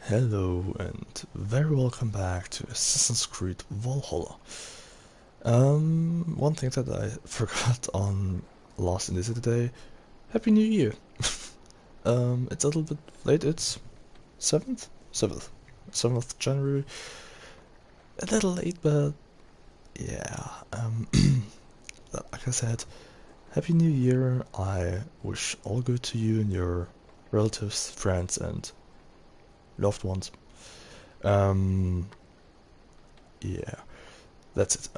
Hello and very welcome back to Assassin's Creed Valhalla. One thing that I forgot on last in this today, Happy New Year. It's a little bit late, it's 7th? 7th January. A little late, but yeah, like I said, Happy New Year. I wish all good to you and your relatives, friends and loved ones. Yeah, that's it.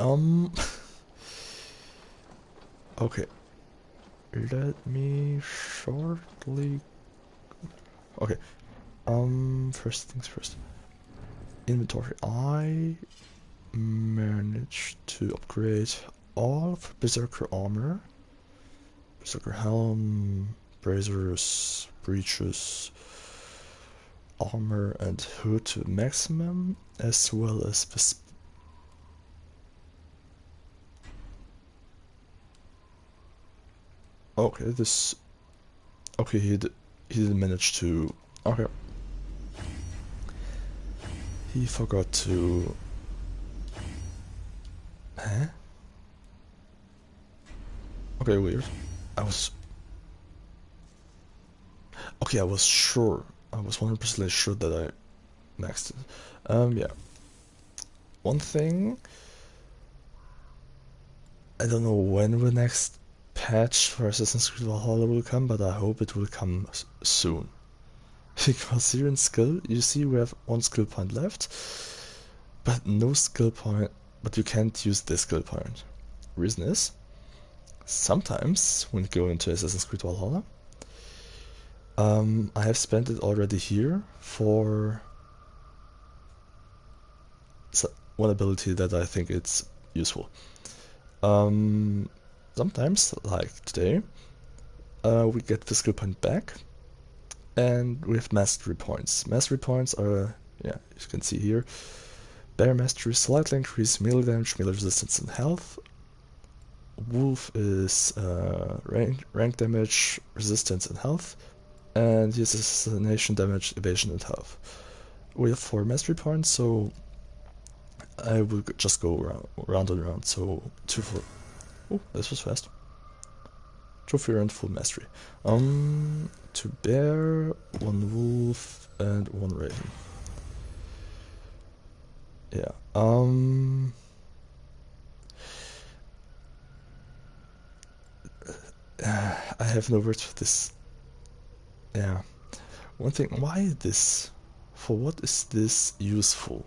Okay, let me shortly. Okay, first things first. Inventory. I managed to upgrade all of Berserker armor, Berserker helm, bracers, breeches, armor, and hood to maximum, as well as okay, this. Okay, he didn't manage to. Okay. He forgot to. Huh? Okay, weird. I was. Okay, I was sure. I was 100% sure that I maxed it. Yeah. One thing. I don't know when the next patch for Assassin's Creed Valhalla will come, but I hope it will come soon. Because here in skill, you see we have one skill point left, but no skill point, but you can't use this skill point. Reason is, sometimes when you go into Assassin's Creed Valhalla, I have spent it already here for one ability that I think it's useful. Sometimes, like today, we get the skill point back, and we have mastery points. Mastery points are, yeah, you can see here, bear mastery slightly increase melee damage, melee resistance, and health. Wolf is rank damage, resistance, and health, and his assassination damage, evasion, and health. We have 4 mastery points, so I will just go round and round. So 2 for. Oh, this was fast. Trophy and full mastery. 2 bear, 1 wolf, and 1 raven. Yeah. I have no words for this. Yeah. One thing, why this? For what is this useful?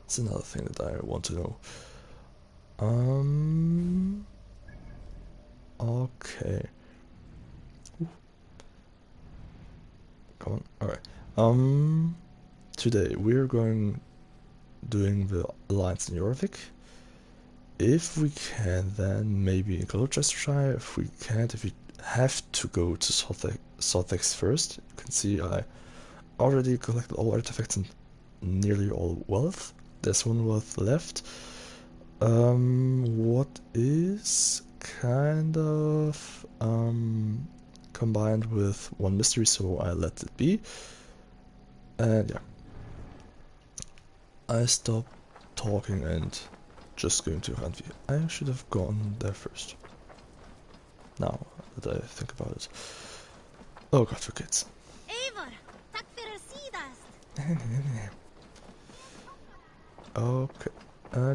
It's another thing that I want to know. Okay. Ooh. Come on. Alright. Today we're doing the alliance in Jorvik. If we can, then maybe in Gloucestershire. If we can't, if we have to go to Sothex first, you can see I already collected all artifacts and nearly all wealth. There's 1 wealth left. What is kind of combined with 1 mystery, so I let it be. And yeah, I stopped talking and just going to Randvi. I should have gone there first. Now that I think about it. Oh god, for kids. Okay.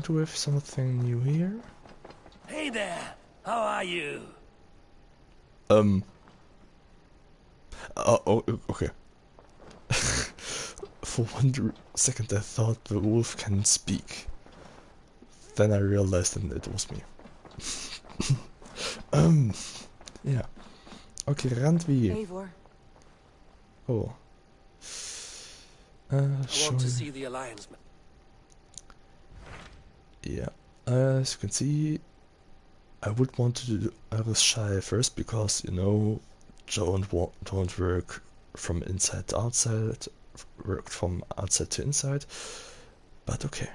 Do we have something new here? Hey there, how are you? Oh, okay. For 1 second I thought the wolf can speak. Then I realized that it was me. Yeah. Okay, Randvi. Eivor. Oh. I want to see the Alliance. Yeah. As you can see, I would want to do Shire first because, you know, don't work from inside to outside, work from outside to inside. But okay.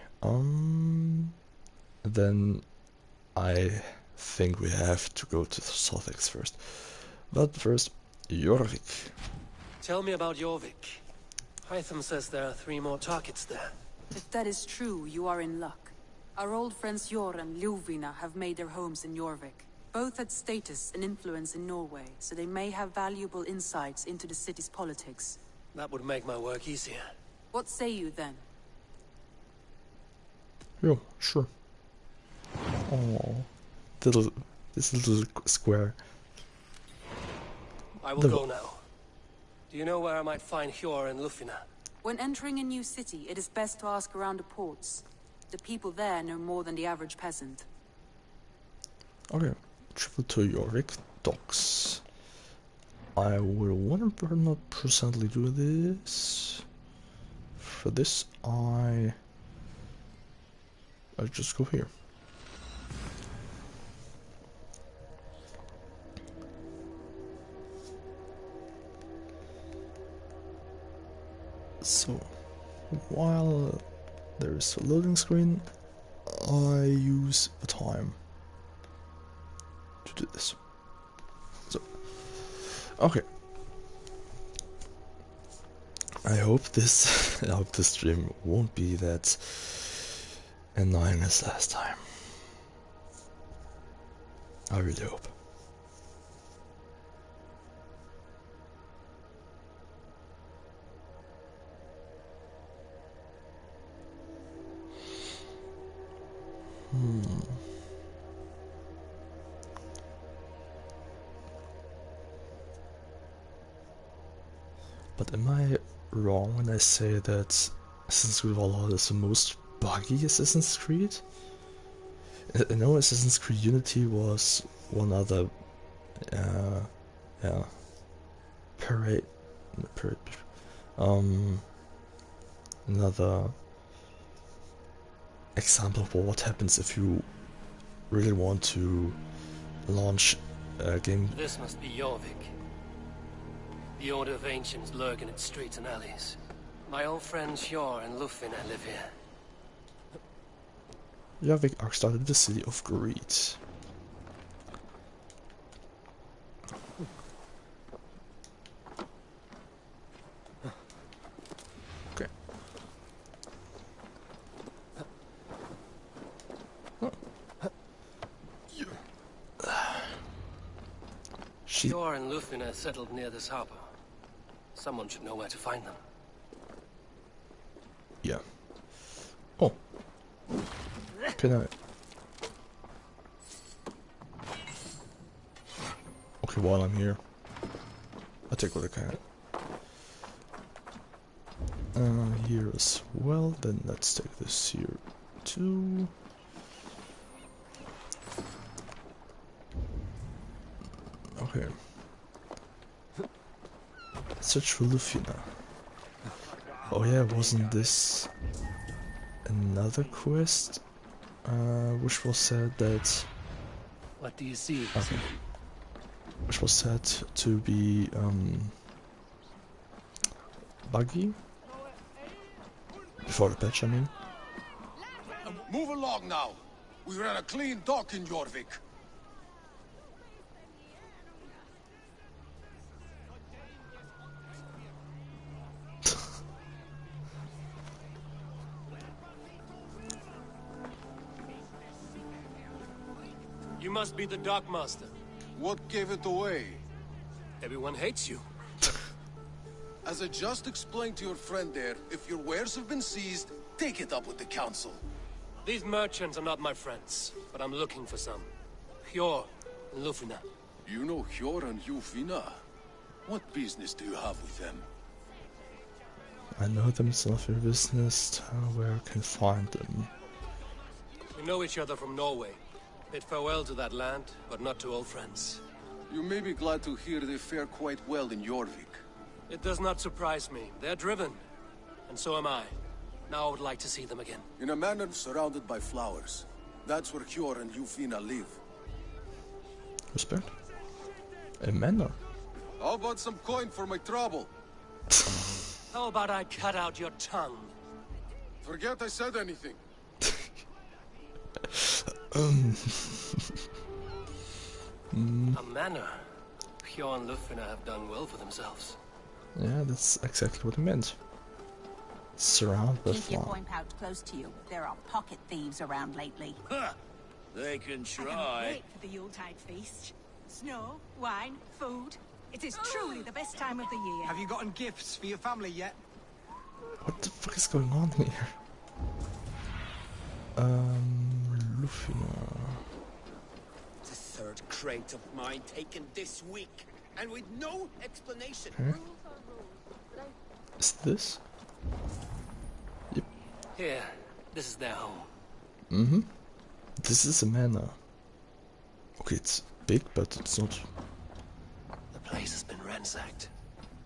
Then I think we have to go to Sothex first. But first, Jorvik. Tell me about Jorvik. Hytham says there are 3 more targets there. If that is true, you are in luck. Our old friends Jor and Ljuvina have made their homes in Jorvik. Both had status and influence in Norway, so they may have valuable insights into the city's politics. That would make my work easier. What say you then? Yeah, sure. Oh, this little square. I will go now. Do you know where I might find Hjor and Ljufina? When entering a new city, it is best to ask around the ports. The people there know more than the average peasant. Okay, travel to Jorvik docks. I will 100% do this. For this, I'll just go here. So, while there is a loading screen, I use the time to do this. So, okay. I hope this stream won't be that annoying as last time. I really hope. But am I wrong when I say that Assassin's Creed Valhalla is the most buggy Assassin's Creed? I know Assassin's Creed Unity was one other, yeah, another example of what happens if you really want to launch a game. This must be Jorvik. The Order of Ancients lurk in its streets and alleys. My old friends Hjor and Ljufina live here. Jorvik are started the city of Creed. Okay. Hjor and Ljufina settled near this harbor. Someone should know where to find them. Yeah. Oh. Can I? Okay, while I'm here, I'll take what I can. Here as well, then let's take this here too. Okay. Search for Ljufina. Oh yeah, wasn't this another quest? Which was said that... What do you see? Okay. Which was said to be, buggy? Before the patch, I mean. Move along now. We ran a clean dock in Jorvik. You must be the dockmaster. What gave it away? Everyone hates you. As I just explained to your friend there, if your wares have been seized, take it up with the council. These merchants are not my friends, but I'm looking for some. Hjor and Ljufina. You know Hjor and Ljufina? What business do you have with them? I know them, it's none of your business. Tell where I can find them. We know each other from Norway. Bid farewell to that land, but not to old friends. You may be glad to hear they fare quite well in Jorvik. It does not surprise me. They're driven. And so am I. Now I would like to see them again. In a manor surrounded by flowers. That's where Hjor and Ljufina live. Respect. A manor. How about some coin for my trouble? How about I cut out your tongue? Forget I said anything. A manor. Hjor and Ljufina have done well for themselves. Yeah, that's exactly what I meant. surrounded by Keep your fly. coin pouch close to you. There are pocket thieves around lately. Ha! They can I cannot try. wait for the Yuletide feast. Snow, wine, food. It is truly the best time of the year. Have you gotten gifts for your family yet? What the fuck is going on here? Lufina. The third crate of mine taken this week, and with no explanation. Okay. Is this? Yep. Here, this is their home. Mm-hmm. This is a manor. Okay, it's big, but it's not. The place has been ransacked.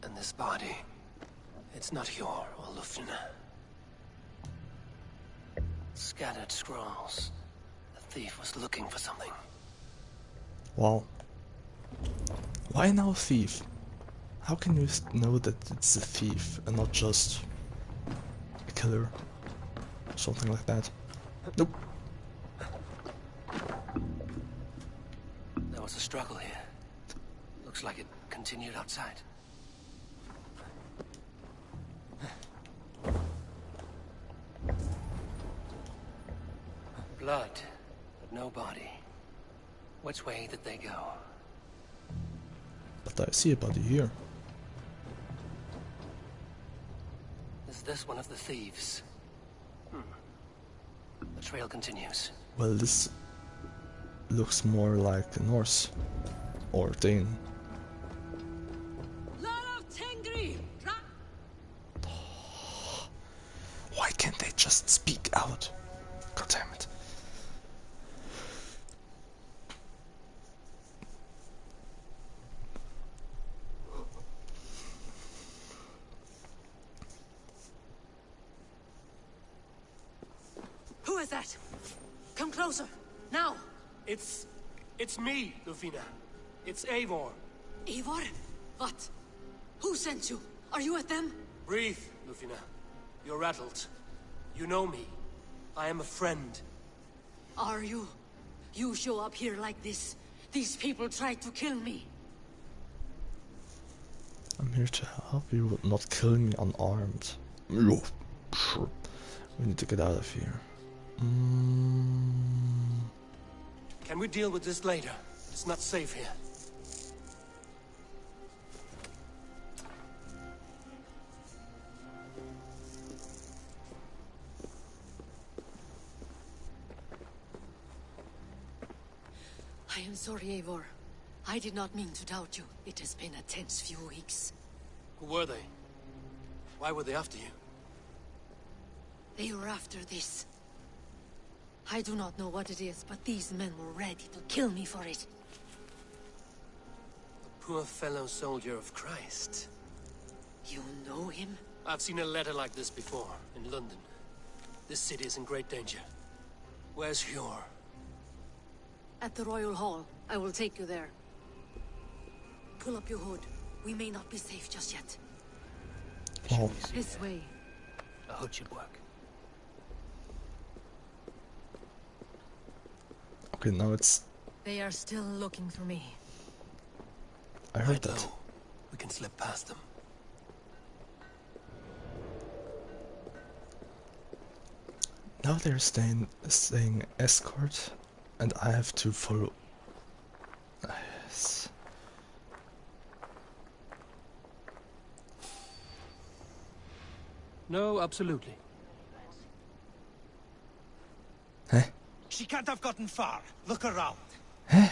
And this body, it's not Hjor or Lufina. Scattered scrolls. The thief was looking for something. Wow. Why now thief? How can you know that it's a thief and not just a killer? Something like that. Nope. There was a struggle here. Looks like it continued outside. Blood, but no body. Which way did they go? But I see a body here. Is this one of the thieves? The trail continues. Well, this looks more like a Norse or Dane. Why can't they just speak out? God damn it. Who is that? Come closer. Now. It's me, Lufina. It's Eivor. Eivor? What? Who sent you? Are you with them? Breathe, Lufina. You're rattled. You know me. I am a friend. Are you? You show up here like this. These people tried to kill me. I'm here to help you, not kill me unarmed. Yo, sure. We need to get out of here. Can we deal with this later? It's not safe here. I am sorry, Eivor. I did not mean to doubt you. It has been a tense few weeks. Who were they? Why were they after you? They were after this. I do not know what it is, but these men were ready to kill me for it. A poor fellow soldier of Christ. You know him? I've seen a letter like this before, in London. This city is in great danger. Where's Hjor? At the Royal Hall. I will take you there. Pull up your hood. We may not be safe just yet. Oh. This way. A hood should work. Okay, now it's... They are still looking for me. I heard that. know. We can slip past them. Now they're saying escort, and I have to follow. Yes. No, absolutely. Huh? She can't have gotten far. Look around. Huh?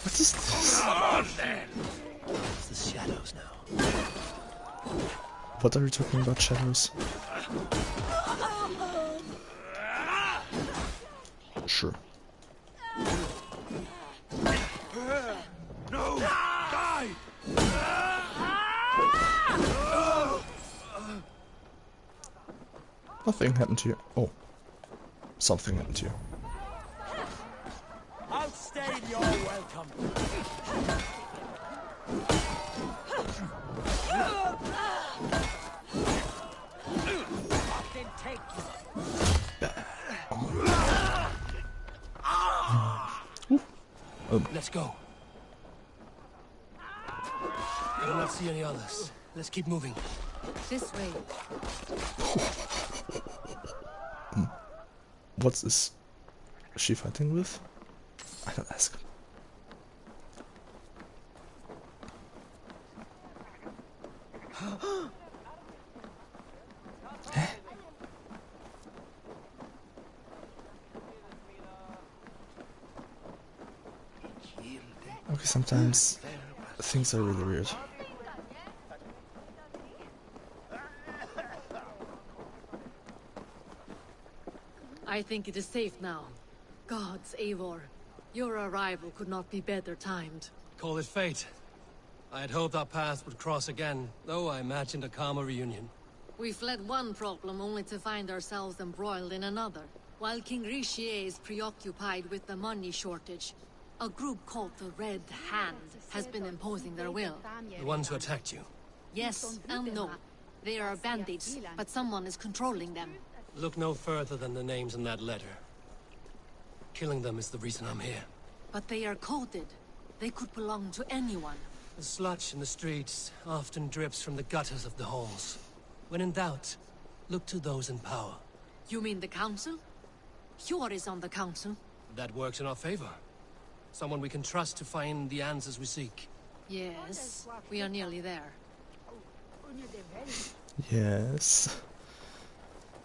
What is this? Come on, then! It's the shadows now. What are you talking about, shadows? Sure. No! Die! Nothing happened to you. Oh. Something happened to you. I'll stay. You're welcome. Then take Let's go. I do not see any others. Let's keep moving. This way. What is she fighting with? I don't ask. Okay, sometimes things are really weird. I think it is safe now. Gods, Eivor. Your arrival could not be better timed. Call it fate. I had hoped our paths would cross again, though I imagined a calmer reunion. We fled one problem only to find ourselves embroiled in another. While King Richier is preoccupied with the money shortage, a group called the Red Hand has been imposing their will. The ones who attacked you. Yes and no. They are bandits, but someone is controlling them. Look no further than the names in that letter. Killing them is the reason I'm here. But they are coded. They could belong to anyone. The sludge in the streets often drips from the gutters of the halls. When in doubt, look to those in power. You mean the council? Hjor is on the council. That works in our favor. Someone we can trust to find the answers we seek. Yes, we are nearly there. Yes.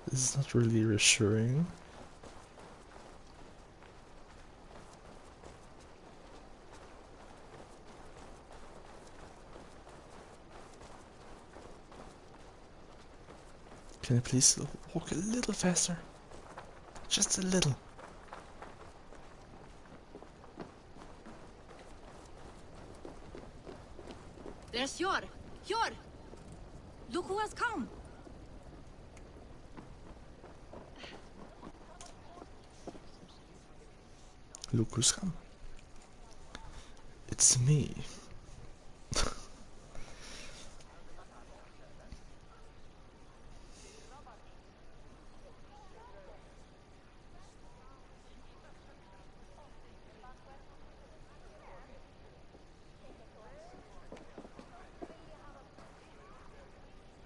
This is not really reassuring. Can you please walk a little faster? Just a little. There's Hjor! Hjor! Look who has come! Look who's come. It's me.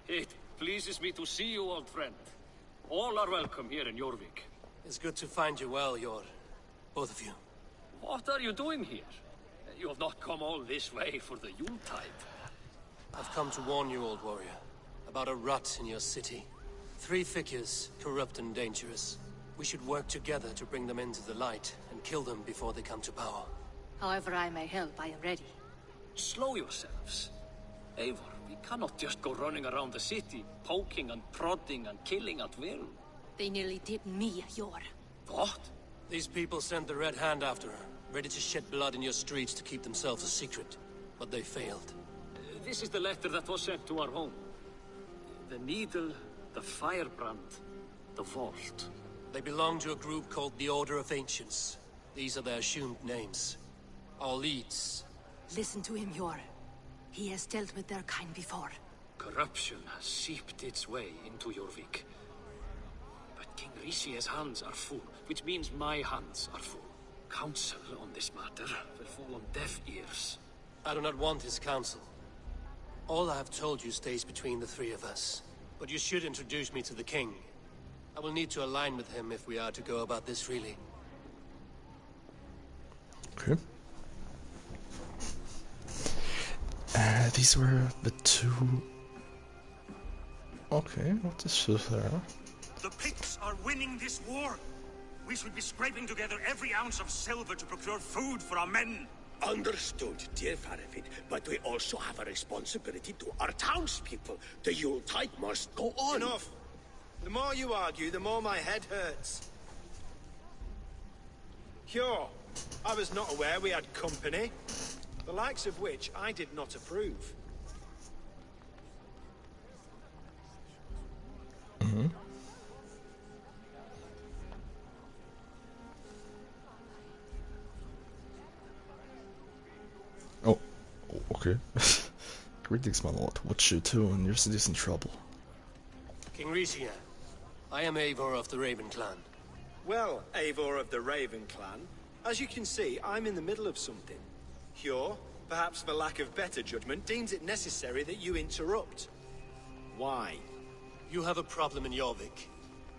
It pleases me to see you, old friend. All are welcome here in Jorvik. It's good to find you well, Hjor. Both of you. What are you doing here? You have not come all this way for the Yuletide. I've come to warn you, old warrior, about a rut in your city. 3 figures, corrupt and dangerous. We should work together to bring them into the light and kill them before they come to power. However I may help, I am ready. Slow yourselves. Eivor, we cannot just go running around the city, poking and prodding and killing at will. They nearly did me, Hjor. What? These people sent the Red Hand after her, ready to shed blood in your streets to keep themselves a secret. But they failed. This is the letter that was sent to our home. The needle, the firebrand, the vault. They belong to a group called the Order of Ancients. These are their assumed names. Our leads. Listen to him, Hjor. He has dealt with their kind before. Corruption has seeped its way into Jorvik. But King Richier's hands are full, which means my hands are full. Counsel on this matter will fall on deaf ears. I do not want his counsel. All I have told you stays between the 3 of us. But you should introduce me to the king. I will need to align with him if we are to go about this freely. Okay. These were the 2... Okay, what is there? The Picts are winning this war. We should be scraping together every ounce of silver to procure food for our men. Understood, dear Farafit, but we also have a responsibility to our townspeople. The Yuletide must go on. Enough. The more you argue, the more my head hurts. Hjor, I was not aware we had company, the likes of which I did not approve. Mm-hmm. Oh, okay. Greetings, my lord. Watch you too, and your city's in trouble. King Richier, I am Eivor of the Raven clan. Well, Eivor of the Raven clan, as you can see, I'm in the middle of something. Hjor, perhaps for lack of better judgment, deems it necessary that you interrupt. Why? You have a problem in Jorvik.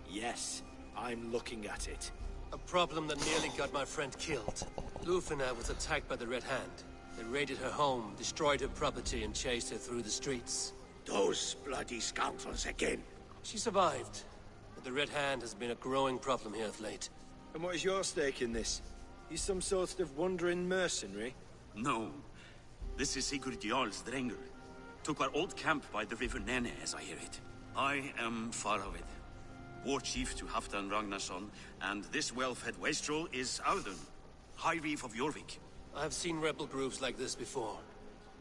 Yes, I'm looking at it. A problem that nearly got my friend killed. Lunden was attacked by the Red Hand. They raided her home, destroyed her property, and chased her through the streets. Those bloody scoundrels again. She survived, but the Red Hand has been a growing problem here of late. And what is your stake in this? You some sort of wandering mercenary? No. This is Sigurd Jarl's Drenger. Took our old camp by the river Nene, as I hear it. I am Faravid, war chief to Halfdan Ragnarsson, and this well-fed wastrel is Audun, High Reeve of Jorvik. I have seen rebel groups like this before.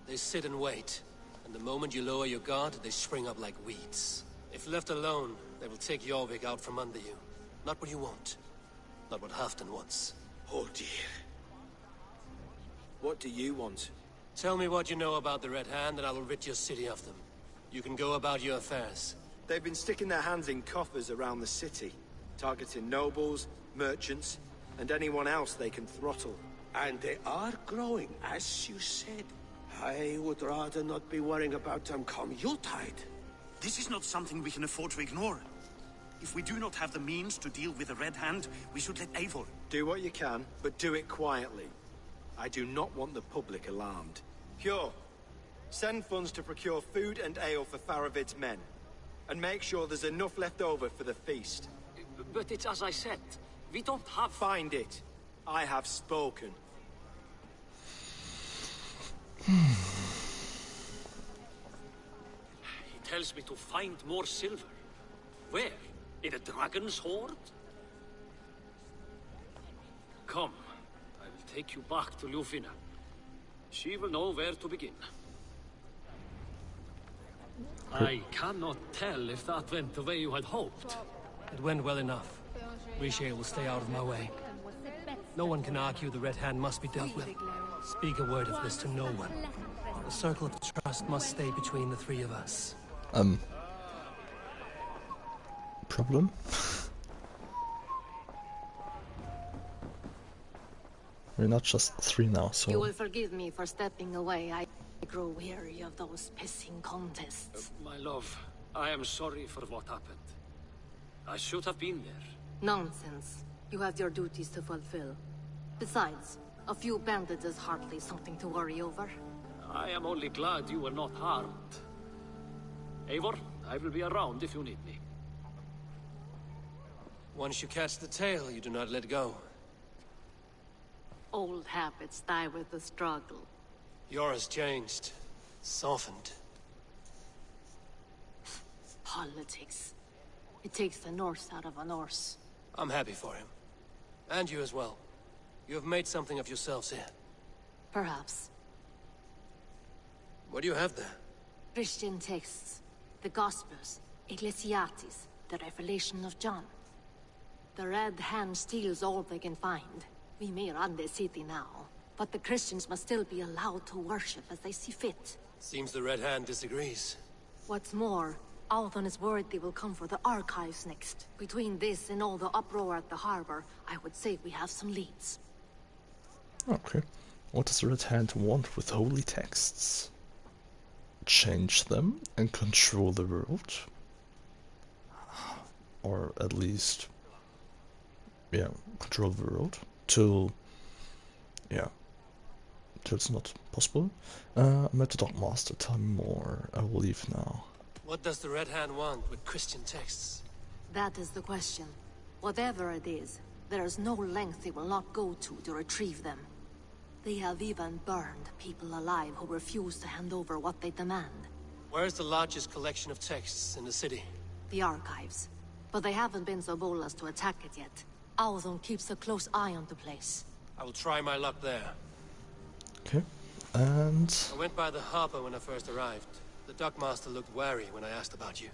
They sit and wait, and the moment you lower your guard, they spring up like weeds. If left alone, they will take Jorvik out from under you. Not what you want. Not what Halfdan wants. Oh dear. What do you want? Tell me what you know about the Red Hand, and I will rid your city of them. You can go about your affairs. They've been sticking their hands in coffers around the city, targeting nobles, merchants, and anyone else they can throttle. And they are growing, as you said. I would rather not be worrying about them come Yuletide. This is not something we can afford to ignore. If we do not have the means to deal with the Red Hand, we should let Eivor. Do what you can, but do it quietly. I do not want the public alarmed. Pure, send funds to procure food and ale for Faravid's men. And make sure there's enough left over for the feast. But it's as I said, we don't have... Find it. I have spoken. He tells me to find more silver. Where? In a dragon's hoard? Come, I will take you back to Lunden. She will know where to begin. I cannot tell if that went the way you had hoped. It went well enough. Riche will stay out of my way. No one can argue the Red Hand must be dealt with. Speak a word of this to no one. The circle of trust must stay between the three of us. Problem? We're not just three now, so... You will forgive me for stepping away. I grow weary of those pissing contests. My love, I am sorry for what happened. I should have been there. Nonsense. You have your duties to fulfill. Besides, a few bandits is hardly something to worry over. I am only glad you were not harmed. Eivor, I will be around if you need me. Once you catch the tail, you do not let go. Old habits die with the struggle. Yours changed. Softened. Politics. It takes the Norse out of a Norse. I'm happy for him. And you as well. You have made something of yourselves here. Perhaps. What do you have there? Christian texts. The Gospels. Ecclesiastes. The Revelation of John. The Red Hand steals all they can find. We may run the city now, but the Christians must still be allowed to worship as they see fit. Seems the Red Hand disagrees. What's more, Althon is worried they will come for the archives next. Between this and all the uproar at the harbor, I would say we have some leads. Okay. What does the Red Hand want with holy texts? Change them and control the world? Or at least... yeah, control the world. Till... yeah. Till it's not possible. I met the Dockmaster, tell me more. I will leave now. What does the Red Hand want with Christian texts? That is the question. Whatever it is, there is no length they will not go to retrieve them. They have even burned people alive who refuse to hand over what they demand. Where's the largest collection of texts in the city? The archives. But they haven't been so bold as to attack it yet. Althon keeps a close eye on the place. I will try my luck there. Okay, and... I went by the harbor when I first arrived. The dockmaster looked wary when I asked about you.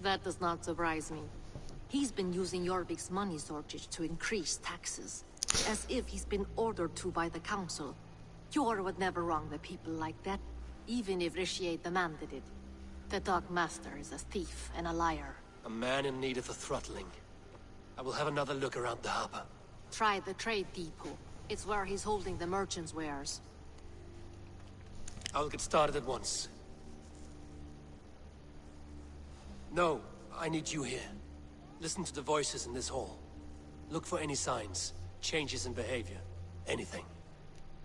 That does not surprise me. He's been using Jorvik's money shortage to increase taxes. As if he's been ordered to by the council. Jor would never wrong the people like that, even if Riche demanded it. The dockmaster is a thief and a liar. A man in need of a throttling. I will have another look around the harbor. Try the trade depot. It's where he's holding the merchants' wares. I'll get started at once. No, I need you here. Listen to the voices in this hall. Look for any signs, changes in behavior, anything.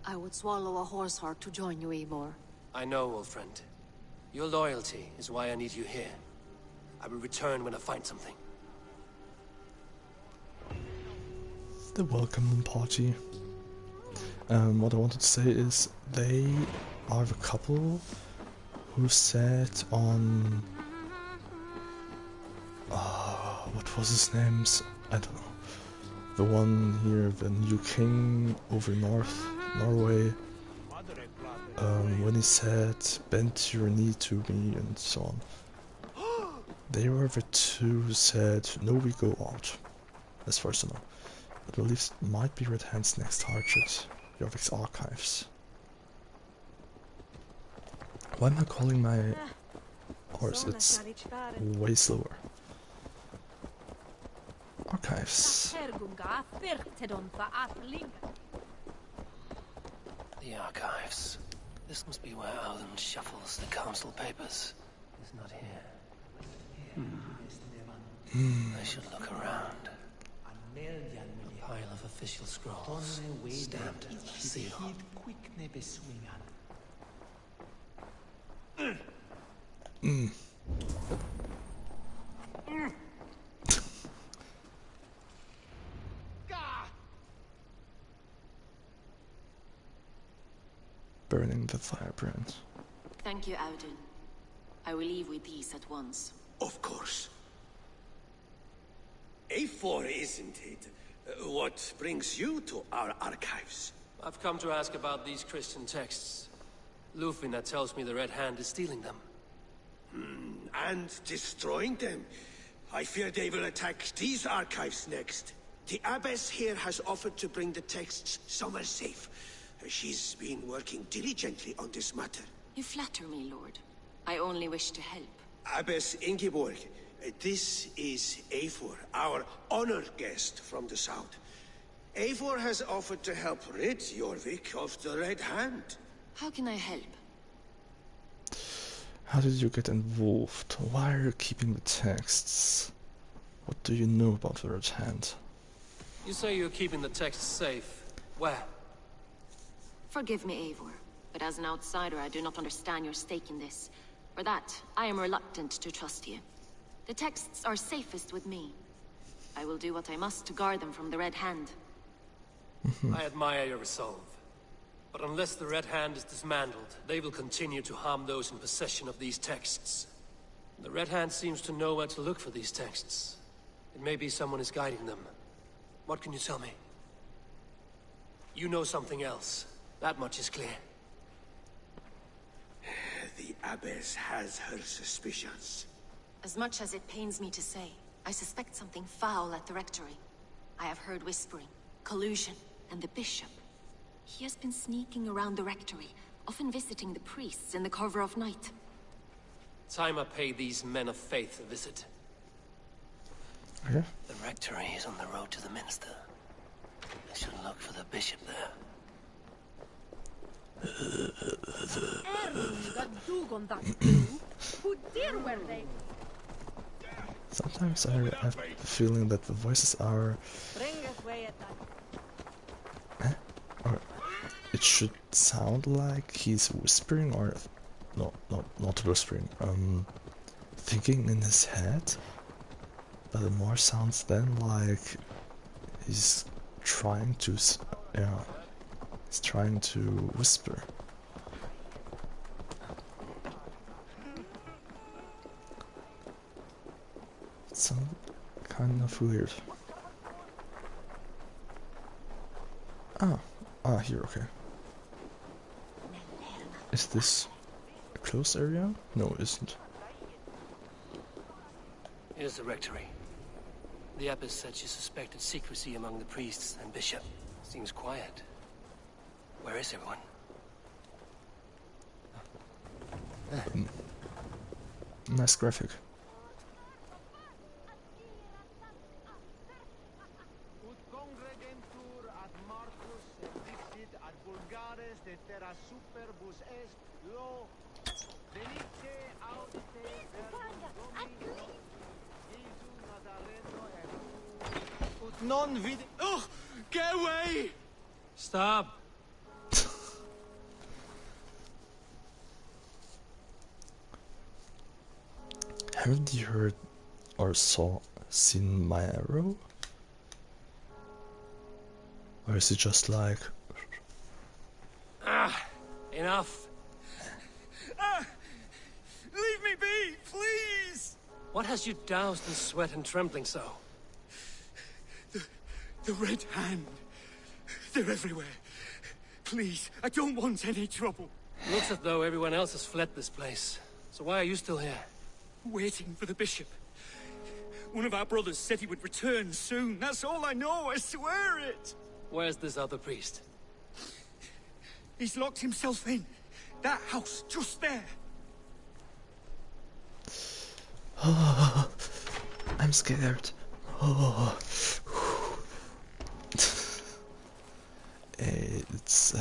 I would swallow a horse heart to join you, Eivor. I know, old friend. Your loyalty is why I need you here. I will return when I find something. The welcome party. What I wanted to say is they are the couple who sat on what was his name? I don't know. The one here, the new king over Norway. When he said, "Bend your knee to me," and so on. They were the two who said, "No, we go out." As far as I know. I believe it might be Red Hand's next target. Jorvik's archives. Why am I calling my horse? It's way slower. Archives. The archives. This must be where Alden shuffles the council papers. He's not here. I should look around. A pile of official scrolls, stamped with a seal. Burning the firebrand. Thank you, Auden. I will leave with these at once. Of course. A4, isn't it? What brings you to our archives? I've come to ask about these Christian texts. Lufina tells me the Red Hand is stealing them. And destroying them. I fear they will attack these archives next. The abbess here has offered to bring the texts somewhere safe. She's been working diligently on this matter. You flatter me, Lord. I only wish to help. Abbess Ingeborg, this is Eivor, our honored guest from the south. Eivor has offered to help rid Jorvik of the Red Hand. How can I help? How did you get involved? Why are you keeping the texts? What do you know about the Red Hand? You say you're keeping the texts safe. Where? Forgive me, Eivor, but as an outsider I do not understand your stake in this. For that, I am reluctant to trust you. The texts are safest with me. I will do what I must to guard them from the Red Hand. I admire your resolve. But unless the Red Hand is dismantled, they will continue to harm those in possession of these texts. The Red Hand seems to know where to look for these texts. It may be someone is guiding them. What can you tell me? You know something else. That much is clear. The abbess has her suspicions. As much as it pains me to say, I suspect something foul at the rectory. I have heard whispering, collusion, and the bishop. He has been sneaking around the rectory, often visiting the priests in the cover of night. Time I pay these men of faith a visit. Okay. The rectory is on the road to the minster. I should look for the bishop there. Sometimes I have the feeling that the voices are... Or it should sound like he's whispering, or... No, not whispering. Thinking in his head. But it more sounds then like he's trying to... Yeah. He's trying to whisper. It's kind of weird. Here, okay. Is this a closed area? No, it isn't. Here's the rectory. The abbess said she suspected secrecy among the priests and bishop. Seems quiet. Where is everyone? Nice graphic. non-vid... Oh! Get away! Stop. Haven't you heard or seen my arrow? Or is it just like... Enough. Leave me be, please! What has you doused in sweat and trembling so? The Red Hand. They're everywhere. Please, I don't want any trouble. Looks as though everyone else has fled this place. So why are you still here? Waiting for the bishop. One of our brothers said he would return soon. That's all I know, I swear it! Where's this other priest? He's locked himself in. That house, just there. Oh, I'm scared. Oh. It's...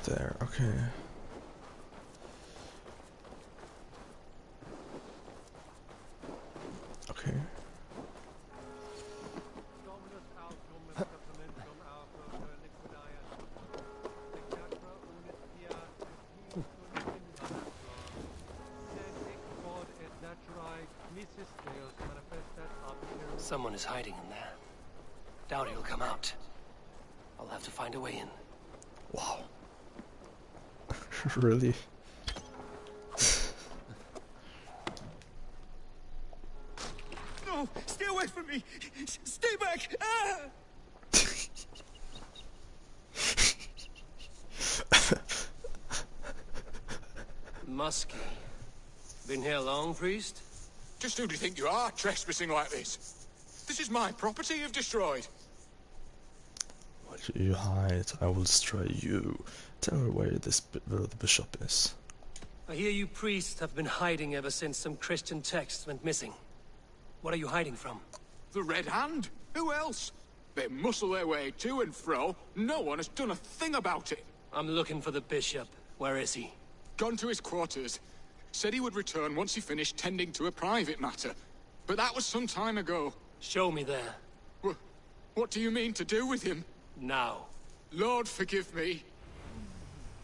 There, okay. Okay. Someone is hiding in there. Doubt he'll come out. I'll have to find a way in. Wow. Really? No! Stay away from me! Stay back! Ah! Muskie. Been here long, priest? Just who do you think you are, trespassing like this? This is my property you've destroyed. Why do you hide? I will destroy you. Tell me where the bishop is. I hear you priests have been hiding ever since some Christian text went missing. What are you hiding from? The Red Hand? Who else? They muscle their way to and fro. No one has done a thing about it. I'm looking for the bishop. Where is he? Gone to his quarters. Said he would return once he finished tending to a private matter. But that was some time ago. Show me there. What do you mean to do with him? Now. Lord, forgive me.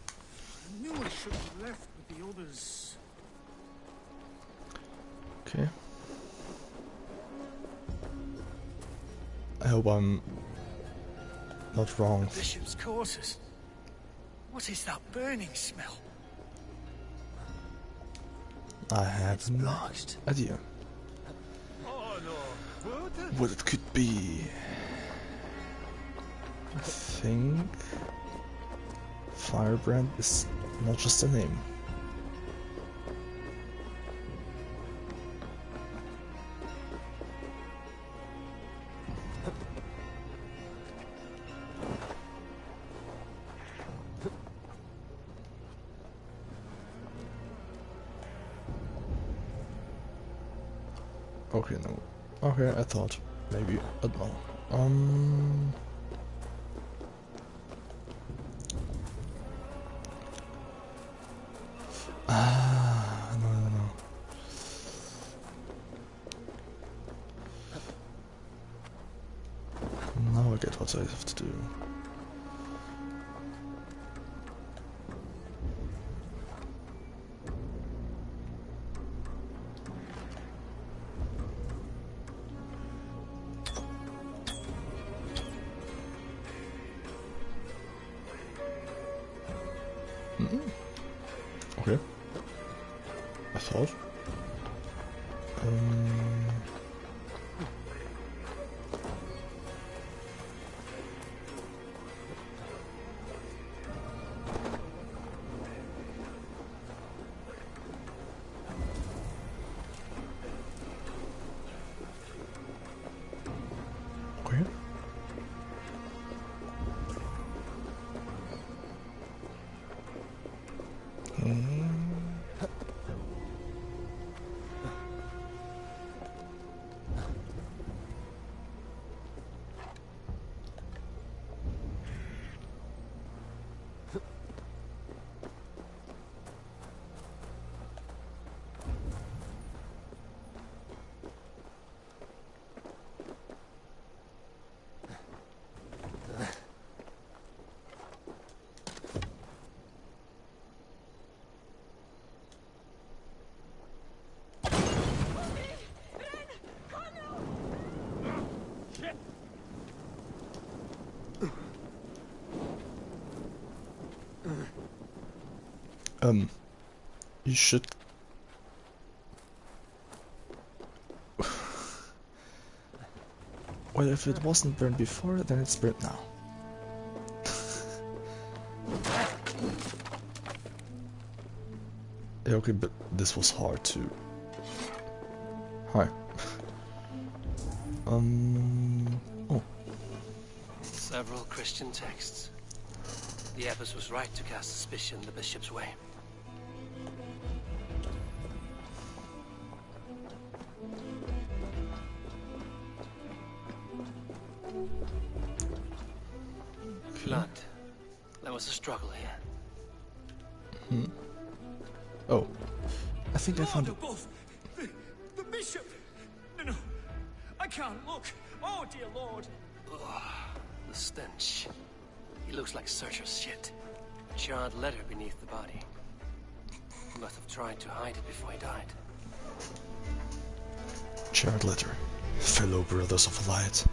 I knew I should have left with the others. Okay. I hope I'm not wrong. Bishop's quarters. What is that burning smell? I have no idea what it could be. I think Firebrand is not just a name. Okay, no. Okay, I thought maybe I don't know. No. Now I get what I have to do. Okay. I thought. Okay. You should... Well, if it wasn't burned before, then it's burned now. Yeah, okay, but this was hard too. Hi. Oh. Several Christian texts. The abbess was right to cast suspicion the bishop's way. Blood. There was a struggle here. Oh. I think I found it. Above. The bishop! No, I can't look. Oh, dear lord. The stench. He looks like searcher's shit. A charred letter beneath the body. He must have tried to hide it before he died. Charred letter. Fellow brothers of light.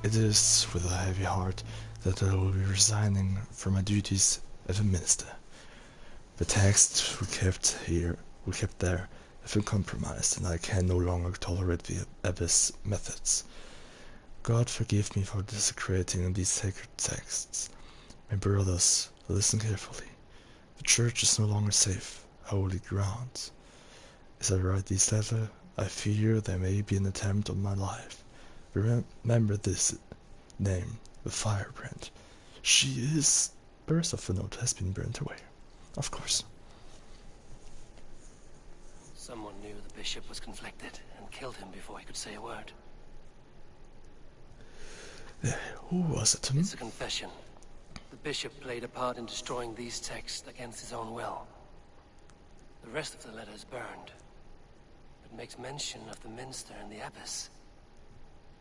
It is with a heavy heart that I will be resigning from my duties as a minister. The texts we kept there, have been compromised, and I can no longer tolerate the abbess' methods. God forgive me for desecrating these sacred texts. My brothers, listen carefully. The church is no longer safe, holy ground. As I write these letters, I fear there may be an attempt on my life. Remember this name, the firebrand. She is... The rest of the note has been burnt away. Of course. Someone knew the bishop was conflicted and killed him before he could say a word. Who was it? It's a confession. The bishop played a part in destroying these texts against his own will. The rest of the letter is burned, but makes mention of the minster and the abbess.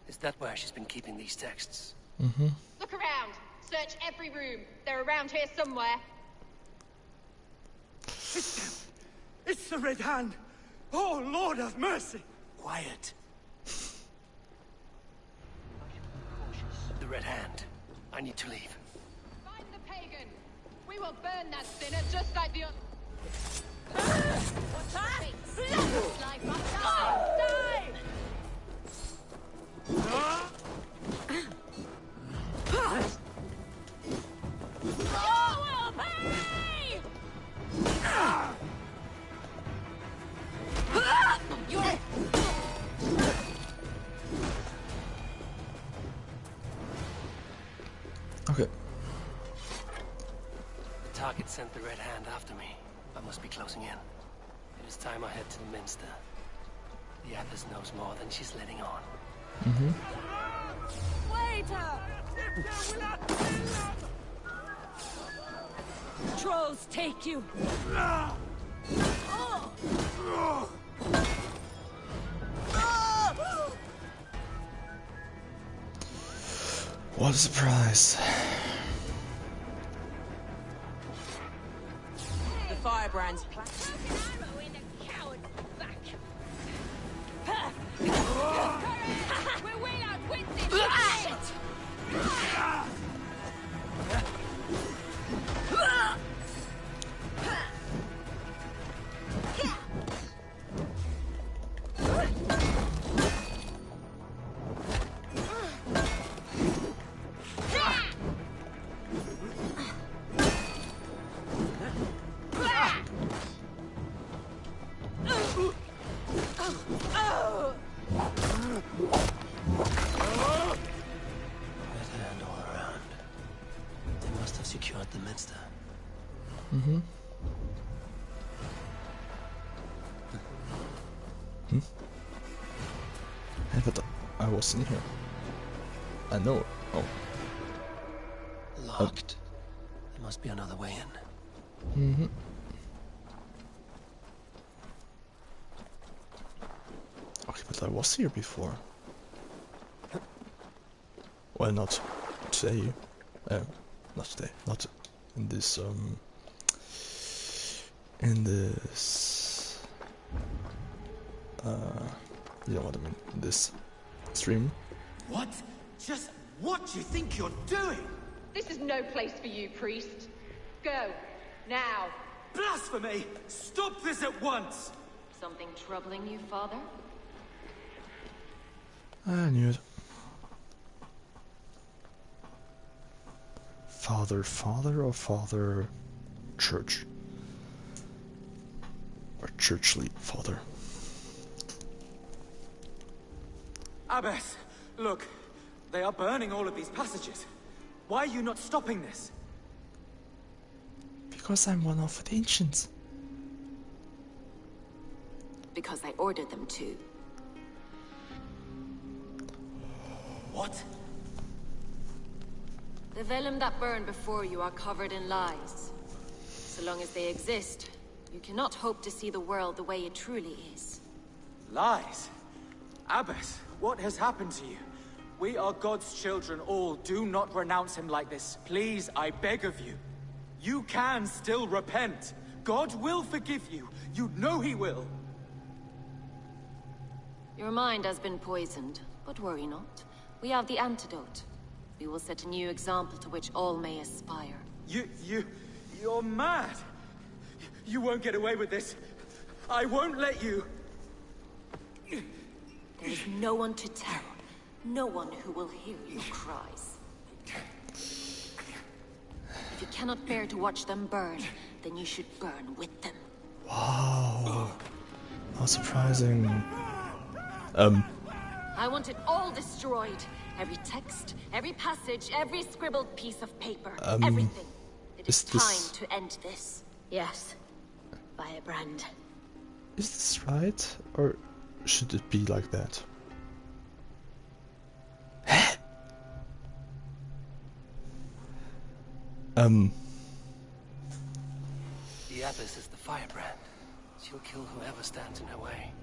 Is that where she's been keeping these texts? Mm-hmm. Look around. Search every room. They're around here somewhere. It's the Red Hand. Oh, Lord have mercy. Quiet. The Red Hand. I need to leave. Find the pagan. We will burn that sinner just like the other. What's that? Like die! Okay. The target sent the Red Hand after me. I must be closing in. It is time I head to the minster. The abbess knows more than she's letting on. Mm-hmm. Trolls take you. What a surprise. The firebrand's We're well outwitted this. Mm-hmm. Hey, but I was in here. I know. Oh. Locked. There must be another way in. Mm-hmm. Okay, but I was here before. Well, not today. Not today. Not in this, in this, you know what I mean, in this stream. What? Just what do you think you're doing? This is no place for you, priest. Go. Now. Blood! Blasphemy! Stop this at once! Something troubling you, Father? I knew it. Father, father, or father, church? Or churchly father? Abbess, look. They are burning all of these passages. Why are you not stopping this? Because I'm one of the ancients. Because I ordered them to. What? The vellum that burn before you are covered in lies. So long as they exist, you cannot hope to see the world the way it truly is. Lies? Abbess, what has happened to you? We are God's children all. Do not renounce him like this. Please, I beg of you. You can still repent. God will forgive you. You know he will. Your mind has been poisoned, but worry not. We have the antidote. We will set a new example to which all may aspire. You're mad. You won't get away with this. I won't let you. There is no one to tell. No one who will hear your cries. If you cannot bear to watch them burn, then you should burn with them. Wow. How surprising. I want it all destroyed. Every text, every passage, every scribbled piece of paper. Everything. It is time to end this. Yes. Firebrand. Is this right? Or should it be like that? The Abbess is the firebrand. She'll kill whoever stands in her way.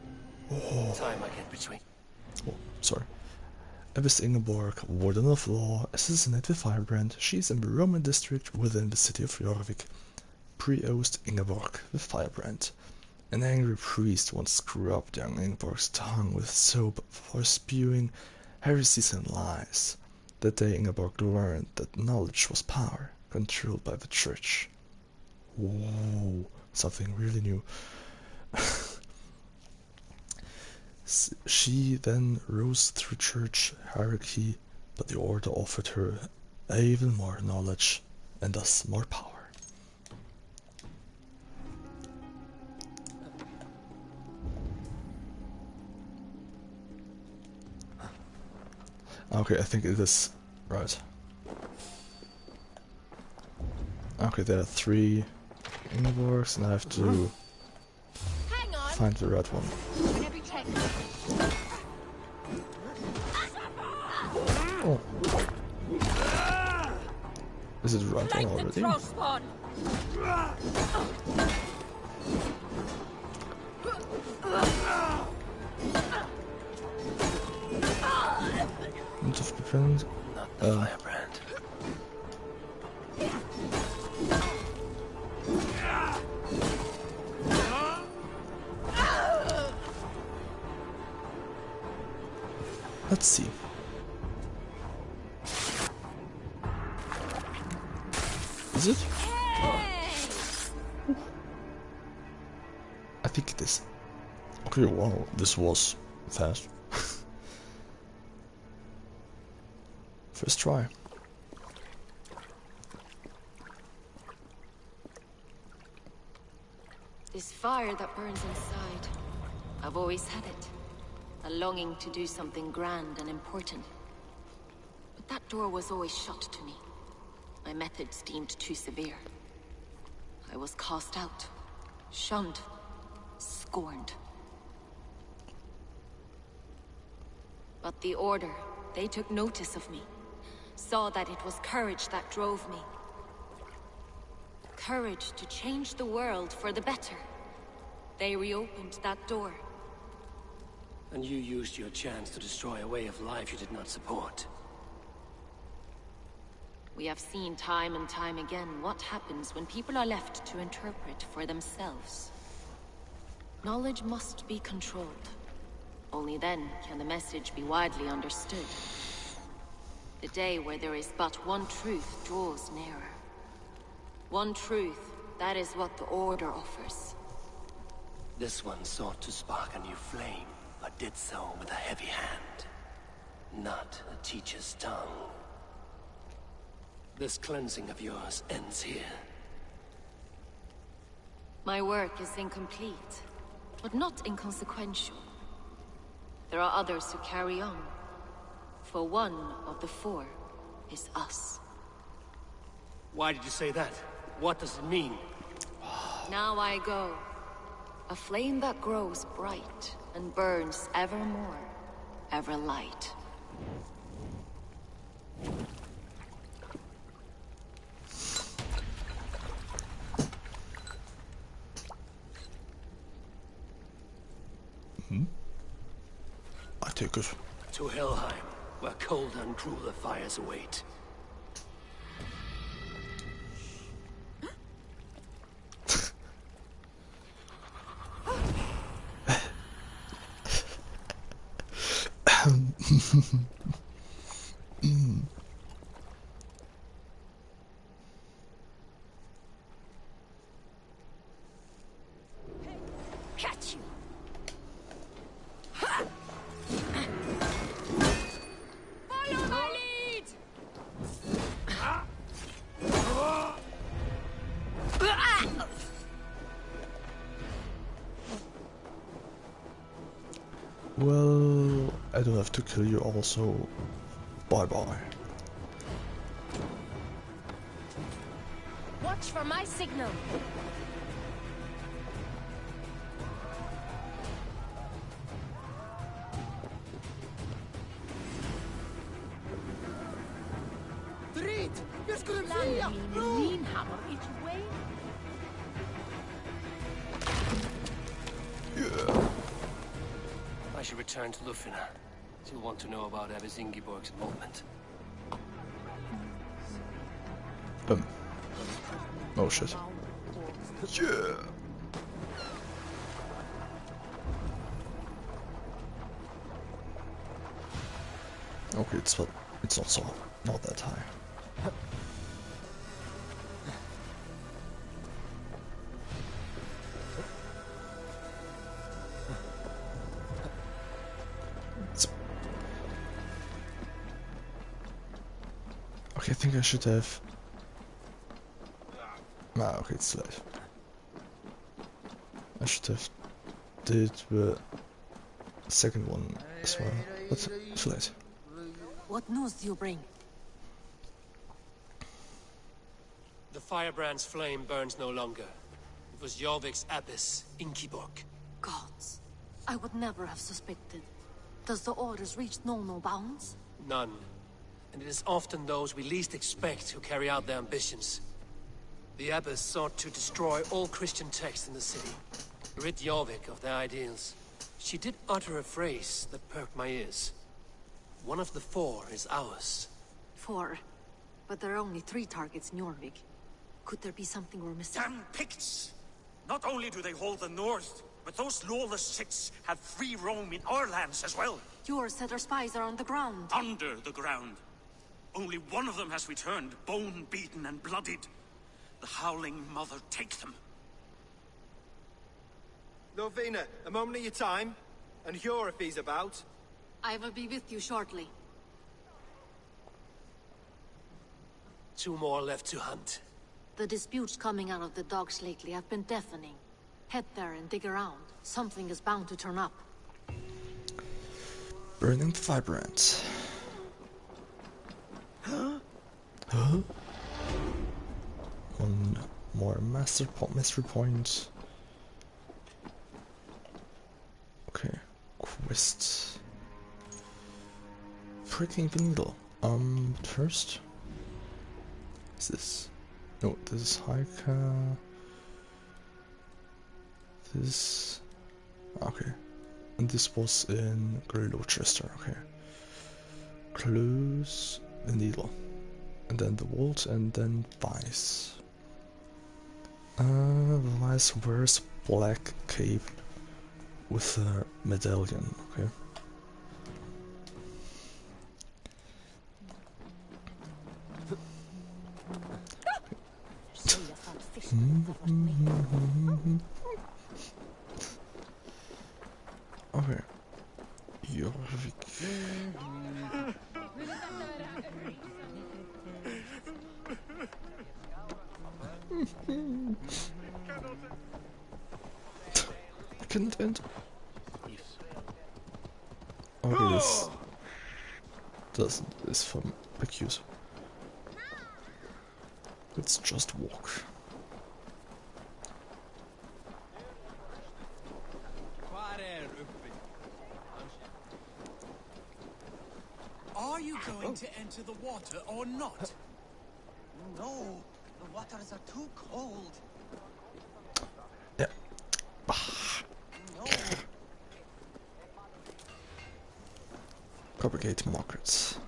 Oh. Time I get between. Oh, sorry. Abbess Ingeborg, Warden of Law, assassinated with firebrand. She is in the Roman district within the city of Jorvik. Pre-oast Ingeborg with firebrand. An angry priest once scrubbed young Ingeborg's tongue with soap for spewing heresies and lies. That day Ingeborg learned that knowledge was power, controlled by the church. Whoa, something really new. She then rose through church hierarchy, but the order offered her even more knowledge, and thus more power. Okay, I think it is right. Okay, there are 3 Ingeborgs, and I have to find the right one. Oh. Is it right one already? Not of the print. Not the firebrand. Let's see. Is it? I think it is. Okay, wow, this was fast. First try. This fire that burns inside, I've always had it. A longing to do something grand and important. But that door was always shut to me. My methods deemed too severe. I was cast out, shunned, scorned. But the Order, they took notice of me. Saw that it was courage that drove me. Courage to change the world for the better. They reopened that door. And you used your chance to destroy a way of life you did not support. We have seen time and time again what happens when people are left to interpret for themselves. Knowledge must be controlled. Only then can the message be widely understood. The day where there is but one truth draws nearer. One truth That is what the Order offers. This one sought to spark a new flame, but did so with a heavy hand, not a teacher's tongue. This cleansing of yours ends here. My work is incomplete, but not inconsequential. There are others who carry on. For one of the four is us. Why did you say that? What does it mean? Now I go. A flame that grows bright and burns ever more, ever light. I take it. To Helheim, where cold and crueler fires await. Catch you! Follow my lead! Well, I don't have to kill you also. Bye-bye. Watch for my signal. Drit! Jag skulle fria! Min hammer each way. I should return to Lunden. She'll want to know about Abbess Ingeborg's involvement. Oh shit. Yeah. Okay, it's not that high. Okay, I think I should have. Ah, okay, it's late. I should have did the second one as well, but it's late. What news do you bring? The firebrand's flame burns no longer. It was Jorvik's abbess, Ingeborg. Gods, I would never have suspected. Does the orders reach no bounds? None. And it is often those we least expect who carry out their ambitions. The abbess sought to destroy all Christian texts in the city, rid Jorvik of their ideals. She did utter a phrase that perked my ears. One of the four is ours. 4. But there are only 3 targets in Jorvik. Could there be something we're missing? Damn Picts! Not only do they hold the north, but those lawless Sits have free roam in our lands as well. Yours said our spies are on the ground. Under the ground. Only one of them has returned, bone-beaten and bloodied. The Howling Mother take them. Lovina, a moment of your time. And Hjor if he's about. I will be with you shortly. 2 more left to hunt. The disputes coming out of the docks lately have been deafening. Head there and dig around. Something is bound to turn up. Burning the vibrant. Huh? One more mastery point. Okay, quest. Pricking the needle. But first, is this? No, this is Haika. This. Okay, and this was in Gloucester. Okay, close the needle, and then the vault, and then Vice. Vice wears black cape with a medallion. Okay. Okay. Jorvik. Couldn't end. Okay, this doesn't is from accuse. Let's just walk. Are you going to enter the water or not? No, the waters are too cold. Yeah. No. Propagate markets.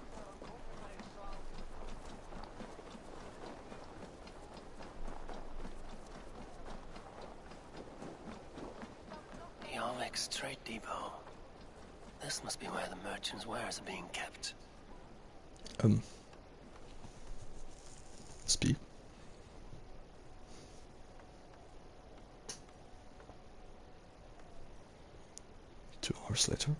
Jorvik's trade depot. This must be where the merchants' wares are being kept. Speed. 2 hours later.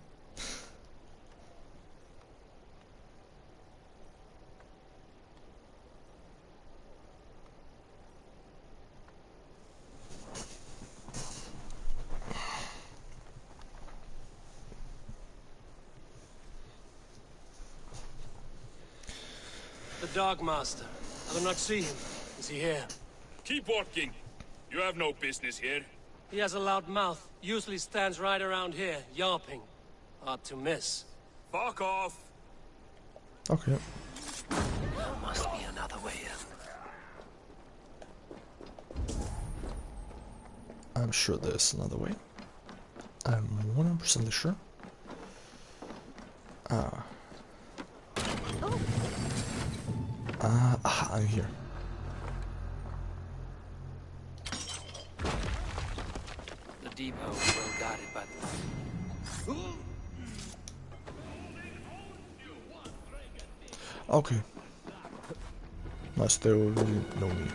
The Dark Master. I do not see him. Is he here? Keep working. You have no business here. He has a loud mouth. Usually stands right around here, yarping. Hard to miss. Fuck off. Okay. There must be another way in. I'm sure there's another way. I'm 100% sure. I'm here. The depot is well guarded by the... Okay. Nice, they already know me.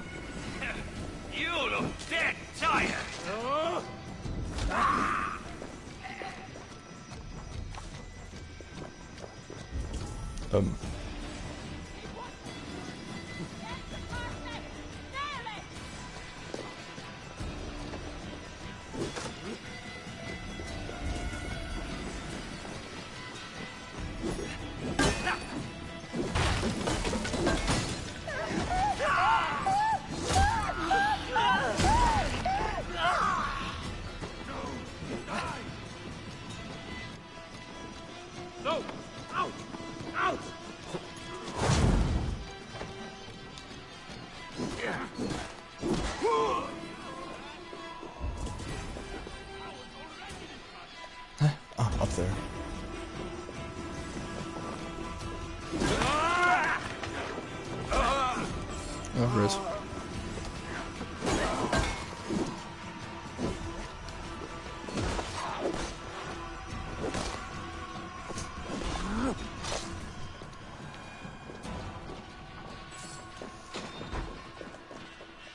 You look dead tired. No! Out! Out! Up there. Oh, great.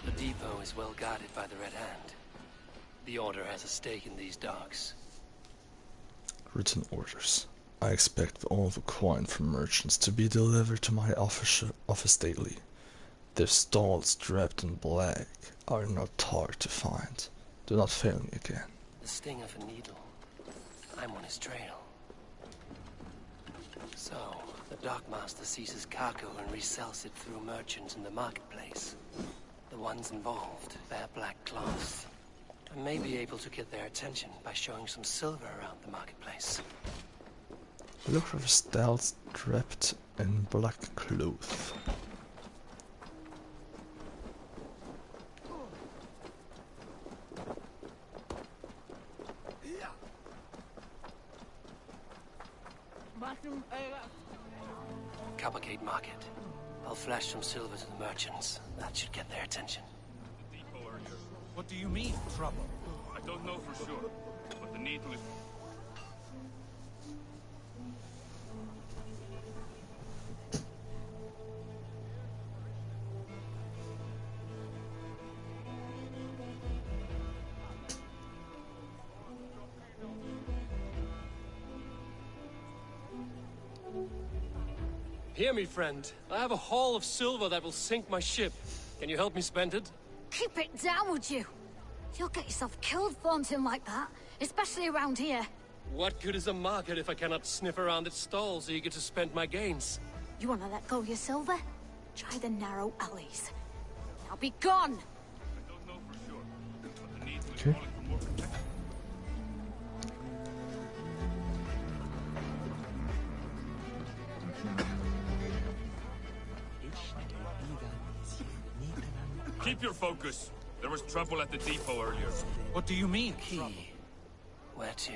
The depot is well guarded by the Red Hand. The Order has a stake in these docks. Written orders. I expect all the coin from merchants to be delivered to my office daily. Their stalls draped in black are not hard to find. Do not fail me again. The sting of a needle. I'm on his trail. So, the Dockmaster seizes cargo and resells it through merchants in the marketplace. The ones involved wear black cloths. I may be able to get their attention by showing some silver around the marketplace. Look for the stalls draped in black cloth. Coppergate Market. I'll flash some silver to the merchants. That should get their attention. What do you mean, trouble? I don't know for sure, but the needle is... Hear me, friend. I have a haul of silver that will sink my ship. Can you help me spend it? Keep it down, would you? You'll get yourself killed flaunting like that, especially around here. What good is a market if I cannot sniff around its stalls eager to spend my gains? You want to let go of your silver? Try the narrow alleys. Now be gone! Okay. Keep your focus. There was trouble at the depot earlier. What do you mean? Key. Where to?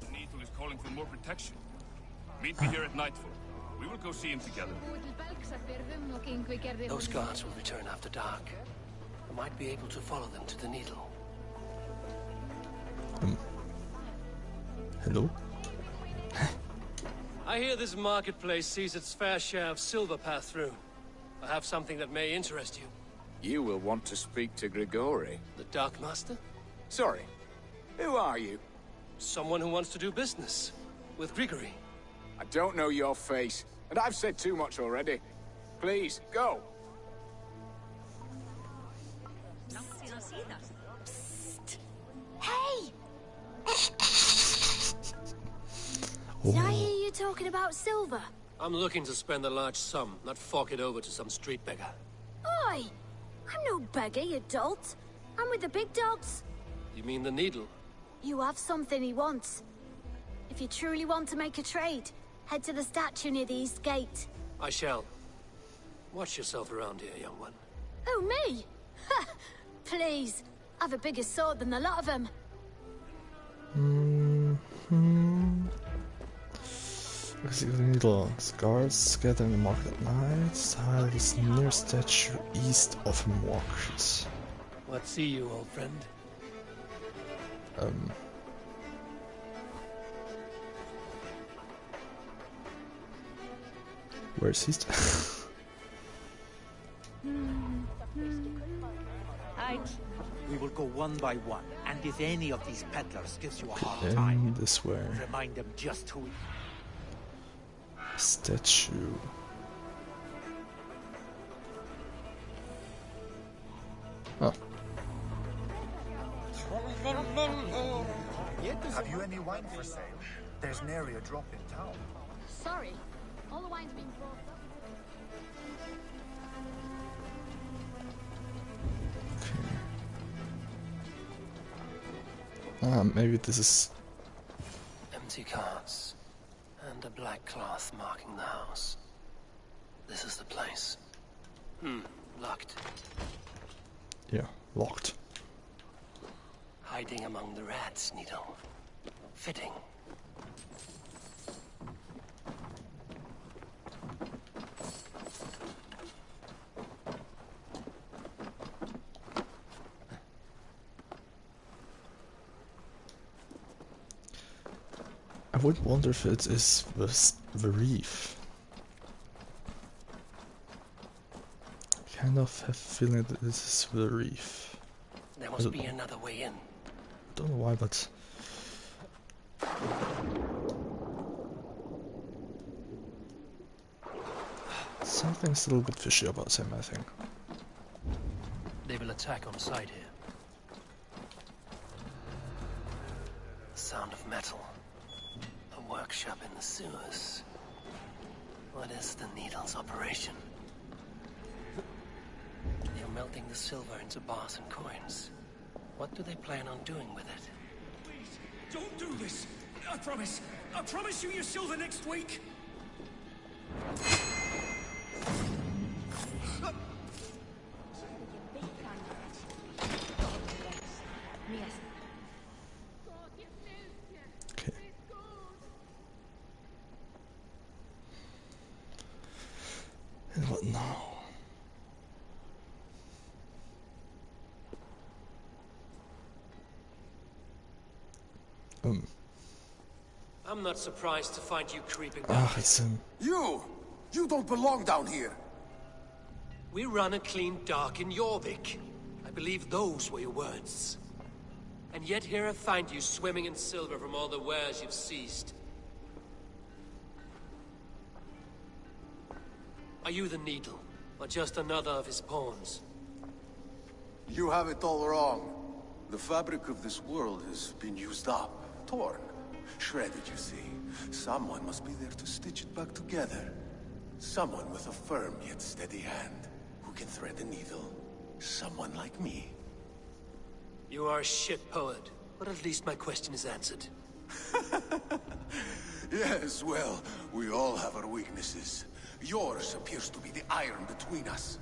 The Needle is calling for more protection. Meet me here at nightfall. We will go see him together. Those guards will return after dark. I might be able to follow them to the Needle. Hello? I hear this marketplace sees its fair share of silver pass through. I have something that may interest you. You will want to speak to Grigori. The Dark Master? Sorry. Who are you? Someone who wants to do business. With Grigori. I don't know your face, and I've said too much already. Please, go. Hey! Did I hear you talking about silver? I'm looking to spend a large sum, not fork it over to some street beggar. Oi! I'm no beggar, you dolt. I'm with the big dogs. You mean the Needle? You have something he wants. If you truly want to make a trade, head to the statue near the east gate. I shall. Watch yourself around here, young one. Oh, me? Ha! Please. I've a bigger sword than the lot of them. Needle guards gather in the market at night. Hide this near statue east of market. What see you, old friend? Where's he? We will go one by one, and if any of these peddlers gives you a hard time, this way. remind them just who. Statue. Oh. Have you any wine for sale? There's nary a drop in town. Sorry. All the wine's been brought up. Maybe this is... Empty carts. And a black cloth marking the house. This is the place. Locked. Yeah, locked. Hiding among the rats, Needle. Fitting. I would wonder if it is the reef. I kind of have a feeling that this is the reef. There must be another way in. Don't know why, but... something's a little bit fishy about him, I think. They will attack on sight here. The sound of metal. A workshop in the sewers. What is the Needle's operation? They're melting the silver into bars and coins. What do they plan on doing with it? Please, don't do this. I promise you your silver next week. Okay. And what now? I'm not surprised to find you creeping down. Ah, it's him. You don't belong down here. We run a clean dock in Jorvik. I believe those were your words. And yet here I find you swimming in silver from all the wares you've seized. Are you the Needle, or just another of his pawns? You have it all wrong. The fabric of this world has been used up, torn, shredded, you see. Someone must be there to stitch it back together. Someone with a firm yet steady hand, who can thread the needle. Someone like me. You are a shit poet, but at least my question is answered. Yes, well, we all have our weaknesses. Yours appears to be the iron between us.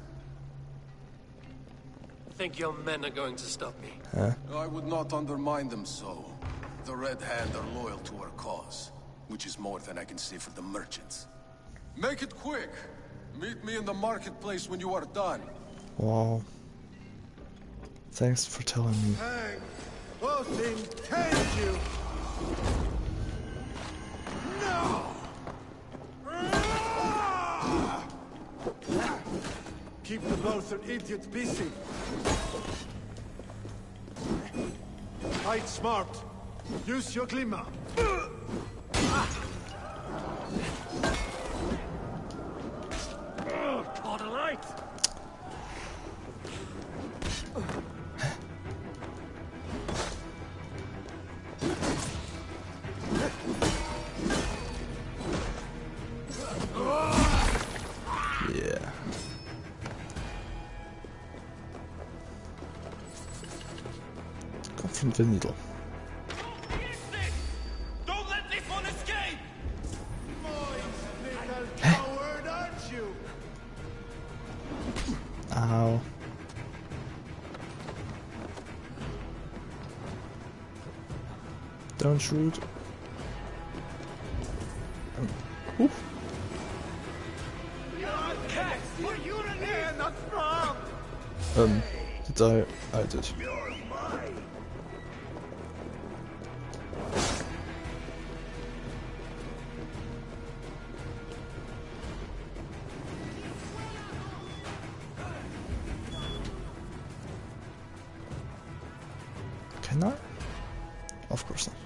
Think your men are going to stop me? Huh? I would not undermine them so. The Red Hand are loyal to our cause, which is more than I can say for the merchants. Make it quick! Meet me in the marketplace when you are done. Wow. Thanks for telling me. Hang! Both intend you! No! Keep the loathsome idiot busy. Fight smart. Use your glimmer. Caught a light! Yeah. Confront the needle. Don't let this one escape! Little coward, aren't you? Ow. Don't shoot. Oop. Did I did. Can I? Of course not.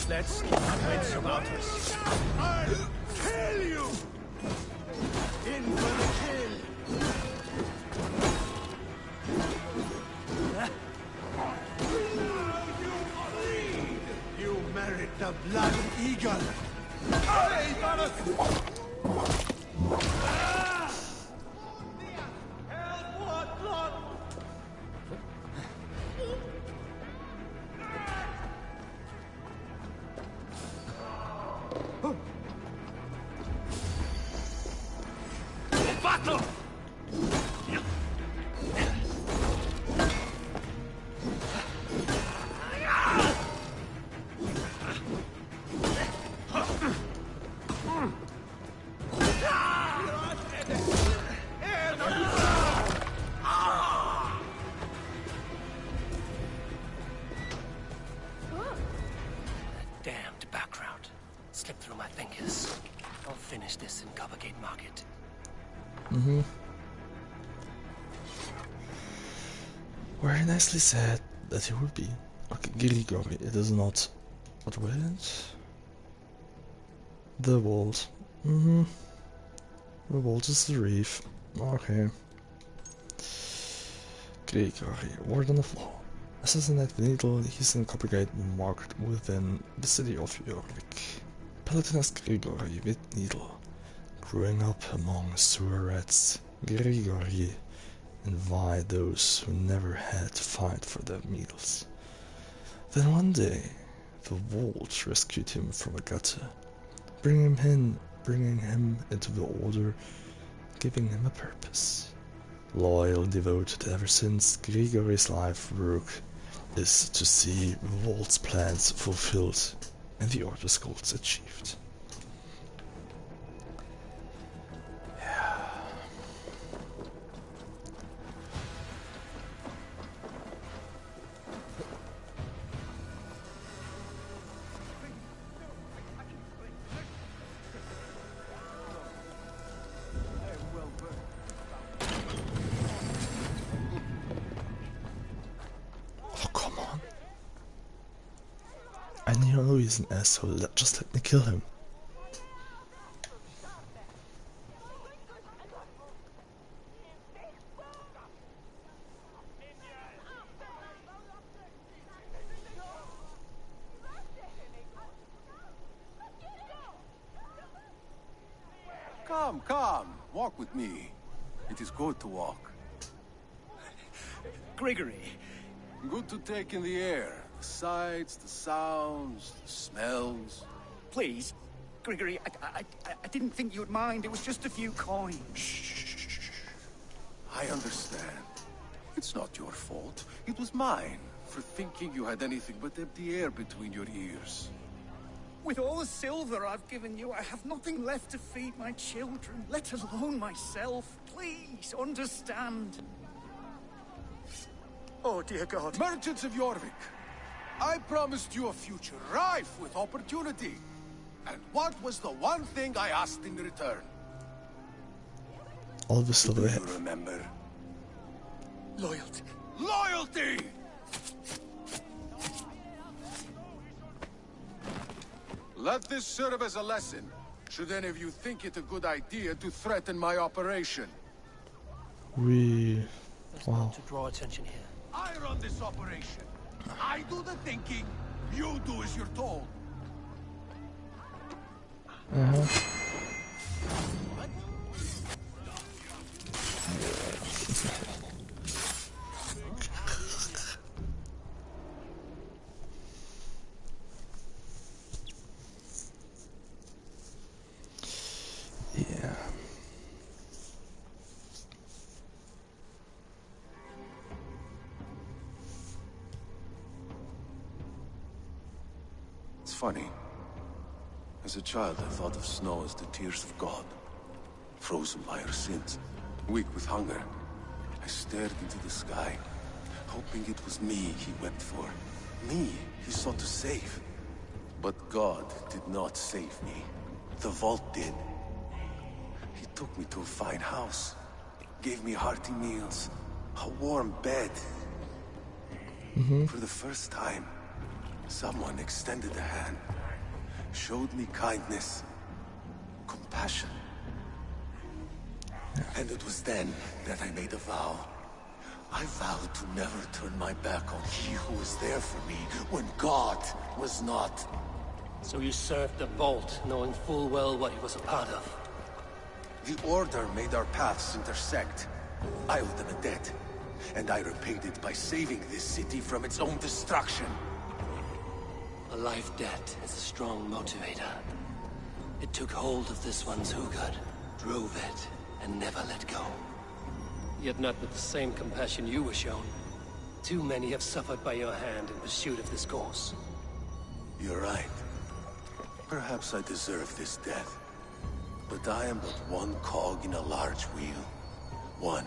Let's keep our wits about us. I'll kill you! In for the kill! You merit the blood eagle! Hey, Battle! Damned background. Slipped through my fingers. I'll finish this in Coppergate Market. Very nicely said that he would be. Okay, Grigori, it is not. What was it? The vault. The vault is the reef. Okay. Grigori, Warden of Law. Assassinate the Needle, he's in Coppergate Market within the city of Jorvik. Paladinus Grigori with Needle. Growing up among sewer rats, Grigori envied those who never had to fight for their meals. Then one day, the vault rescued him from a gutter, bringing him into the order, giving him a purpose. Loyal and devoted ever since, Grigori's life work is to see the vault's plans fulfilled and the order's goals achieved. I know he's an asshole, just let me kill him. come. Walk with me. It is good to walk. Gregory. Good to take in the air. The sights, the sounds, the smells. Please. Gregory, I didn't think you'd mind. It was just a few coins. Shh. I understand. It's not your fault. It was mine, for thinking you had anything but empty air between your ears. With all the silver I've given you, I have nothing left to feed my children, let alone myself. Please, understand. Oh, dear God. Merchants of Jorvik, I promised you a future rife with opportunity. And what was the one thing I asked in return? All the silver Do they you have. remember? Loyalty. Loyalty! Let this serve as a lesson, should any of you think it a good idea to threaten my operation. Wow. To draw attention here. I run this operation. I do the thinking. You do as you're told. Yeah. It's funny. As a child, I thought of snow as the tears of God. Frozen by our sins, weak with hunger. I stared into the sky, hoping it was me he wept for. Me he sought to save. But God did not save me. The vault did. He took me to a fine house, gave me hearty meals, a warm bed. For the first time, someone extended a hand, showed me kindness, compassion. And it was then that I made a vow. I vowed to never turn my back on he who was there for me when God was not. So you served the Vault, knowing full well what he was a part of. The Order made our paths intersect. I owed them a debt, and I repaid it by saving this city from its own destruction. A life debt is a strong motivator. It took hold of this one's Sigurd, drove it, and never let go. Yet not with the same compassion you were shown. Too many have suffered by your hand in pursuit of this course. You're right. Perhaps I deserve this death. But I am but one cog in a large wheel. One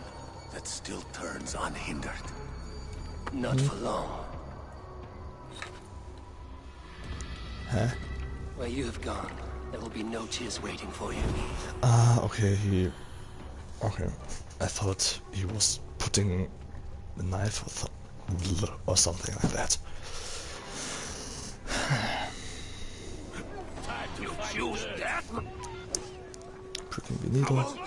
that still turns unhindered. Not for long. Huh? Where you have gone, there will be no tears waiting for you. Okay, okay. I thought he was putting the knife or something like that. You choose death? Pricking the needle.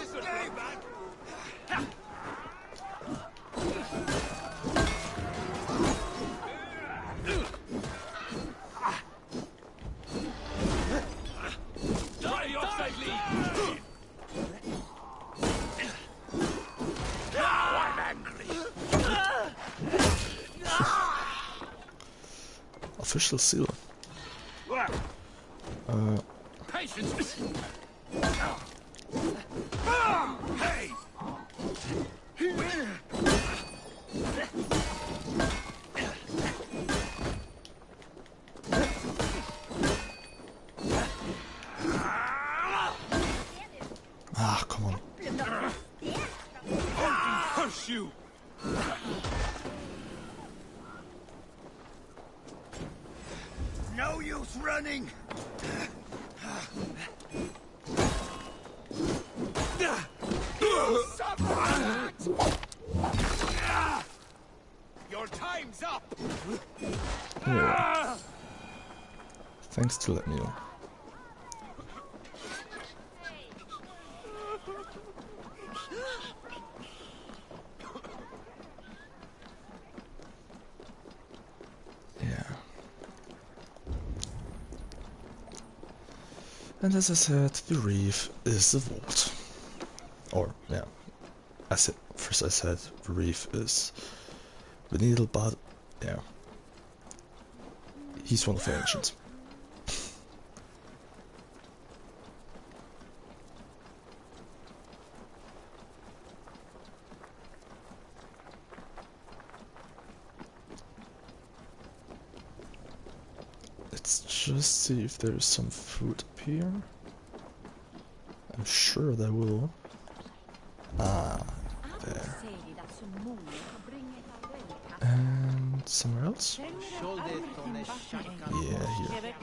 Official seal. Patience. Hey! Ah, come on. Curse you! No use running! Your time's up! Yeah. Thanks to let me know. Yeah. And as I said, the reef is the vault. first I said the reef is the needle, but yeah, he's one of the ancients. Let's just see if there's some food up here. I'm sure there will. Ah, there. And somewhere else? Yeah, here.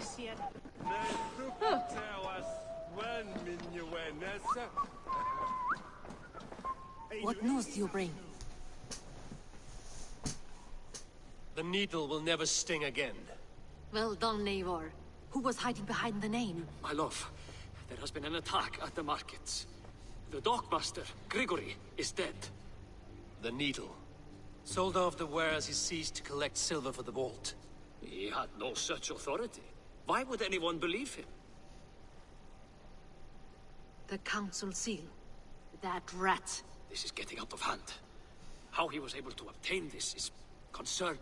What news do you bring? The needle will never sting again. Well done, Eivor. Who was hiding behind the name? My love, there has been an attack at the markets. The dockmaster, Grigory, is dead. The needle. Sold off the wares he seized to collect silver for the vault. He had no such authority. Why would anyone believe him? The council seal. That rat. This is getting out of hand. How he was able to obtain this is concerning.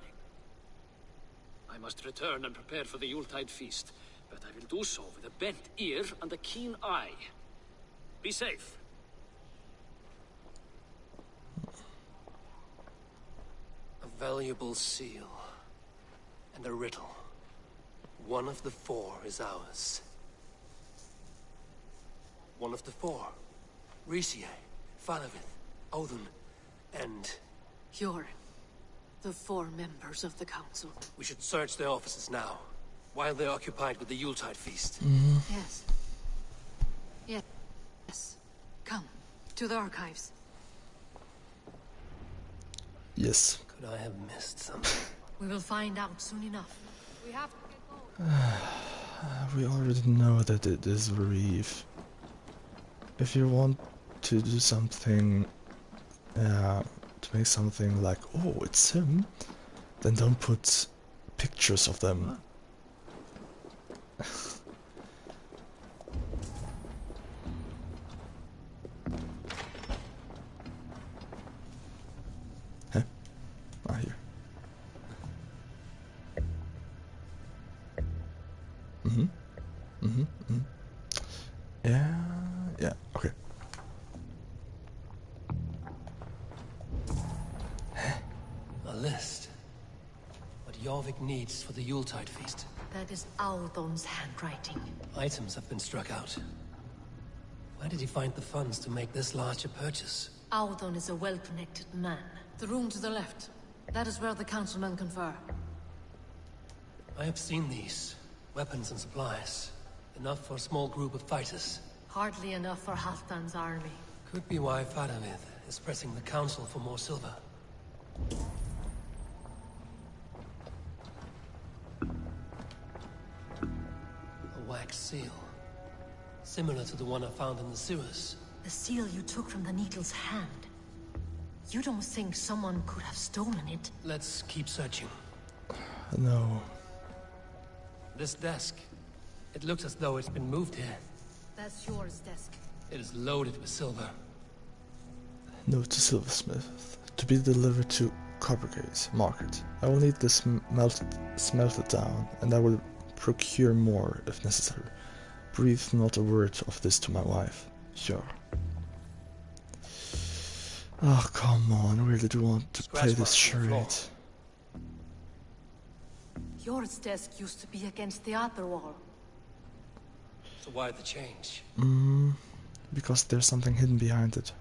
I must return and prepare for the Yuletide feast, but I will do so with a bent ear and a keen eye. Be safe. A valuable seal. And a riddle. One of the four is ours. One of the four. Risie, Falavith, Odin, and... You're the four members of the council. We should search their offices now, while they're occupied with the Yuletide feast. Yes. Yes. Come, to the archives. Yes. Could I have missed something? We will find out soon enough. We have to get going. We already know that it is a reef. If you want to do something, to make something like, oh, it's him, then don't put pictures of them. Huh? Ah, here. Yeah, okay. A list. What Jorvik needs for the Yuletide feast. That is Audon's handwriting. Items have been struck out. Where did he find the funds to make this large a purchase? Audon is a well-connected man. The room to the left. That is where the councilmen confer. I have seen these. Weapons and supplies. Enough for a small group of fighters. Hardly enough for Halfdan's army. Could be why Faravith is pressing the council for more silver. A wax seal. Similar to the one I found in the sewers. The seal you took from the needle's hand. You don't think someone could have stolen it? Let's keep searching. No. This desk. It looks as though it's been moved here. That's yours, desk. It is loaded with silver. Note to silversmith. To be delivered to Coppergate Market. I will need this smelted down, and I will procure more if necessary. Breathe not a word of this to my wife. Sure. Oh, come on, I really do want to play this charade. Yours desk used to be against the other wall. So why the change? Because there's something hidden behind it.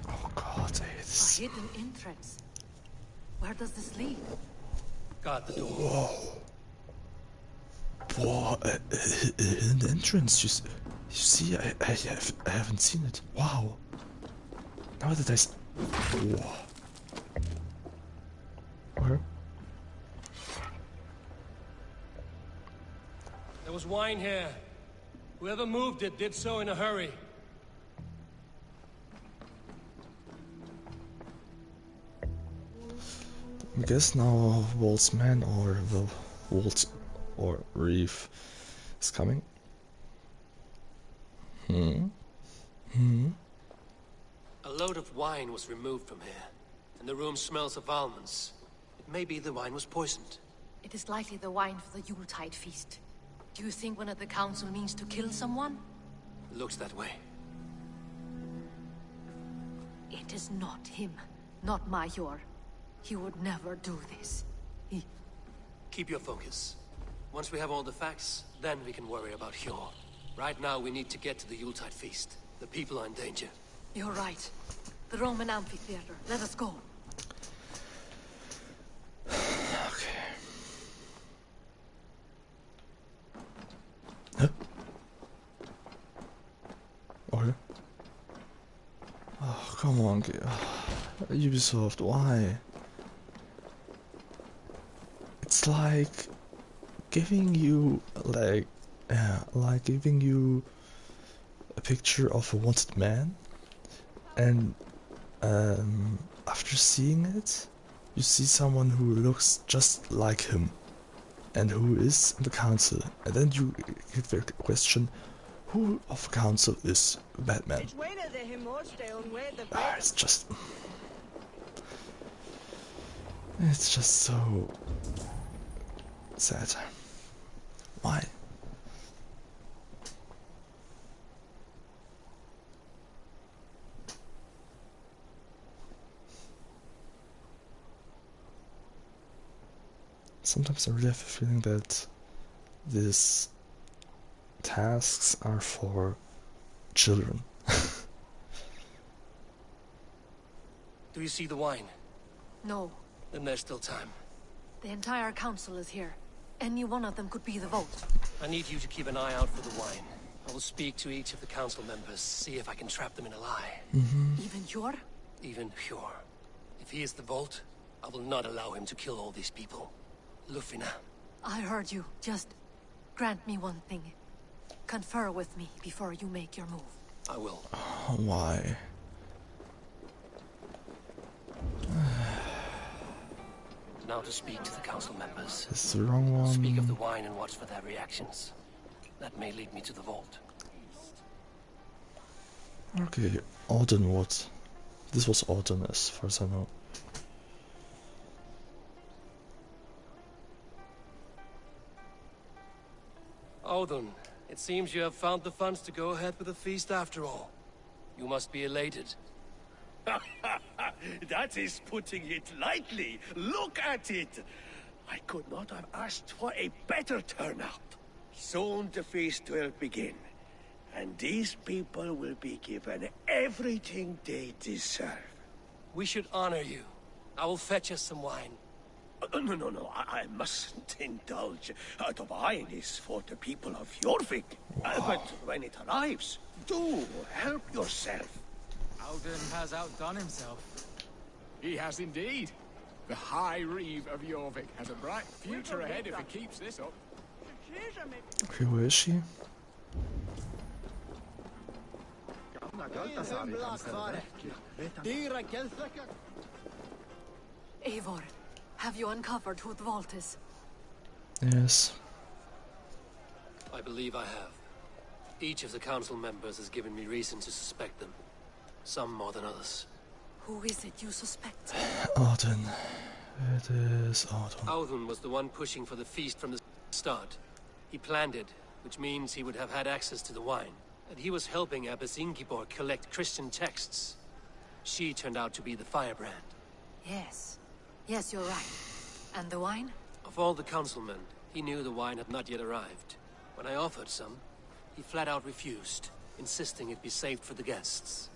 Oh god, this. A hidden entrance. Where does this lead? Guard the door. Whoa. Whoa, a hidden entrance. You see, I haven't seen it. Wow. Now that Whoa. Where? There was wine here. Whoever moved it did so in a hurry. I guess now Walt's men or the Walt's or reef is coming. A load of wine was removed from here, and the room smells of almonds. It may be the wine was poisoned. It is likely the wine for the Yuletide feast. Do you think one of the council means to kill someone? Looks that way. It is not him, not Major. He would never do this. Keep your focus. Once we have all the facts, then we can worry about Hjor. Right now, we need to get to the Yuletide feast. The people are in danger. You're right. The Roman amphitheater. Let us go. Okay. Huh? Okay. Oh, come on, Ubisoft, why? It's like giving you like giving you a picture of a wanted man, and after seeing it, you see someone who looks just like him, and who is in the council, and then you get the question, who of the council is Batman? It's just so sad. Why? Sometimes I really have a feeling that these tasks are for children. Do you see the wine? No. Then there's still time. The entire council is here. Any one of them could be the vote. I need you to keep an eye out for the wine. I will speak to each of the council members, see if I can trap them in a lie. Even Hjor? Even Hjor. If he is the Vault, I will not allow him to kill all these people. Lufina. I heard you. Just grant me one thing. Confer with me before you make your move. I will. Why? Now to speak to the council members. This is the wrong one. Speak of the wine and watch for their reactions. That may lead me to the vault. Okay, Audenwood. This was Auden as far as I know. Auden, it seems you have found the funds to go ahead with the feast after all. You must be elated. That is putting it lightly. Look at it. I could not have asked for a better turnout. Soon the feast will begin, and these people will be given everything they deserve. We should honor you. I will fetch us some wine. No, I mustn't indulge. The wine is for the people of Jorvik. But when it arrives, do help yourself. Auden has outdone himself. He has indeed. The High Reeve of Jorvik has a bright future ahead if he keeps this up. Okay, where is she? Eivor, have you uncovered who the vault is? Yes. I believe I have. Each of the council members has given me reason to suspect them. Some more than others. Who is it you suspect? Auden. It is Auden. Auden was the one pushing for the feast from the start. He planned it, which means he would have had access to the wine. And he was helping Abbess Ingeborg collect Christian texts. She turned out to be the firebrand. Yes. Yes, you're right. And the wine? Of all the councilmen, he knew the wine had not yet arrived. When I offered some, he flat out refused, insisting it be saved for the guests.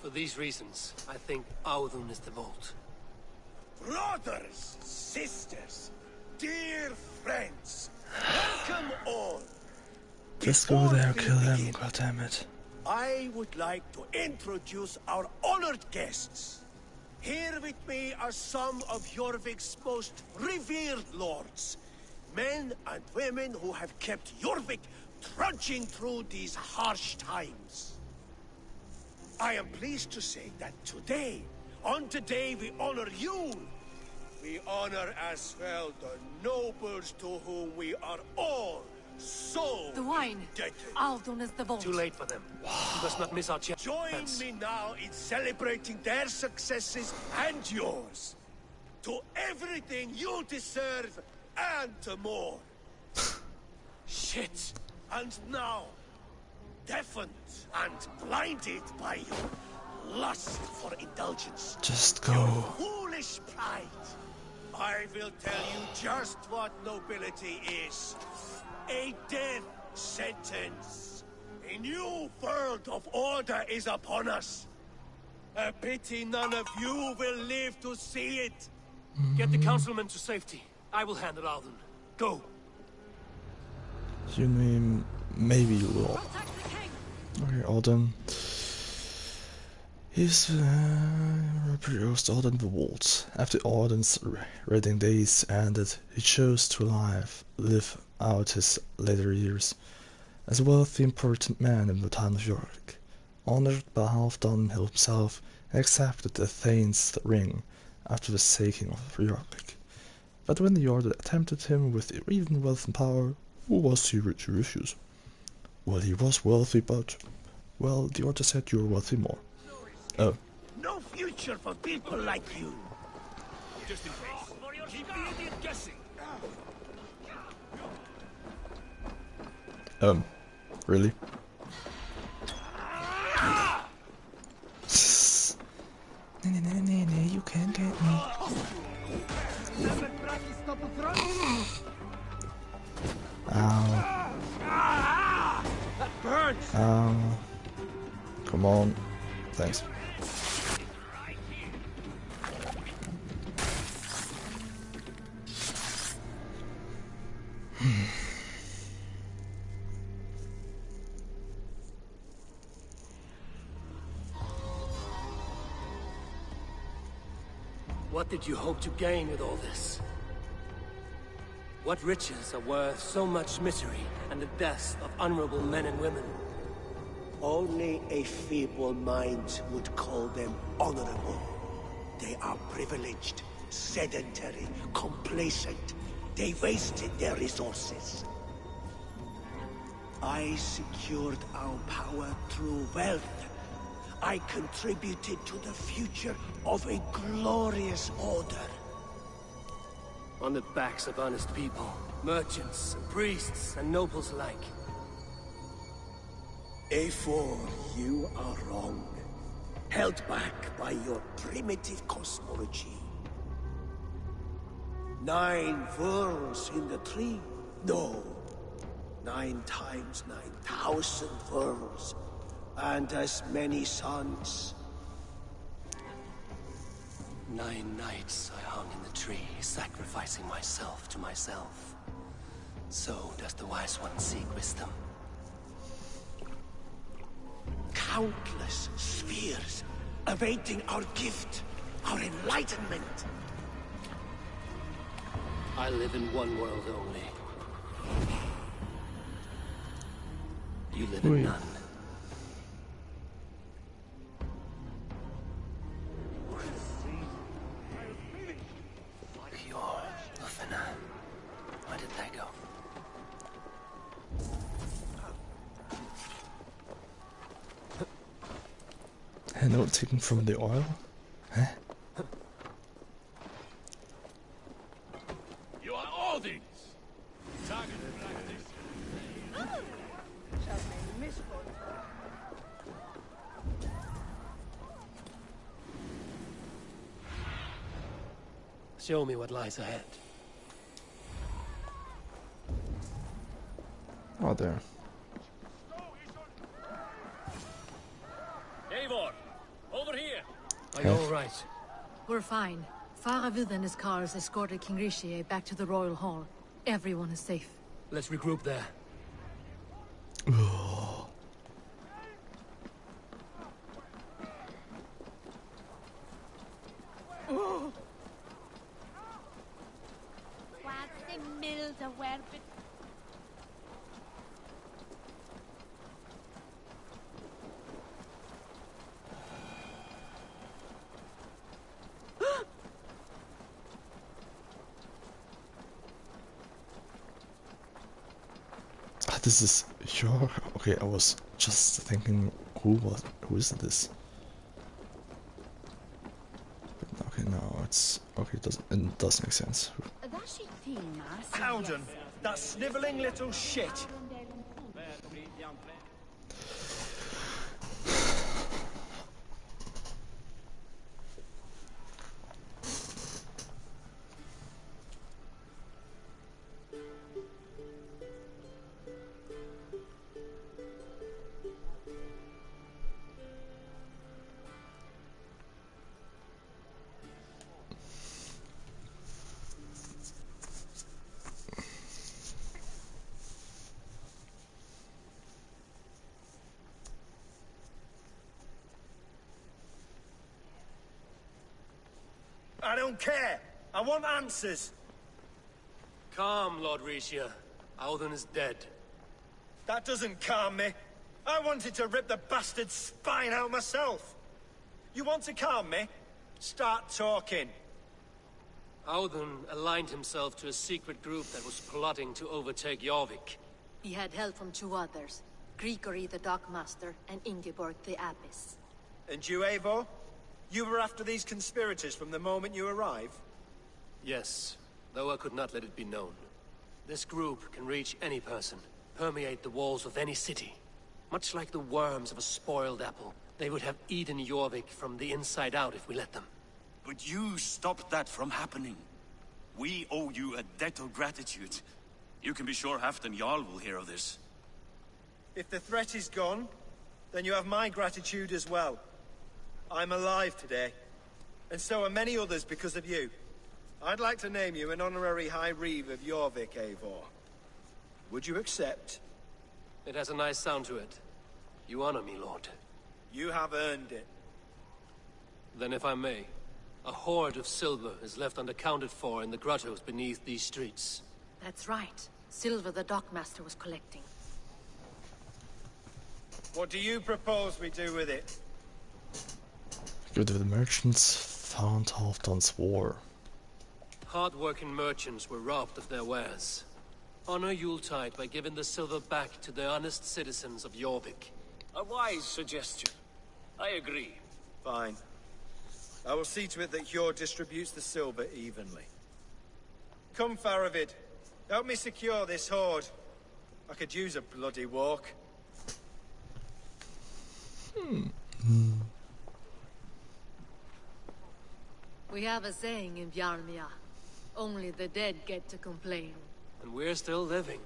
For these reasons, I think Auden is the vault. Brothers, sisters, dear friends, welcome all. Just go there, kill him, goddammit. I would like to introduce our honored guests. Here with me are some of Jorvik's most revered lords. Men and women who have kept Jorvik trudging through these harsh times. I am pleased to say that today, on the day we honor you, We honor as well the nobles to whom we are all so The wine. indebted. Aldon is the vault. Too late for them. We must not miss our chance. Join me now in celebrating their successes and yours. To everything you deserve and to more. Shit. And now, deafened and blinded by your lust for indulgence, Just go. your foolish pride, I will tell you just what nobility is. A death sentence. A new world of order is upon us. A pity none of you will live to see it. Get the councilman to safety. I will handle Alden. Go. You mean maybe you will. Okay, Alden. He's reproduced Alden the Vault. After Alden's reading days ended, he chose to live out his later years as a wealthy, important man in the town of Jorvik. Honored by Halfdan himself, and accepted the Thane's ring after the saking of Jorvik. But when the Order tempted him with even wealth and power, who was he to refuse? Well, he was wealthy, but... well, the Order said you're wealthy more. Oh. No future for people like you. Just in case. Keep the idiot guessing. Really? Nah, you can't get me. Ow. That burns. Ow. Come on. Thanks. What did you hope to gain with all this? What riches are worth so much misery and the deaths of honorable men and women? Only a feeble mind would call them honorable. They are privileged, sedentary, complacent. They wasted their resources. I secured our power through wealth. I contributed to the future of a glorious order. On the backs of honest people, merchants, and priests, and nobles alike. Eivor, you are wrong. Held back by your primitive cosmology. 9 worlds in the tree? No. 9 times 9,000 worlds. And as many suns. 9 nights I hung in the tree, sacrificing myself to myself. So does the wise one seek wisdom. Countless spheres, awaiting our gift, our enlightenment. I live in one world only. You live in none. Where did they go? And not taken from the oil? Huh? You are all these! Target practice. Show me what lies ahead. Oh, there. Eivor, over here! Are you alright? We're fine. Faravid and his cars escorted King Rishi back to the Royal Hall. Everyone is safe. Let's regroup there. this is your. Okay, I was just thinking, who is this? But okay, now it's okay. It does make sense. Howden, that snivelling little shit. I don't care. I want answers. Calm, Lord Rishia. Alden is dead. That doesn't calm me. I wanted to rip the bastard's spine out myself. You want to calm me? Start talking. Alden aligned himself to a secret group that was plotting to overtake Jorvik. He had help from 2 others, Grigory the Dockmaster and Ingeborg the Abbess. And you, Eivor? You were after these conspirators from the moment you arrived? Yes, though I could not let it be known. This group can reach any person, permeate the walls of any city. Much like the worms of a spoiled apple, they would have eaten Jorvik from the inside out if we let them. But you stopped that from happening. We owe you a debt of gratitude. You can be sure Halfdan Jarl will hear of this. If the threat is gone, then you have my gratitude as well. I'm alive today, and so are many others because of you. I'd like to name you an honorary High Reeve of Jorvik, Eivor. Would you accept? It has a nice sound to it. You honor me, Lord. You have earned it. Then if I may, a hoard of silver is left unaccounted for in the grottos beneath these streets. That's right. Silver the Dockmaster was collecting. What do you propose we do with it? Go to the merchants, found Halfdan's war. Hard-working merchants were robbed of their wares. Honor Yuletide by giving the silver back to the honest citizens of Jorvik. A wise suggestion. I agree. Fine. I will see to it that Hjord distributes the silver evenly. Come, Faravid. Help me secure this hoard. I could use a bloody walk. We have a saying in Bjarmia. Only the dead get to complain. And we're still living.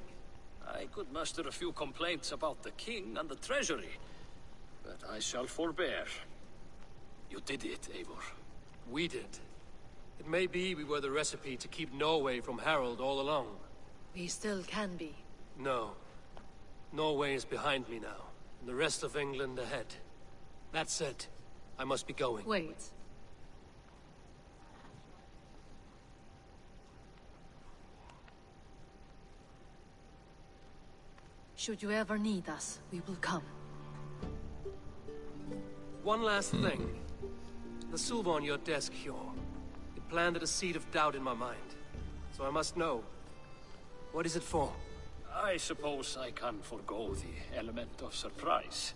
I could muster a few complaints about the king and the treasury, but I shall forbear. You did it, Eivor. We did. It may be we were the recipe to keep Norway from Harald all along. We still can be. No. Norway is behind me now, and the rest of England ahead. That said, I must be going. Wait. Should you ever need us, we will come. One last thing. The silver on your desk, Hjord. It planted a seed of doubt in my mind. So I must know. What is it for? I suppose I can forgo the element of surprise.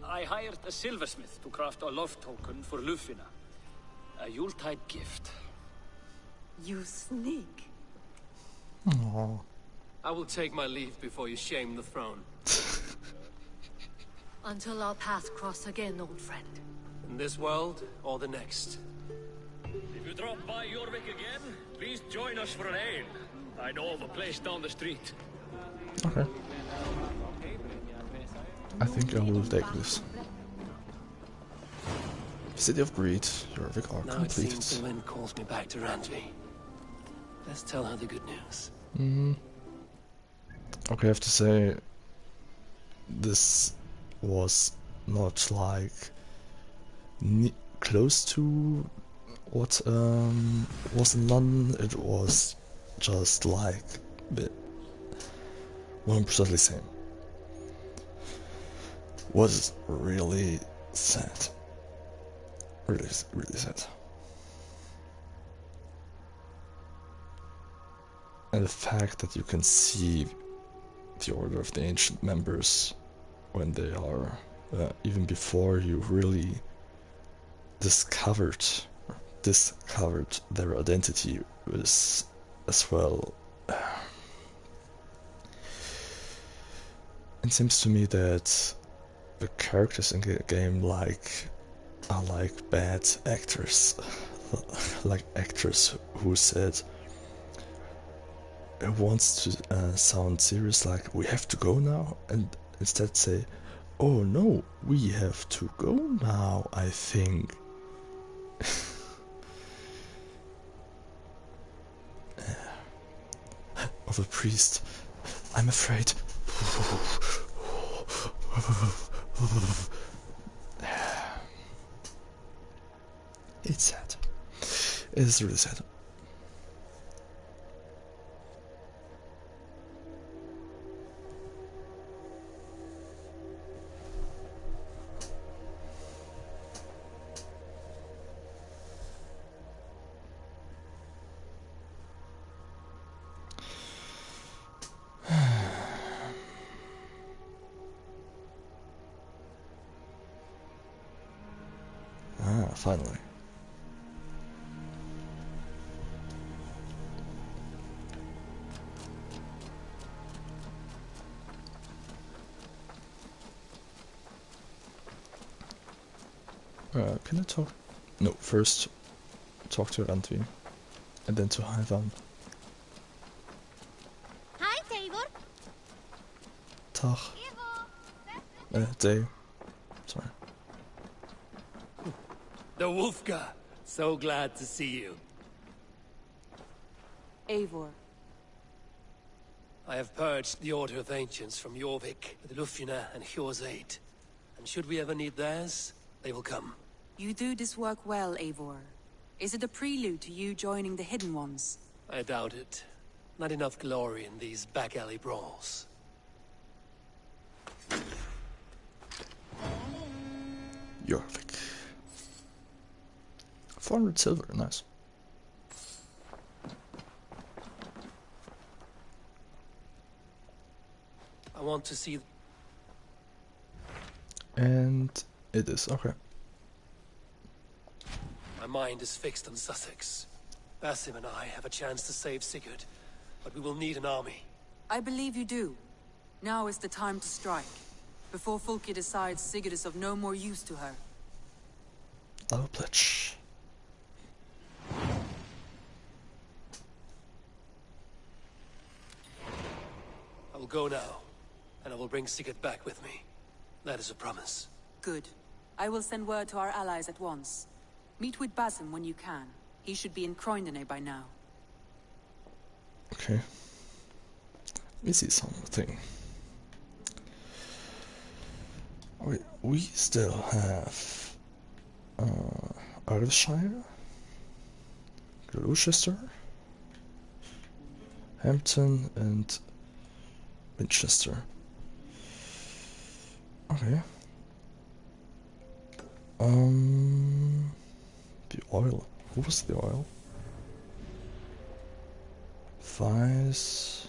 I hired a silversmith to craft a love token for Lufina. A Yuletide gift. You sneak. Aww. I will take my leave before you shame the throne. Until our paths cross again, old friend. In this world, or the next. If you drop by Jorvik again, please join us for an ale. I know of a place down the street. Okay. I think I will take this. City of Greed, Jorvik are now completed. It seems the wind calls me back to Randvi. Let's tell her the good news. Okay, I have to say, this was not like close to what was in London. It was just like 100% the same. Was really sad. Really sad. And the fact that you can see the Order of the Ancient members when they are even before you really discovered their identity was as well. It seems to me that the characters in the game are like bad actors, like actors who said it wants to sound serious, like we have to go now, and instead say, oh no, we have to go now, I think. Of a priest, I'm afraid. It's sad. It is really sad. Finally. Can I talk? No, first talk to Randvi, and then to Haivan. Hi, Davor. Tag. Day. Sorry. The Wolfka! So glad to see you. Eivor. I have purged the Order of Ancients from Jorvik with Lufina and Hjor's aid. And should we ever need theirs, they will come. You do this work well, Eivor. Is it a prelude to you joining the Hidden Ones? I doubt it. Not enough glory in these back-alley brawls. Jorvik. 400 silver, nice. I want to see... And it is, okay. My mind is fixed on Sussex. Basim and I have a chance to save Sigurd, but we will need an army. I believe you do. Now is the time to strike, before Fulke decides Sigurd is of no more use to her. I'll pledge. I will go now, and I will bring Sigurd back with me. That is a promise. Good. I will send word to our allies at once. Meet with Basim when you can. He should be in Croydon by now. Okay. Let me see something. We still have Irveshire, Gloucester, Hampton, and Winchester. Okay. The oil. Who was the oil? Vice.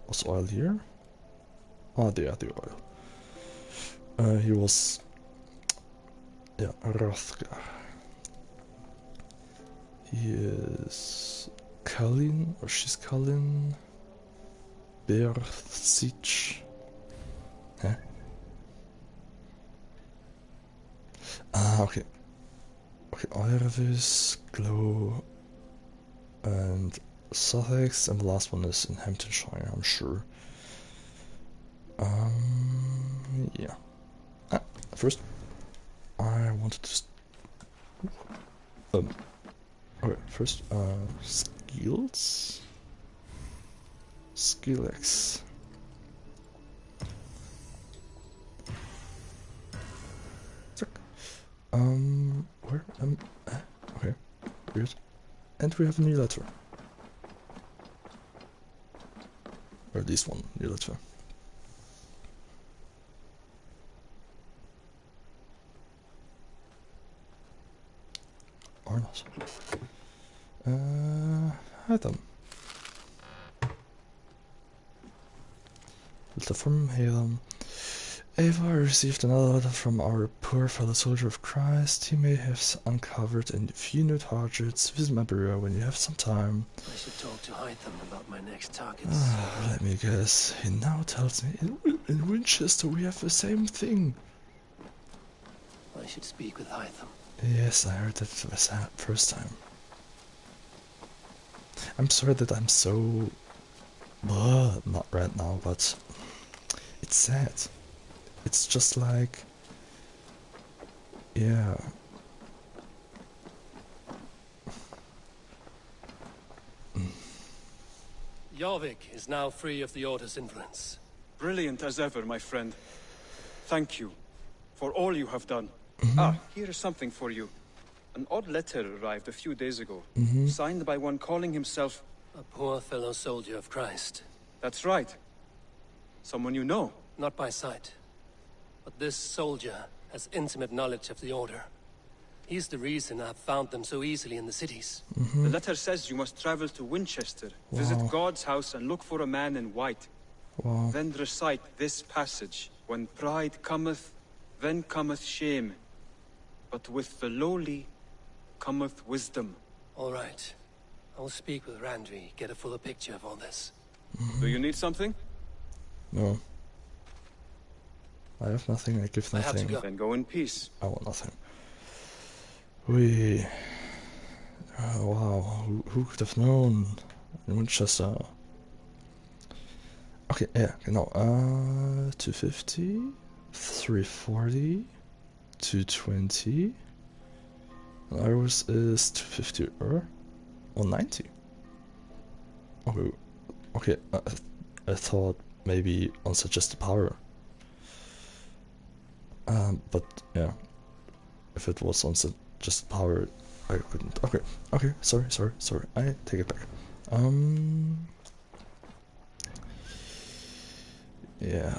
Was oil here? Ah, there, the oil. He was. Yeah, Hrothgar. He is Kalin, or she's Kalin. Berthich. Huh? Ah, okay. Okay, Iris, Glow, and Sussex, and the last one is in Hamptonshire, I'm sure. Yeah. First, I wanted to. Okay, first, skills. Skill X. Where am okay, weird. And we have a new letter. Or at least one new letter. Or not. hide them. Letter from Halem. Ava received another letter from our poor fellow soldier of Christ. He may have uncovered a few new targets. Visit my bureau when you have some time. I should talk to Hytham about my next targets. Let me guess. He now tells me in Winchester we have the same thing. I should speak with Hytham. Yes, I heard that the first time. I'm sorry that I'm so... not right now, but... it's sad. It's just like... yeah... Jorvik is now free of the Order's influence. Brilliant as ever, my friend. Thank you for all you have done. Here is something for you. An odd letter arrived a few days ago, signed by one calling himself... a poor fellow soldier of Christ. That's right. Someone you know. Not by sight. But this soldier has intimate knowledge of the Order. He's the reason I've found them so easily in the cities. The letter says you must travel to Winchester, visit God's house and look for a man in white. Then recite this passage. When pride cometh, then cometh shame. But with the lowly cometh wisdom. All right. I'll speak with Randvi, get a fuller picture of all this. Do you need something? No. I have nothing, I give nothing. I have to go. Then go in peace. I want nothing. Wow, who could have known? In Winchester. Okay, yeah, genau. 250, 340, 220. Ours is 250 or 190. Okay, I thought maybe on suggested power. But yeah, if it was on suggested power, I couldn't. Okay, sorry. I take it back. Yeah.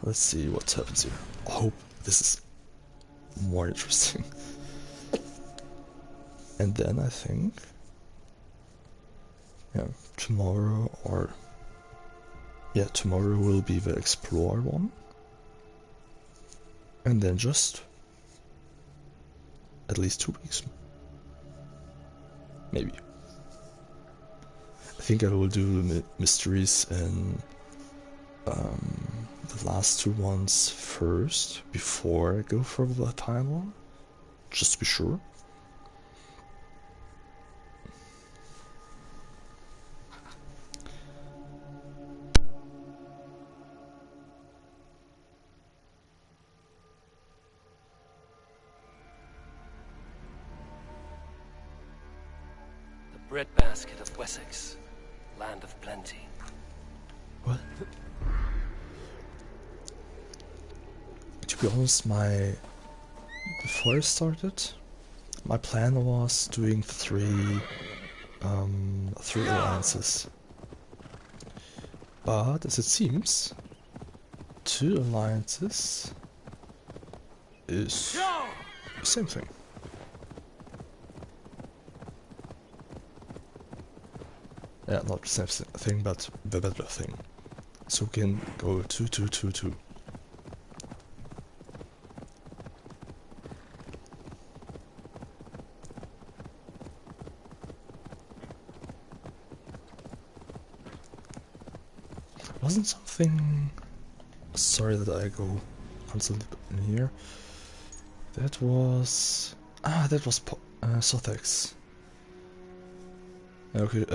Let's see what happens here. I hope this is more interesting. And then I think, yeah, tomorrow will be the explore one. And then just at least 2 weeks. Maybe. I think I will do the mysteries and the last 2 ones first before I go for the final, just to be sure. Breadbasket of Wessex, land of plenty. What? To be honest, before I started, my plan was doing 3 alliances. But as it seems, 2 alliances is the same thing. Yeah, not the same thing, but the better thing. So we can go 2-2-2-2. Wasn't something... Sorry that I go constantly in here. That was... that was Sothex. Okay,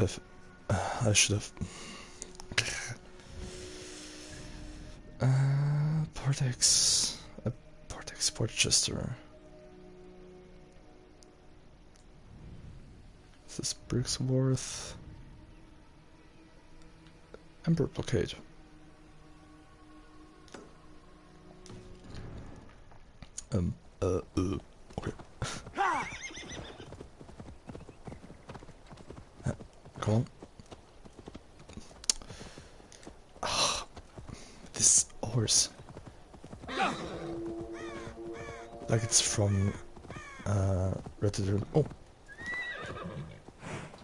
I should have... Portex Portchester. This is Brixworth. Emperor Blockade. Okay. Come on. This horse. Like it's from Red Dead. Oh.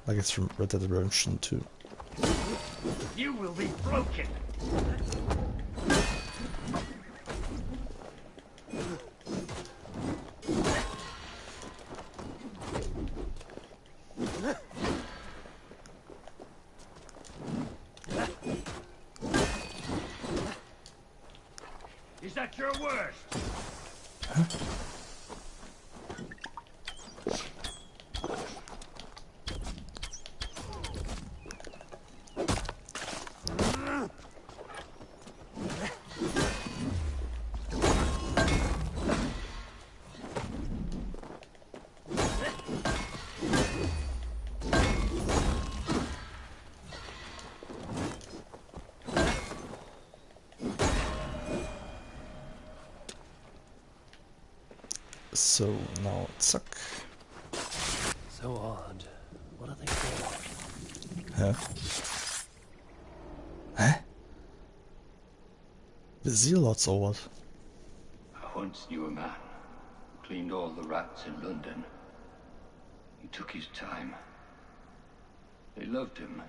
Like it's from Red Dead Redemption 2. You will be broken. Is that your worst? Huh? So now it's suck. So odd. What are they for? Huh? Huh? The zealots or what? I once knew a man who cleaned all the rats in London. He took his time. They loved him,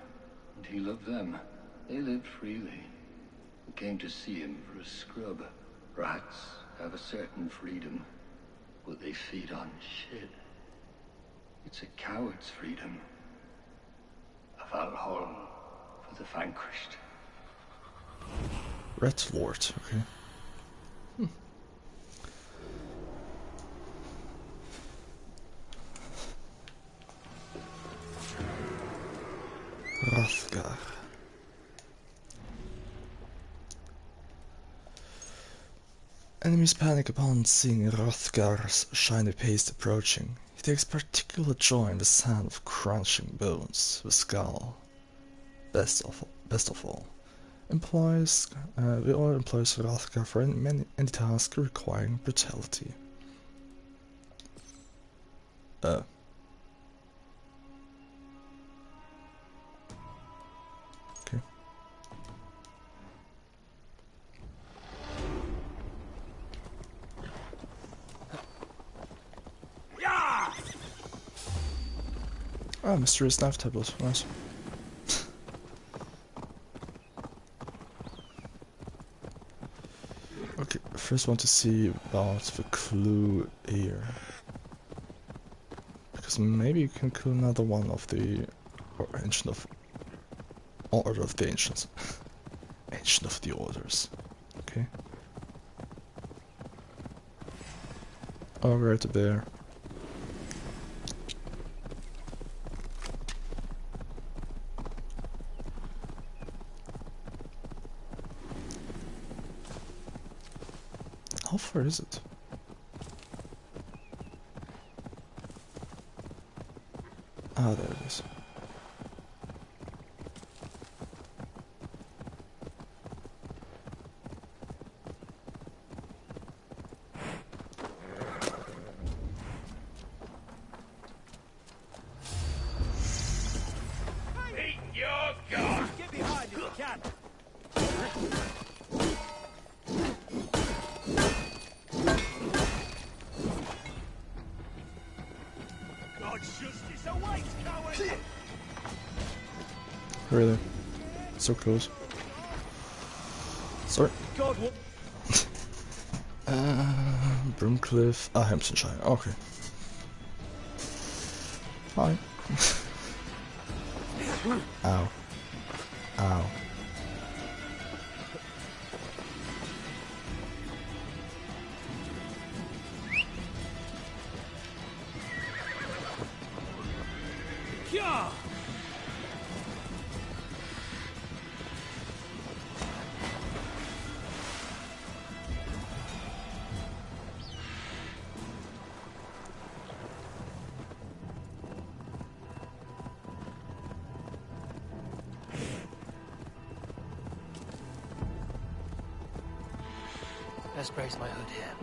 and he loved them. They lived freely. We came to see him for a scrub. Rats have a certain freedom, but they feed on shit. It's a coward's freedom. A Valhalla for the vanquished. Rat Lord, okay. Hrothgar. Enemies panic upon seeing Hrothgar's shiny paste approaching. He takes particular joy in the sound of crunching bones with skull. Best of all, we all employs Hrothgar for any task requiring brutality. Okay. Ah, mysterious knife tablet, nice. Okay, first want to see about the clue here. Because maybe you can kill another one of the Ancient of Order of the Ancients. Ancient of the Orders. Okay. Oh, right there. How far is it? Ah, there it is. Meet your god! Get behind if you can! Really? So close. Sorry. God, what? Broomcliff. Ah, Hamptonshire. Okay. Hi. Ow. Ow. Yeah. Let's brace my hood here.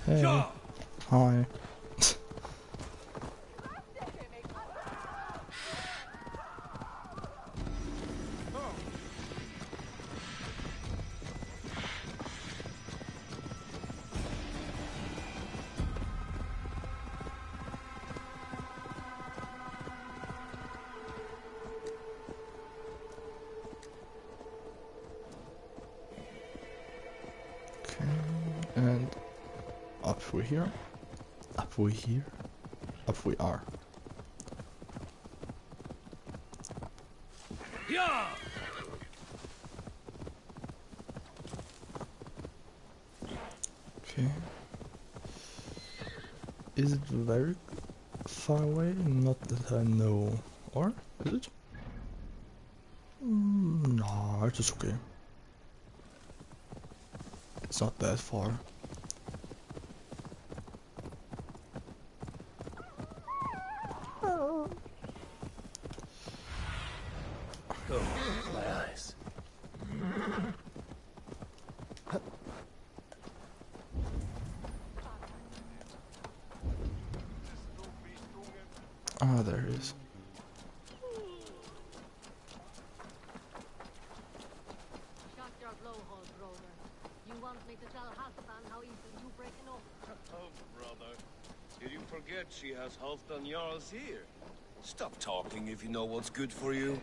Hey. Hi. we here? Up we here? Up we are. Yeah. Okay. Is it very far away? Not that I know. Or is it? No, it is okay. It's not that far. Oh, my eyes. Ah, there he is. Shut your blowhole, brother. You want me to tell Halfdan how easy you breaking up? Oh, brother. Did you forget she has Halfdan Jarl's ear? Stop talking if you know what's good for you.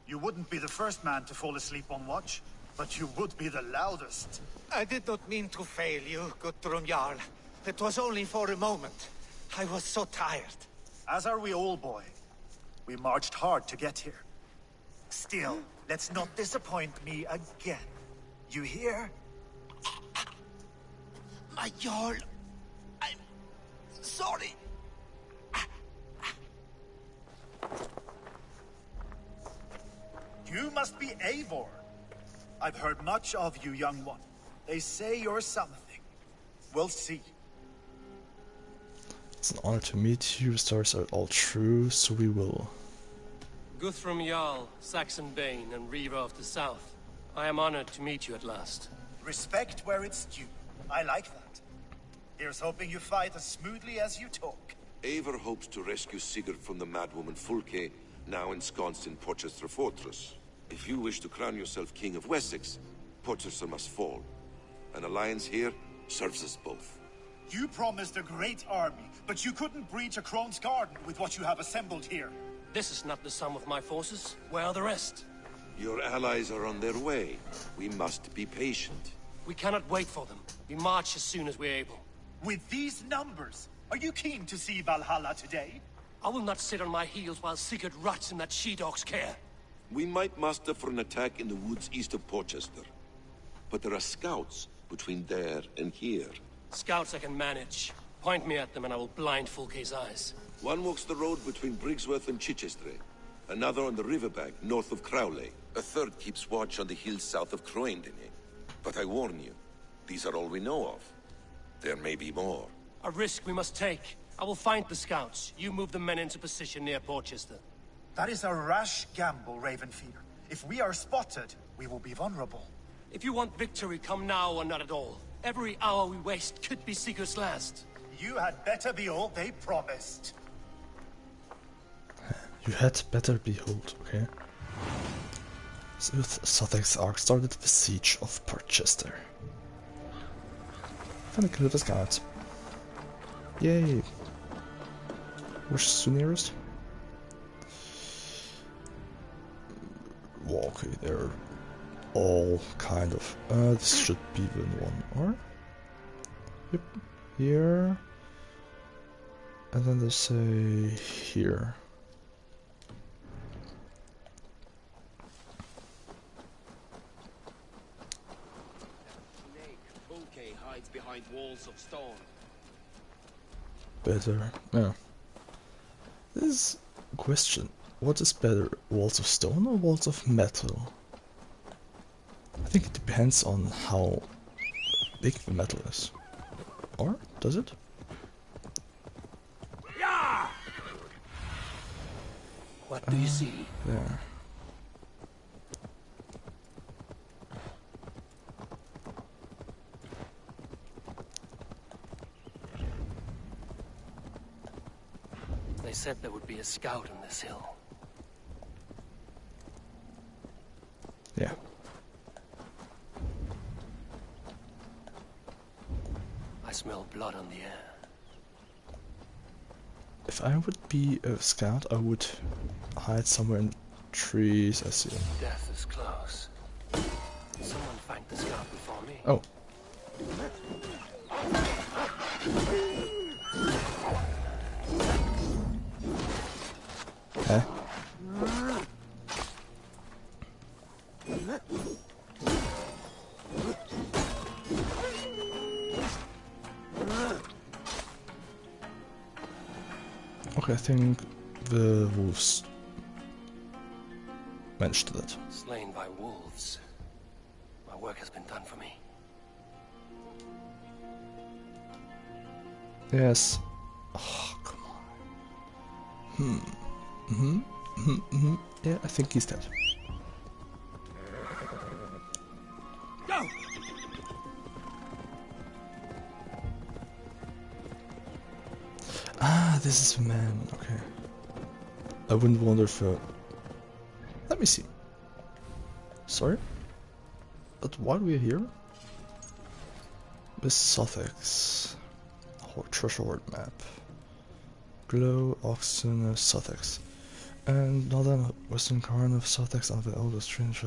You wouldn't be the first man to fall asleep on watch, but you would be the loudest. I did not mean to fail you, Guthrum Jarl. It was only for a moment. I was so tired. As are we all, boy. We marched hard to get here. Still, let's not disappoint me again. You hear? My Jarl, I'm sorry. You must be Eivor. I've heard much of you, young one. They say you're something. We'll see. It's an honor to meet you. Stars are all true, so we will. Guthrum Jarl, Saxon Bane, and Reaver of the South. I am honored to meet you at last. Respect where it's due. I like that. Here's hoping you fight as smoothly as you talk. Eivor hopes to rescue Sigurd from the madwoman Fulke, now ensconced in Porchester Fortress. If you wish to crown yourself King of Wessex, Porchester must fall. An alliance here serves us both. You promised a great army, but you couldn't breach a Krone's garden with what you have assembled here. This is not the sum of my forces. Where are the rest? Your allies are on their way. We must be patient. We cannot wait for them. We march as soon as we're able. With these numbers, are you keen to see Valhalla today? I will not sit on my heels while Sigurd rots in that she-dog's care. We might muster for an attack in the woods east of Porchester. But there are scouts between there and here. Scouts I can manage. Point me at them and I will blind Fulke's eyes. One walks the road between Briggsworth and Chichester. Another on the riverbank north of Crowley. A third keeps watch on the hills south of Croendene. But I warn you, these are all we know of. There may be more. A risk we must take. I will find the scouts. You move the men into position near Porchester. That is a rash gamble, Ravenfeeder. If we are spotted, we will be vulnerable. If you want victory, come now or not at all. Every hour we waste could be Sigurd's last. You had better be all they promised. You had better behold, okay? Sussex Ark started the siege of Porchester. Find the kill of the scouts. Yay! Which is the nearest? Well, okay, they're all kind of. This should be the one, or? Yep, here. And then they say here. Fulke hides behind walls of stone. Better, yeah. This is a question. What is better, walls of stone or walls of metal? I think it depends on how big the metal is. Or does it? Yeah! What do you see? There. They said there would be a scout on this hill. Yeah. I smell blood on the air. If I would be a scout, I would hide somewhere in trees, I see. Death is close. for me. Oh. Huh? Okay, I think the wolves managed that. Slain by wolves. My work has been done for me. Yes. Oh, come on. Yeah, I think he's dead. Go! Ah, this is the man. Okay. I wouldn't wonder if. Let me see. Sorry? But while we're here. This Sussex. Treasure hoard map. Glow, Oxen, Sussex. And northern western corner of Sussex are the oldest strange.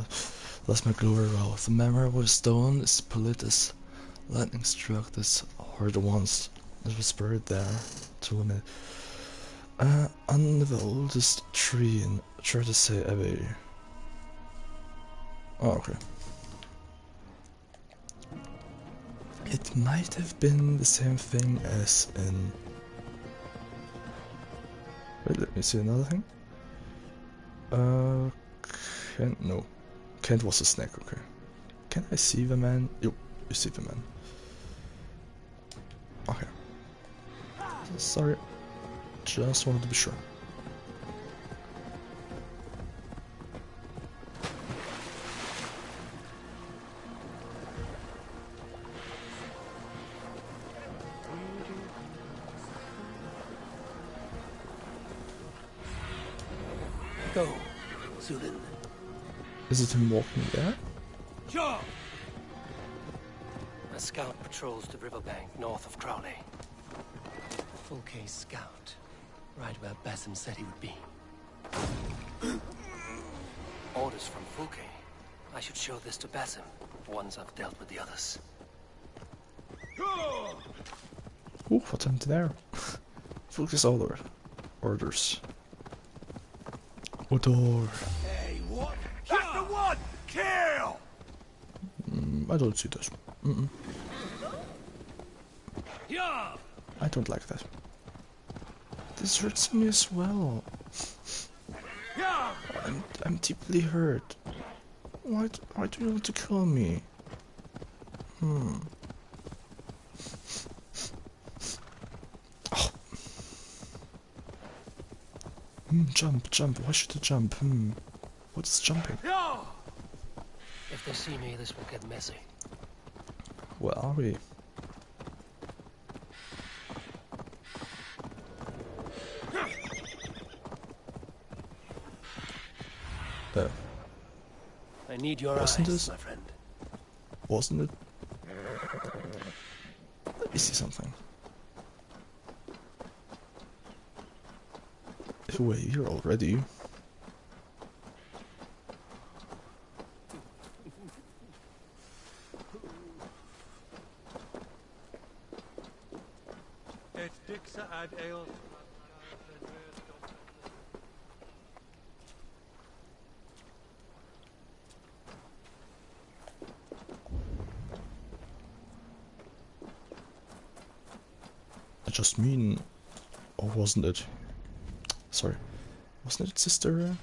That's my glory row. The memorable stone is split as lightning struck this hoard once. It was buried there to limit. Under the oldest tree in Treatise Abbey. Oh, okay. It might have been the same thing as in. Wait, let me see another thing. Kent, no. Kent was a snake, okay. Can I see the man? Yep, you see the man. Okay. Sorry. Just wanted to be sure. Go, Lunden. Is it him walking there? Sure. A scout patrols the riverbank north of Crowley. Fulke's scout, right where Basim said he would be. Orders from Fulke. I should show this to Basim once I've dealt with the others. Ooh, what's happened there? Fulke's orders. Odor. Hey, what? That's the one! Kill! I don't see this. Yeah. I don't like that. This hurts me as well. Yeah. I'm deeply hurt. Why do you want to kill me? Oh. Jump. Why should I jump? What's jumping? Yeah. If they see me, this will get messy. Where are we? I need your Wasn't eyes, this? my friend. Wasn't it? Let me see something. If we're here already. I just mean, or wasn't it? Sorry, wasn't it Sister,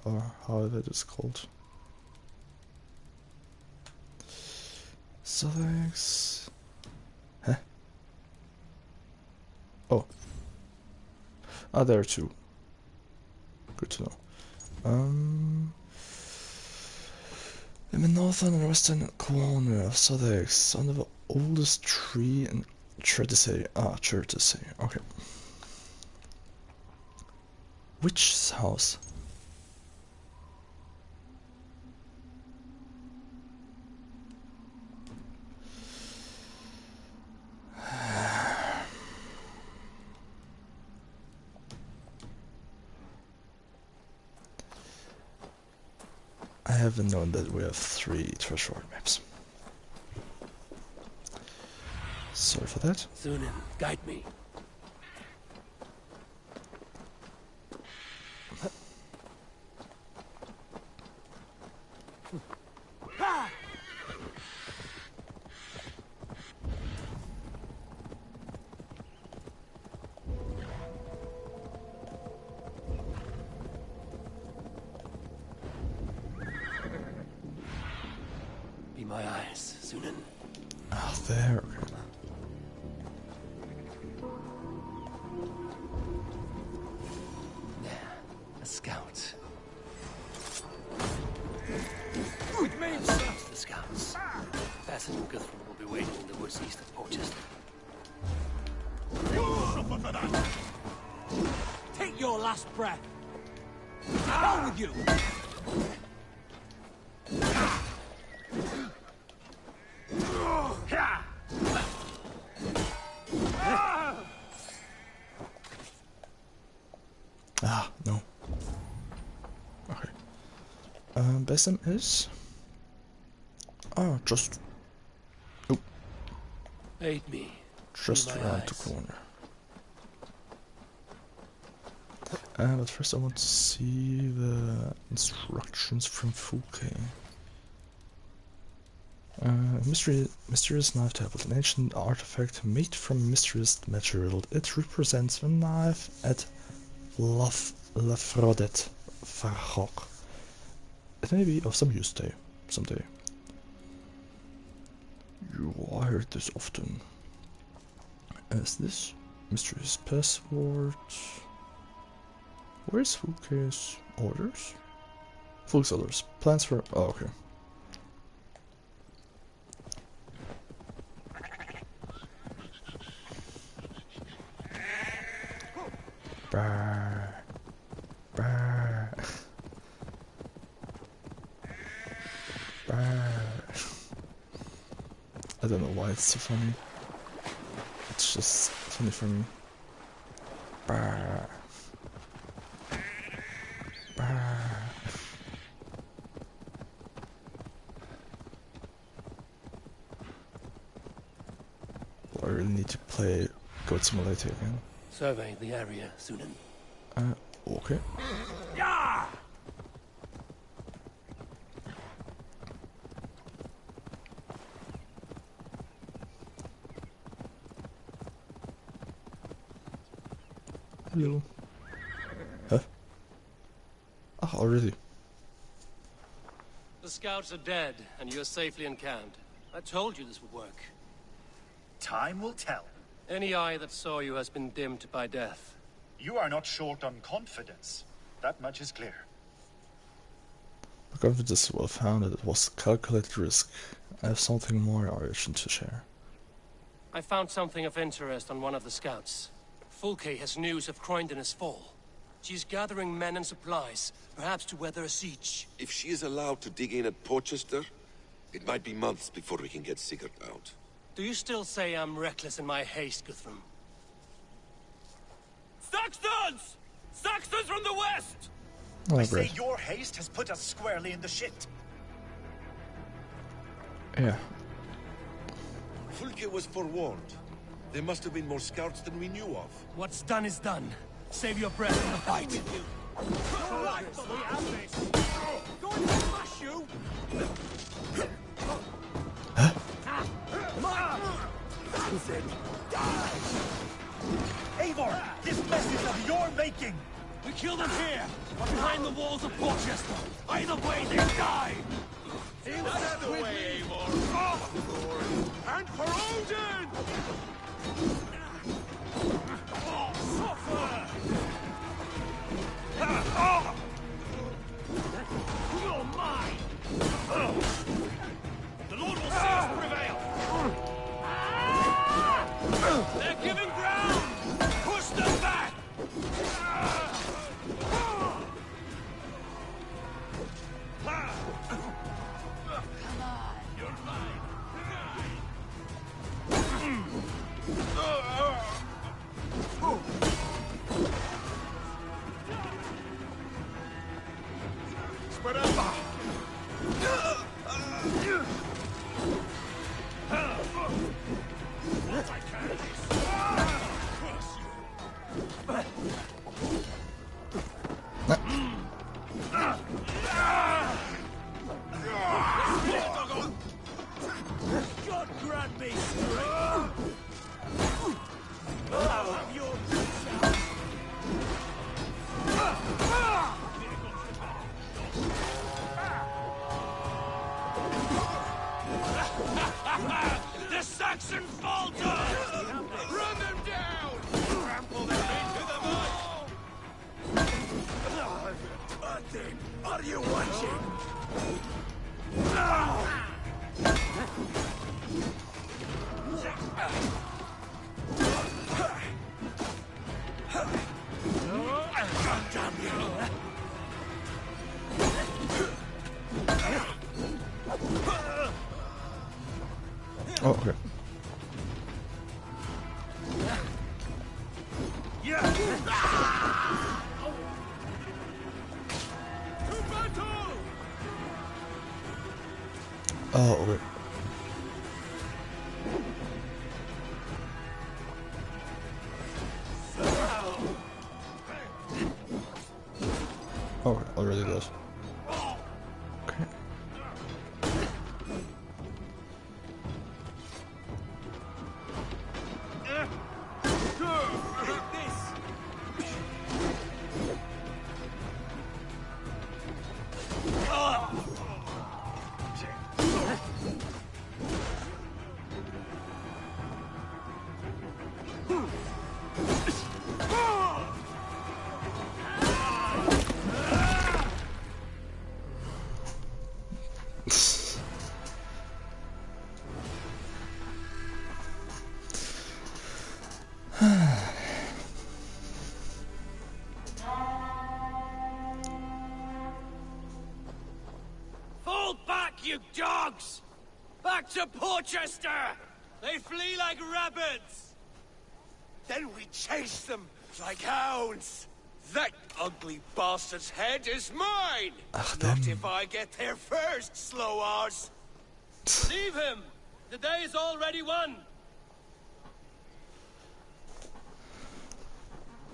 or however it is called? Sussex. Huh? Oh. Ah, there too. Good to know. In the northern and western corner of Sussex, under the oldest tree in Treatise. Treatise. Okay. Which house? I haven't known that we have 3 treasure maps. Sorry for that. Sunan, guide me. Be my eyes, Sunan. Ah, there. There, a scout. With me, The scouts. Bassett and Guthrum will be waiting in the woods east of Portchester. Take your last breath. Hell with you! Ah, no. Okay. Basim is... Oh, just... Oh. Aid me. Just Be my around eyes. the corner. But first I want to see the instructions from Fulke. Mysterious knife tablet, an ancient artifact made from mysterious material. It represents a knife at Lafrodet Farhok. It may be of some use someday. You wire this often. As this mysterious password. Where's Fulke's orders? Fulke's orders. Plans for. Oh, okay. Brr. Brr. Brr. I don't know why it's so funny. It's just funny for me. Brr. Brr. I really need to play Goat Simulator again. Survey the area, Sunan. Okay. Yeah! Hello. Huh? Ah, already. The scouts are dead, and you're safely encamped. I told you this would work. Time will tell. Any eye that saw you has been dimmed by death. You are not short on confidence. That much is clear. My confidence is well founded. It was a calculated risk. I have something more urgent to share. I found something of interest on one of the scouts. Fulke has news of Croydon's fall. She's gathering men and supplies, perhaps to weather a siege. If she is allowed to dig in at Portchester, it might be months before we can get Sigurd out. Do you still say I'm reckless in my haste, Guthrum? Saxons! Saxons from the west! Oh, I say great. your haste has put us squarely in the shit. Yeah. Fulke was forewarned. There must have been more scouts than we knew of. What's done is done. Save your breath for the fight. Going to smash you! Eivor, this mess is of your making! We kill them here, or behind the walls of Portchester. Either way, they die! That's the way, Eivor! And for Odin! Suffer! You're mine! The Lord will see us prevail! They're giving ground! Push them back! You're mine! Set me straight! The Saxon falter! Run them down! Trample them into the mud! Hunting, are you watching? Damn you! Oh, okay. Oh, okay. Oh, already does. Okay. Fall back, you dogs! Back to Porchester! They flee like rabbits! Then we chase them like hounds. That ugly bastard's head is mine! Not if I get there first, slow arse. Leave him! The day is already won!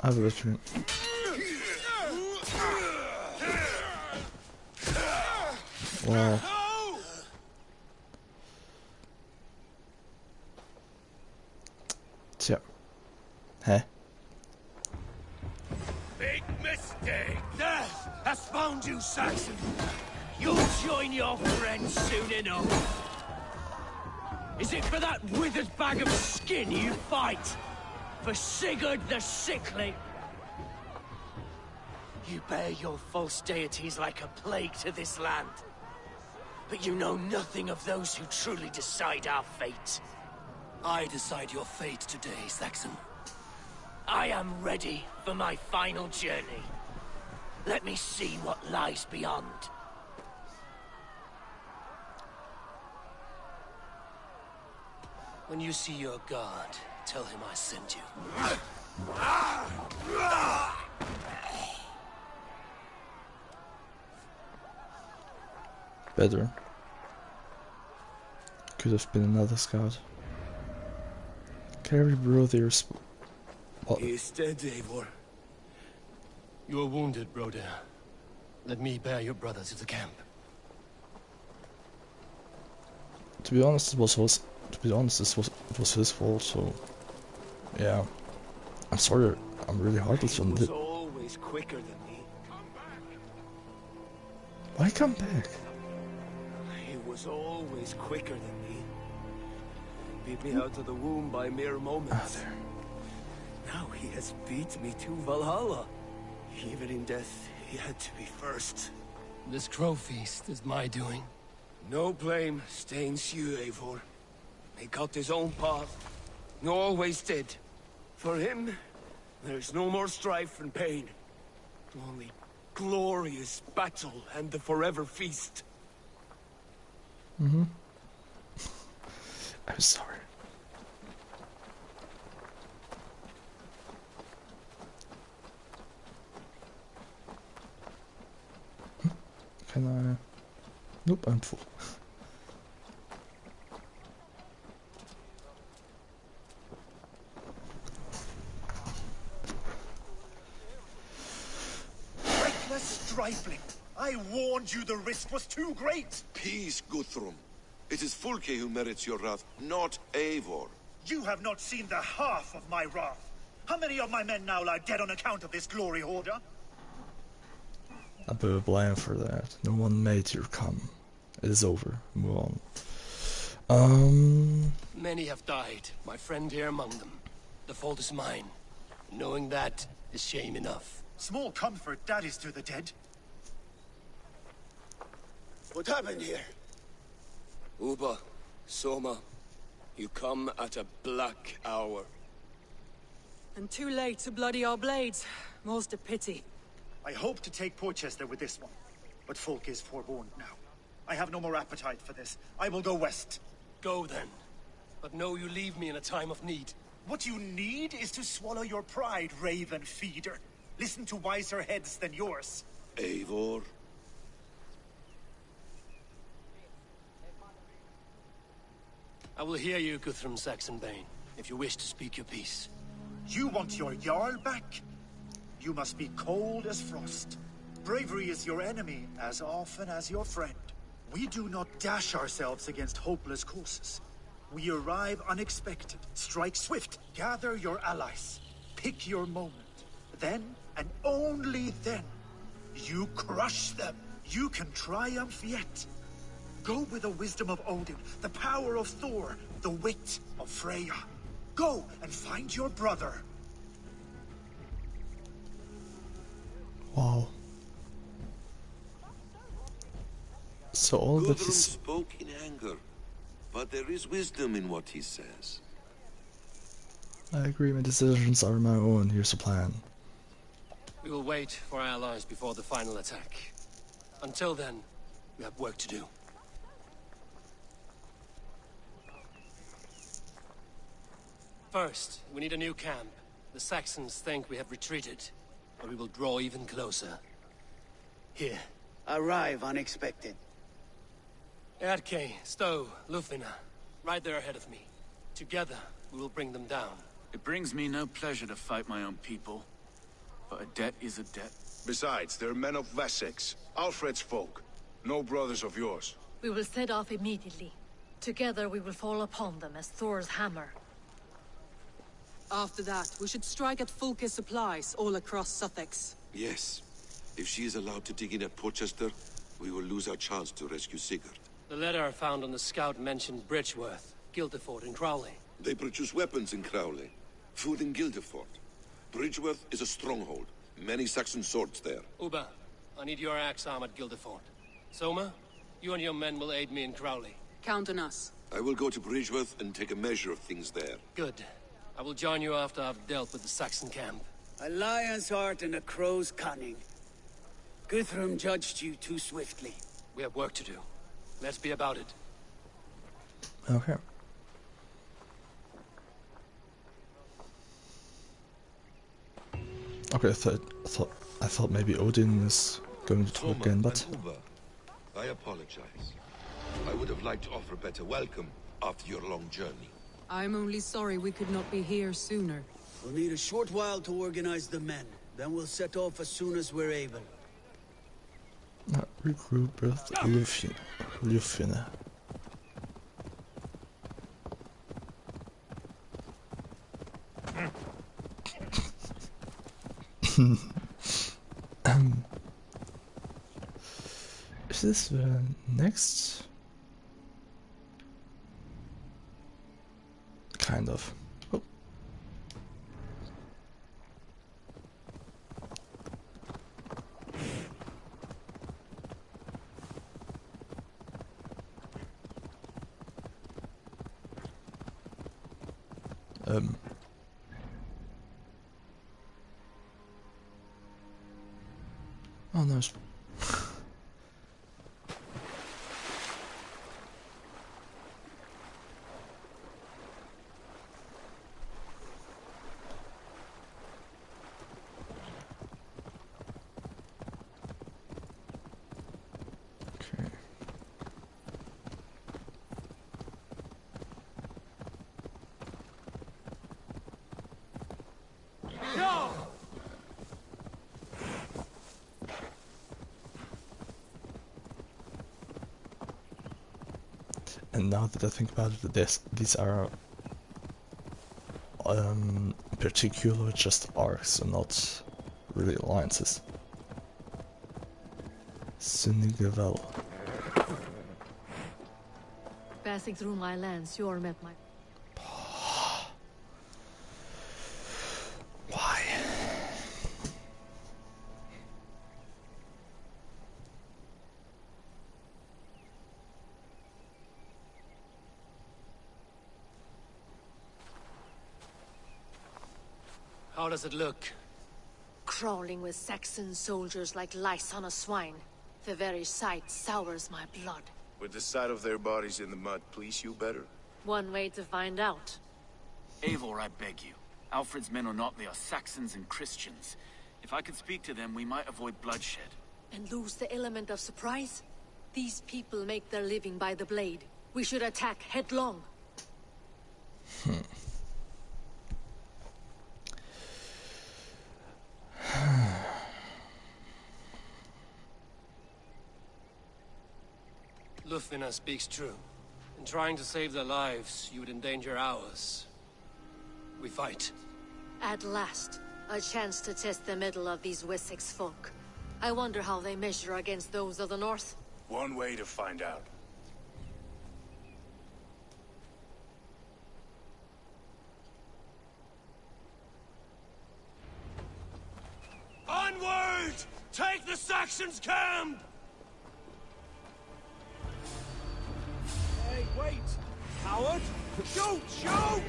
I have a vision. Wow. Tja. Hä? Big mistake. Death has found you, Saxon. You'll join your friends soon enough. Is it for that withered bag of skin you fight? For Sigurd the Sickly? You bear your false deities like a plague to this land. But you know nothing of those who truly decide our fate. I decide your fate today, Saxon. I am ready for my final journey. Let me see what lies beyond. When you see your god, tell him I sent you. Better. Could have been another scout. Carry brothers. He is dead, Eivor. You are wounded, brother. Let me bear your brother to the camp. To be honest, it was his fault. So, yeah. I'm sorry. I'm really heartless on He it. was always quicker than me. Why come back? He was always quicker than me. Beat me out of the womb by mere moments. Now he has beat me to Valhalla. Even in death, he had to be first. This crow feast is my doing. No blame stains you, Eivor. He got his own path. He always did. For him, there's no more strife and pain. Only glorious battle and the forever feast. Mm-hmm. I'm sorry. Can I? Nope, I'm full. Reckless stripling! I warned you the risk was too great! Peace, Guthrum. It is Fulke who merits your wrath, not Eivor. You have not seen the half of my wrath. How many of my men now lie dead on account of this glory hoarder? I put a blame for that. No one made you come. It is over. Move on. Many have died, my friend here among them. The fault is mine. Knowing that is shame enough. Small comfort that is to the dead. What happened here? Uba, Soma, you come at a black hour. And too late to bloody our blades. Most a pity. I hope to take Porchester with this one, but Fulke is forewarned now. I have no more appetite for this. I will go west. Go then. But know you leave me in a time of need. What you need is to swallow your pride, raven feeder. Listen to wiser heads than yours. Eivor? I will hear you, Guthrum Saxonbane, if you wish to speak your piece. You want your Jarl back? You must be cold as frost. Bravery is your enemy as often as your friend. We do not dash ourselves against hopeless courses. We arrive unexpected, strike swift, gather your allies, pick your moment. Then, and only then, you crush them. You can triumph yet. Go with the wisdom of Odin, the power of Thor, the wit of Freya. Go and find your brother. Wow. So all that Guthrum he's... spoke in anger, but there is wisdom in what he says. I agree, my decisions are my own. Here's a plan. We will wait for our allies before the final attack. Until then, we have work to do. First, we need a new camp. The Saxons think we have retreated, but we will draw even closer. Here. Arrive unexpected. Erke, Stowe, Lufina, right there ahead of me. Together, we will bring them down. It brings me no pleasure to fight my own people, but a debt is a debt. Besides, they're men of Wessex, Alfred's folk. No brothers of yours. We will set off immediately. Together we will fall upon them as Thor's hammer. After that, we should strike at Fulke supplies all across Sussex. Yes. If she is allowed to dig in at Porchester, we will lose our chance to rescue Sigurd. The letter found on the scout mentioned Bridgeworth, Guildeford, and Crowley. They produce weapons in Crowley, food in Guildeford. Bridgeworth is a stronghold. Many Saxon swords there. Uba, I need your axe arm at Guildeford. Soma, you and your men will aid me in Crowley. Count on us. I will go to Bridgeworth and take a measure of things there. Good. I will join you after I've dealt with the Saxon camp. A lion's heart and a crow's cunning. Guthrum judged you too swiftly. We have work to do. Let's be about it. Okay. Okay, I thought maybe Odin is going to talk again, but I apologize. I would have liked to offer a better welcome after your long journey. I'm only sorry we could not be here sooner. We'll need a short while to organize the men. Then we'll set off as soon as we're able. Regroup with Lufina. Is this the next? Kind of. Oh. Oh no. And now that I think about it, these are particular just arcs and not really alliances. Sigurd. Passing through my lands, Sjor met my... Why? How does it look? Crawling with Saxon soldiers like lice on a swine. The very sight sours my blood. Would the sight of their bodies in the mud please you better? One way to find out. Eivor, I beg you. Alfred's men are not, they are Saxons and Christians. If I could speak to them, we might avoid bloodshed. And lose the element of surprise? These people make their living by the blade. We should attack headlong. Lufvina speaks true. In trying to save their lives, you would endanger ours. We fight. At last, a chance to test the mettle of these Wessex folk. I wonder how they measure against those of the north. One way to find out. Onward! Take the Saxons' camp! Hey, wait! Coward! Shoot! Shoot!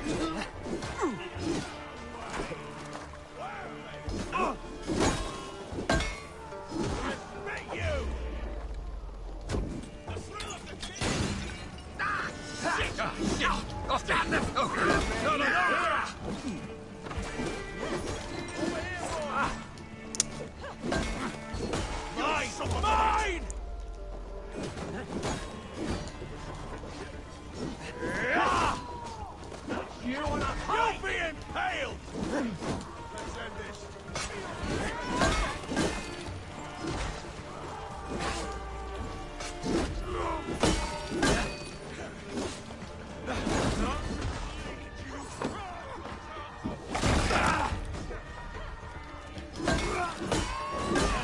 Mine! You'll be impaled! Let's end this.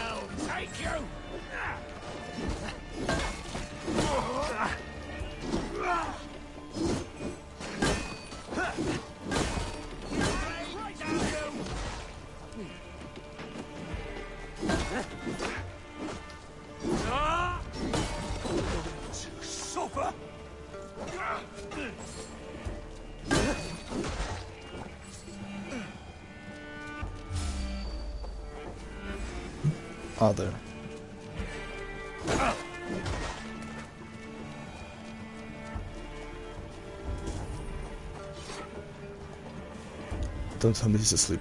I'll take you! Suffer! Other. Don't tell me he's asleep.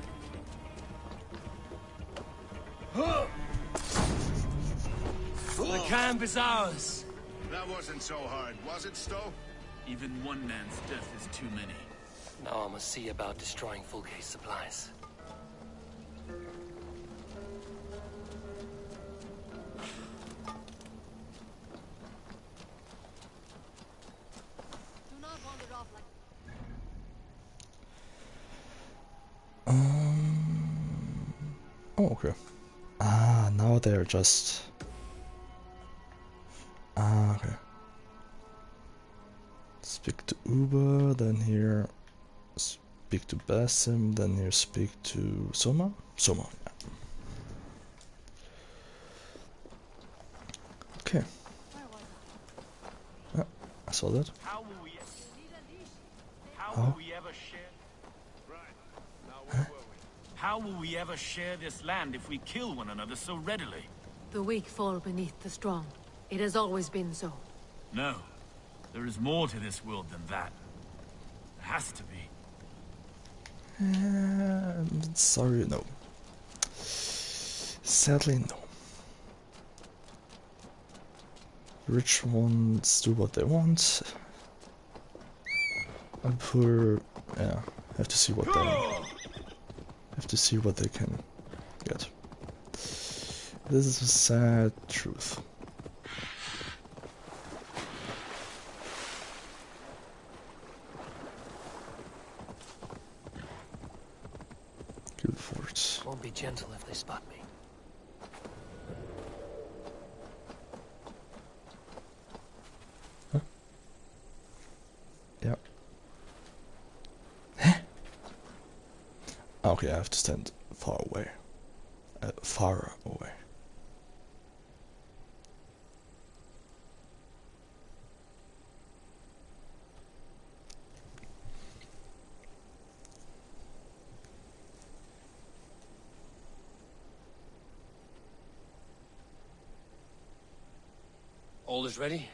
The camp is ours. That wasn't so hard, was it, Stowe? Even one man's death is too many. Now I must see about destroying Fulke's supplies. Do not wander off like... Oh, okay. Ah, now they're just... Ah, okay. Speak to Uber, then here speak to Basim, then here speak to Soma? Soma, yeah. Okay. Yeah, I saw that. How will we ever share... How will we ever share this land if we kill one another so readily? The weak fall beneath the strong. It has always been so. No. There is more to this world than that. There has to be. Sorry, no. Sadly, no. Rich ones do what they want. And poor, yeah, have to see what they can get. This is a sad truth. Good fort. Won't be gentle if they spot me. Huh? Yeah. Huh? Okay, I have to stand far away. Far away. All is ready?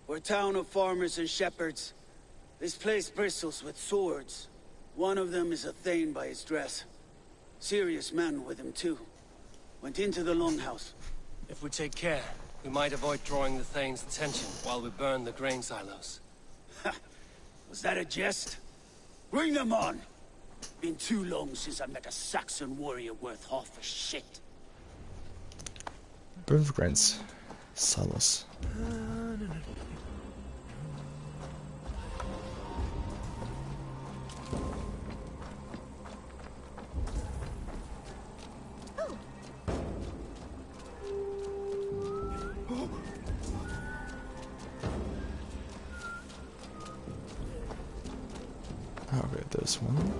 We're a town of farmers and shepherds. This place bristles with swords. One of them is a Thane by his dress. Serious man with him too. Went into the longhouse. If we take care, we might avoid drawing the Thane's attention while we burn the grain silos. Was that a jest? Bring them on! Been too long since I met a Saxon warrior worth half a shit. Burn the grains. Silos. Okay, there's one.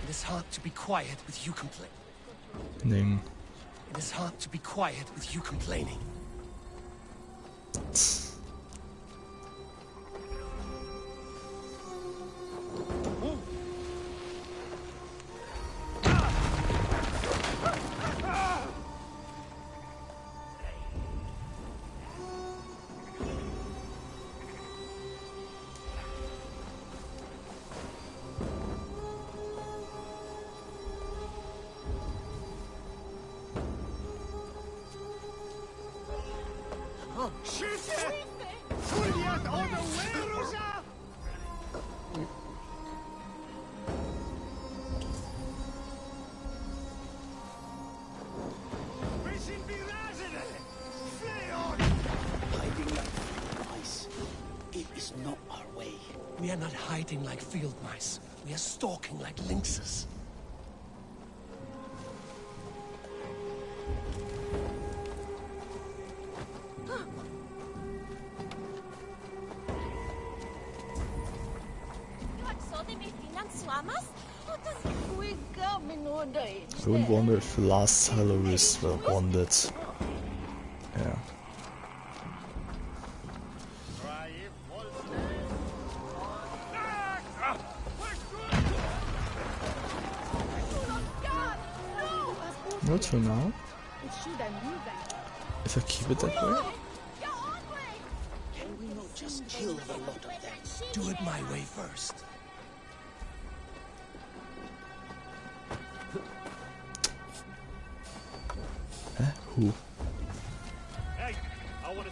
It is hard to be quiet with you complaining. It is hard to be quiet with you complaining. We are not hiding like field mice. We are stalking like lynxes. I would wonder if the last silo is the one that... Yeah. Not for now. If I keep it that way. Can we not just kill the lot of them? Do it my way first. Huh? Who?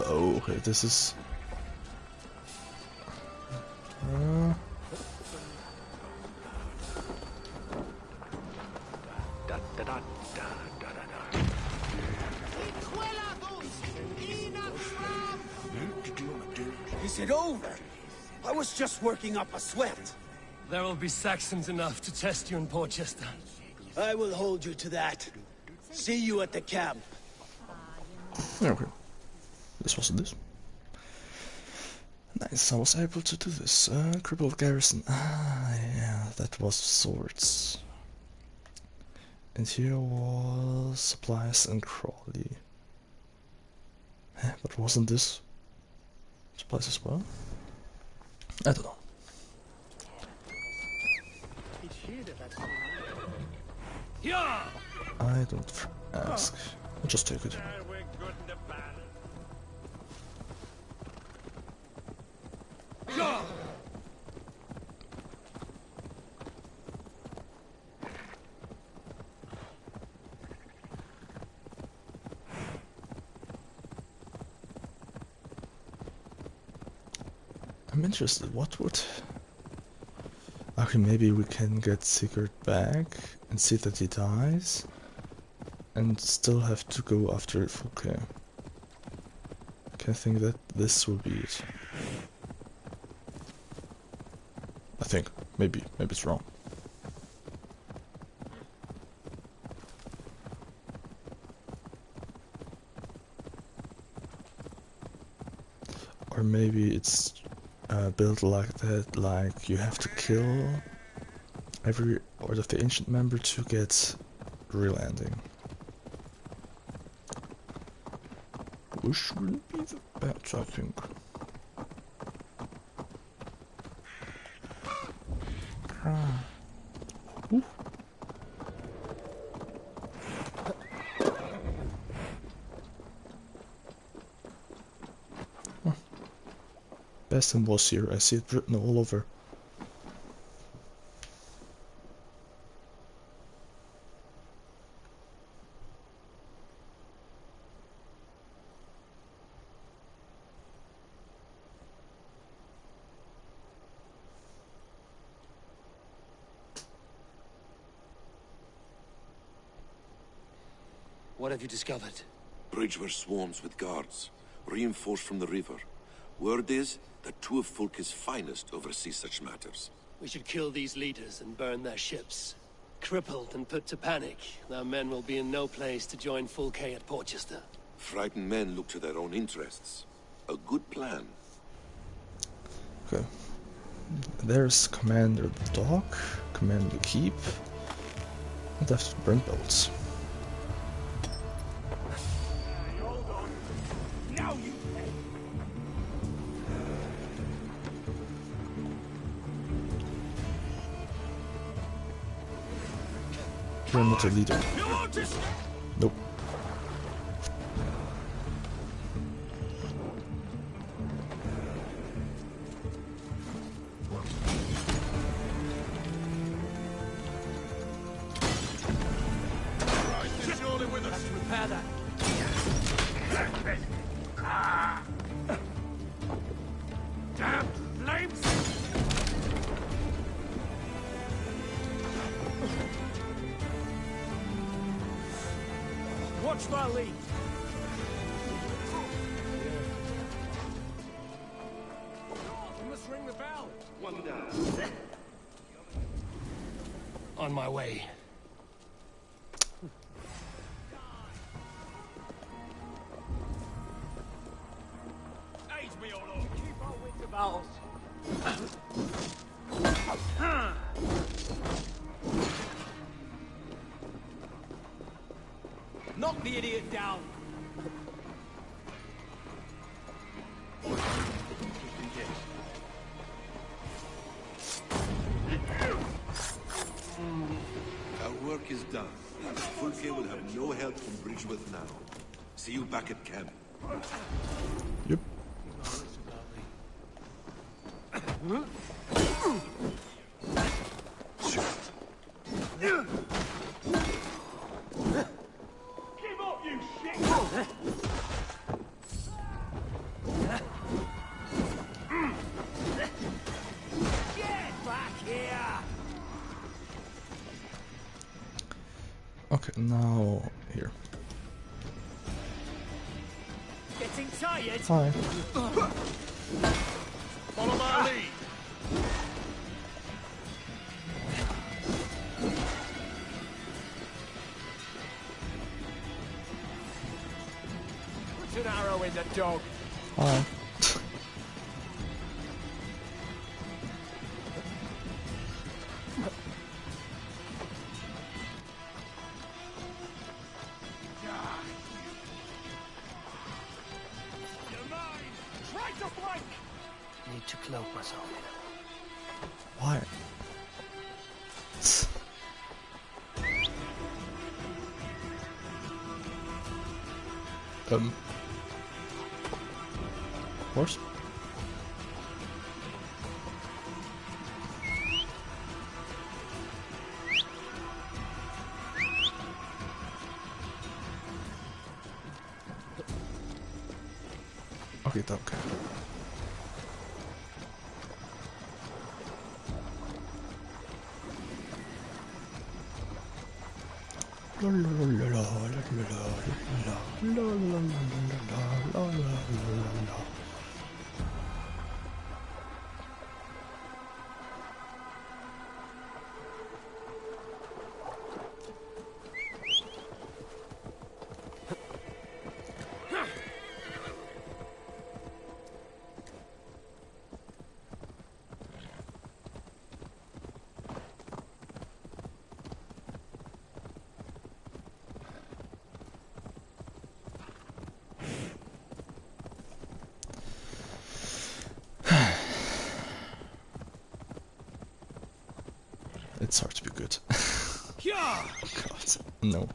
Oh, okay, this is... Is it over? I was just working up a sweat. There will be Saxons enough to test you in Portchester. I will hold you to that. See you at the camp. Ja, okay. This wasn't this. Nice, I was able to do this. Crippled garrison. Ah, yeah, that was swords. And here was supplies and Crawley. But wasn't this supplies as well? I don't know. I don't ask. I'll just take it. I'm interested, what would... Okay, maybe we can get Sigurd back and see that he dies and still have to go after Fulke. Okay, I think that this will be it. I think. Maybe it's wrong. Or maybe it's built like that, like you have to kill every Order of the Ancient member to get relanding. Which wouldn't be the best, I think. Ooh. Bastion was here, I see it written all over. What have you discovered? Bridge were swarms with guards, reinforced from the river. Word is that two of Fulke's finest oversee such matters. We should kill these leaders and burn their ships. Crippled and put to panic, their men will be in no place to join Fulke at Portchester. Frightened men look to their own interests. A good plan. Okay. There's Commander the Dock, Commander the Keep, and after the burn bolts. You're not a leader. Nope. Surely with us. Repair that. Damn flames! Watch my lead. You must ring the bell. One down. On my way. Aid me, O Lord. Keep our wits about us. Knock the idiot down! Our work is done. Fulke will have no help from Bridgeworth now. See you back at camp. Yep. Okay, now here. Getting tired? Hi. Follow my lead. Put an arrow in the dog. Hi. Need to cloak myself. Why? Horse? Okay, okay. La la la la la la la la la la. It's hard to be good. Oh God, no.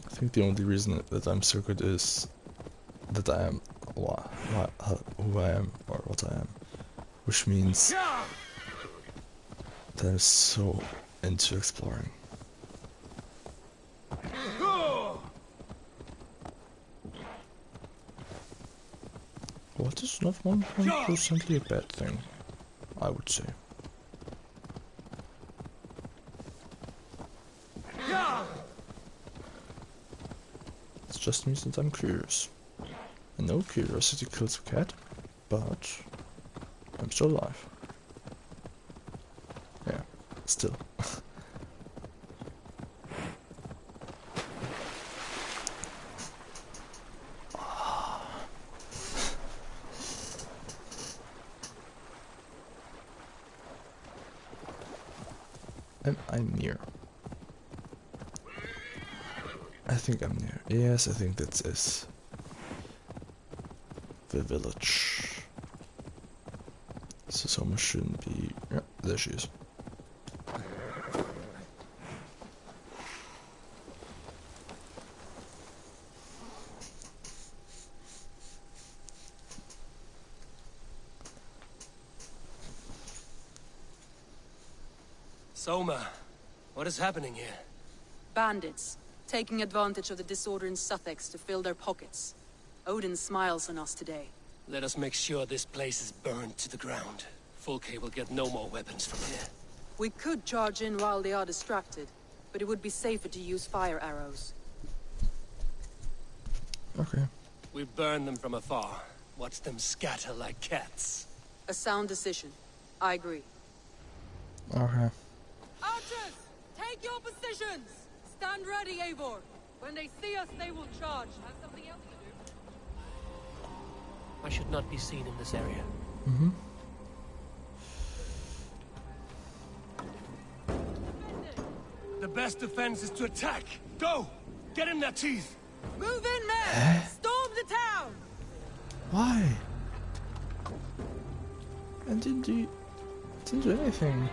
I think the only reason that I'm so good is that I am who I am, or what I am, which means that I'm so into exploring. What is not 100% a bad thing, I would say. It just means that I'm curious. I know curiosity kills a cat, but I'm still alive. Yeah, still. Am I near? I think I'm near. Yes, I think that is the village. So someone shouldn't be... Yeah, there she is. Soma, what is happening here? Bandits, taking advantage of the disorder in Sussex to fill their pockets. Odin smiles on us today. Let us make sure this place is burned to the ground. Fulke will get no more weapons from here. We could charge in while they are distracted, but it would be safer to use fire arrows. Okay. We burn them from afar. Watch them scatter like cats. A sound decision. I agree. Okay. Archers! Take your positions! Stand ready, Eivor! When they see us, they will charge. Have something else to do? I should not be seen in this area. Mm-hmm. The best defense is to attack! Go! Get in their teeth! Move in, men! Storm the town! Why? I didn't do anything.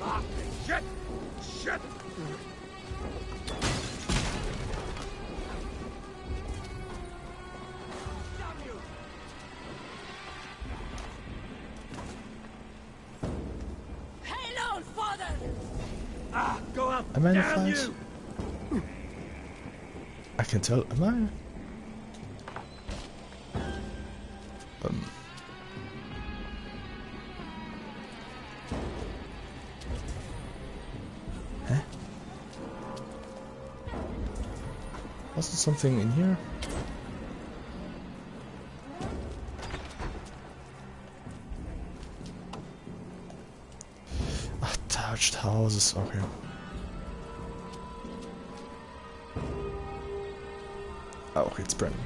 Ah, shit! Shit! Hail on, father! Ah, go up! Am I in a Damn fight? you! I can tell. Am I? Huh? Was there something in here? Attached houses. Okay. Oh, okay, it's burning.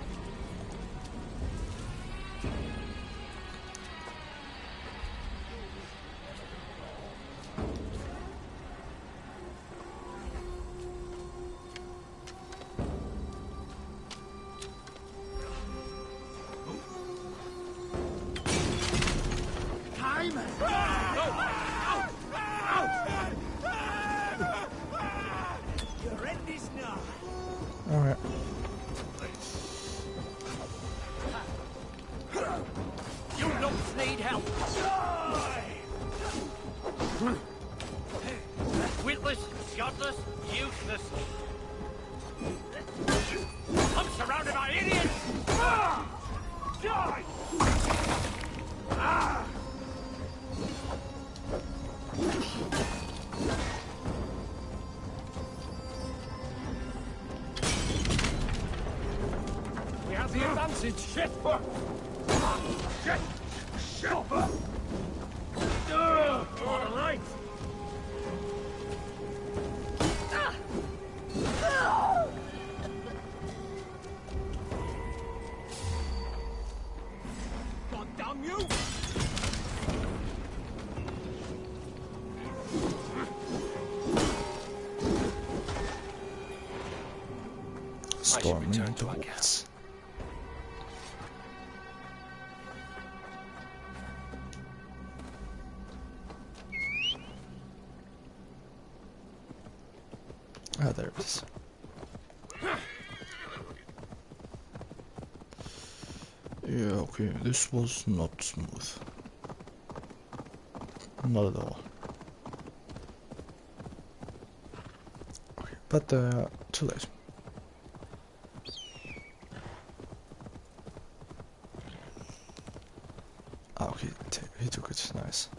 Alright. You lumps need help. Witless, godless, useless. I'm surrounded by idiots! Die! We have the advantage. Shit! Shit! Shit! What a light! God damn you! Storming into woods. Ah, there it is. Yeah, okay, this was not smooth. Not at all. Okay, but too late. Ah, okay, he took it, nice.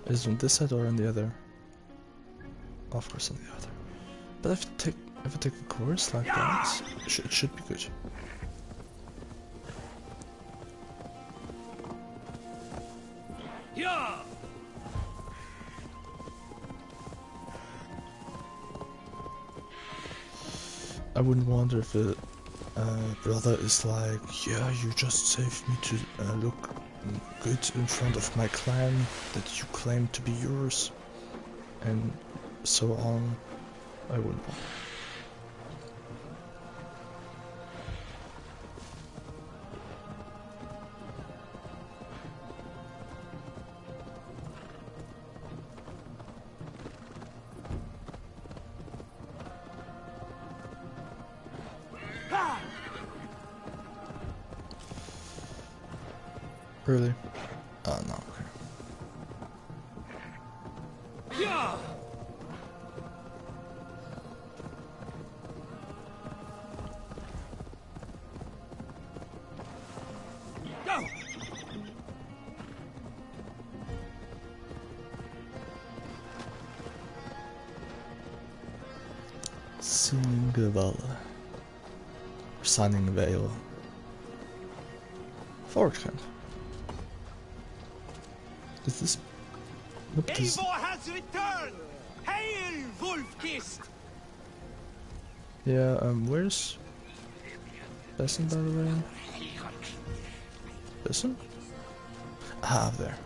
Is it on this side or on the other? Of course on the other. But if I take a course like that, it should be good. Yeah. I wouldn't wonder if the brother is like, yeah, you just saved me to look good in front of my clan that you claim to be yours, and so on. I wouldn't wonder. Really? Oh, no, okay. Yeah. Go. Sigurd. Signing Vale. Forward camp. Is this? Nope, this... Eivor has returned! Hail, Wolfkist! Yeah, where's Besson, by the way? Besson? Ah, there.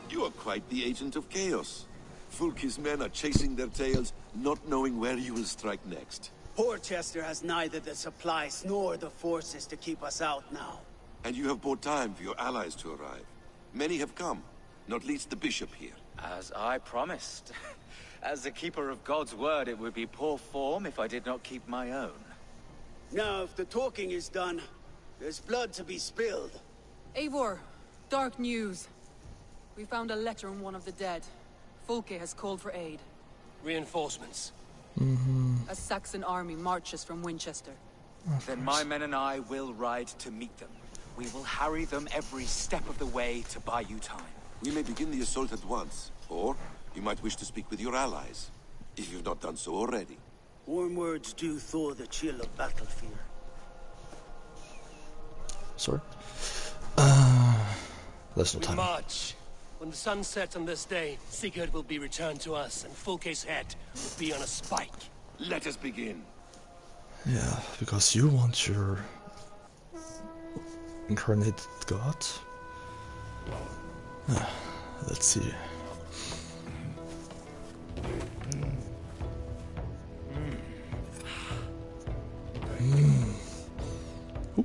You are quite the agent of chaos. Fulke's men are chasing their tails, not knowing where you will strike next. Porchester has neither the supplies nor the forces to keep us out now. And you have bought time for your allies to arrive. Many have come, not least the bishop here. As I promised. As the keeper of God's word, it would be poor form if I did not keep my own. Now, if the talking is done, there's blood to be spilled. Eivor, dark news. We found a letter on one of the dead. Fulke has called for aid. Reinforcements. A Saxon army marches from Winchester. Then my men and I will ride to meet them. We will harry them every step of the way to buy you time. We may begin the assault at once, or you might wish to speak with your allies, if you've not done so already. Warm words do thaw the chill of battle fear. Sorry. There's no We time. march. When the sun sets on this day, Sigurd will be returned to us, and Fulke's head will be on a spike. Let us begin. Yeah, because you want your incarnated god. Let's see. Ooh.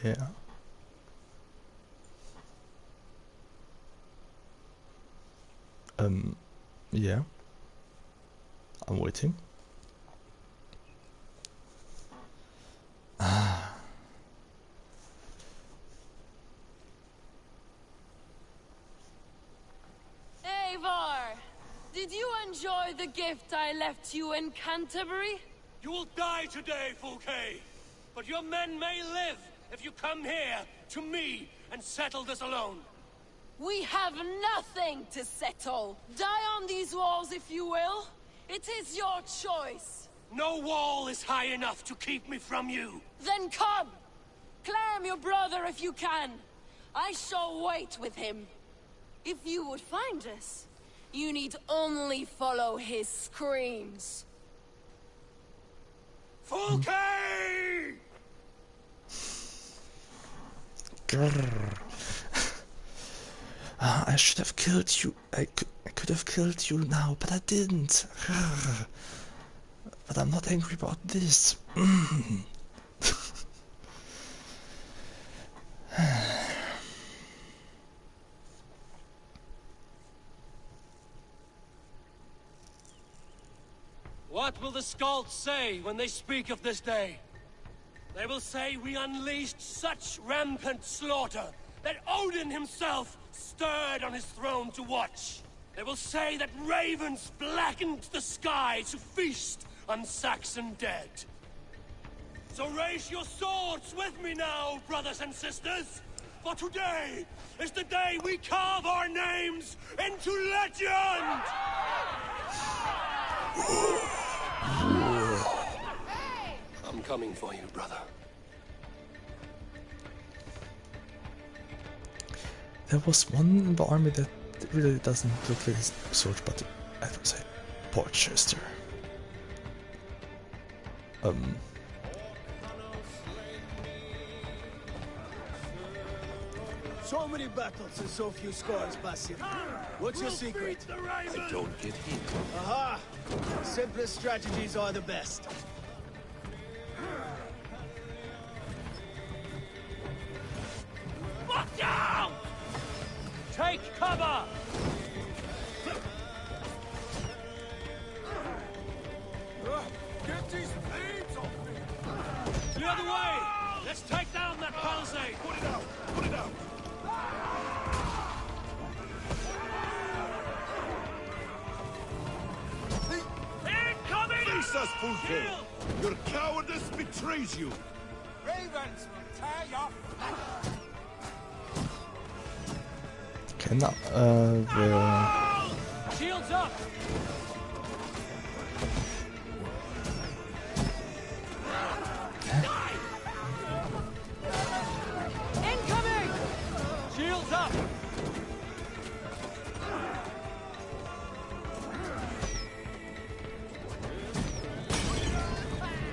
Yeah. Yeah. I'm waiting. Eivor, did you enjoy the gift I left you in Canterbury? You will die today, Fulke! But your men may live if you come here, to me, and settle this alone. We have nothing to settle. Die on these walls if you will. It is your choice. No wall is high enough to keep me from you. Then come! Claim your brother if you can. I shall wait with him. If you would find us, you need only follow his screams. Fulke! I should have killed you. I could have killed you now, but I didn't. But I'm not angry about this. What will the Skalds say when they speak of this day? They will say we unleashed such rampant slaughter that Odin himself stirred on his throne to watch. They will say that ravens blackened the sky to feast on Saxon dead. So raise your swords with me now, brothers and sisters, for today is the day we carve our names into legend! I'm coming for you, brother. There was one in the army that really doesn't look like a sword, but I would say Porchester. So many battles and so few scars, Basim. What's your secret? I don't get hit. Aha! Simplest strategies are the best. Fuck down! Take cover! Get these blades off me! Clear the way! Let's take down that palisade! Put it out! Put it out! Incoming! Face us, Fulke! Your cowardice betrays you! Ravens will tear your flesh! Okay, now, Shields up! Incoming! Shields up!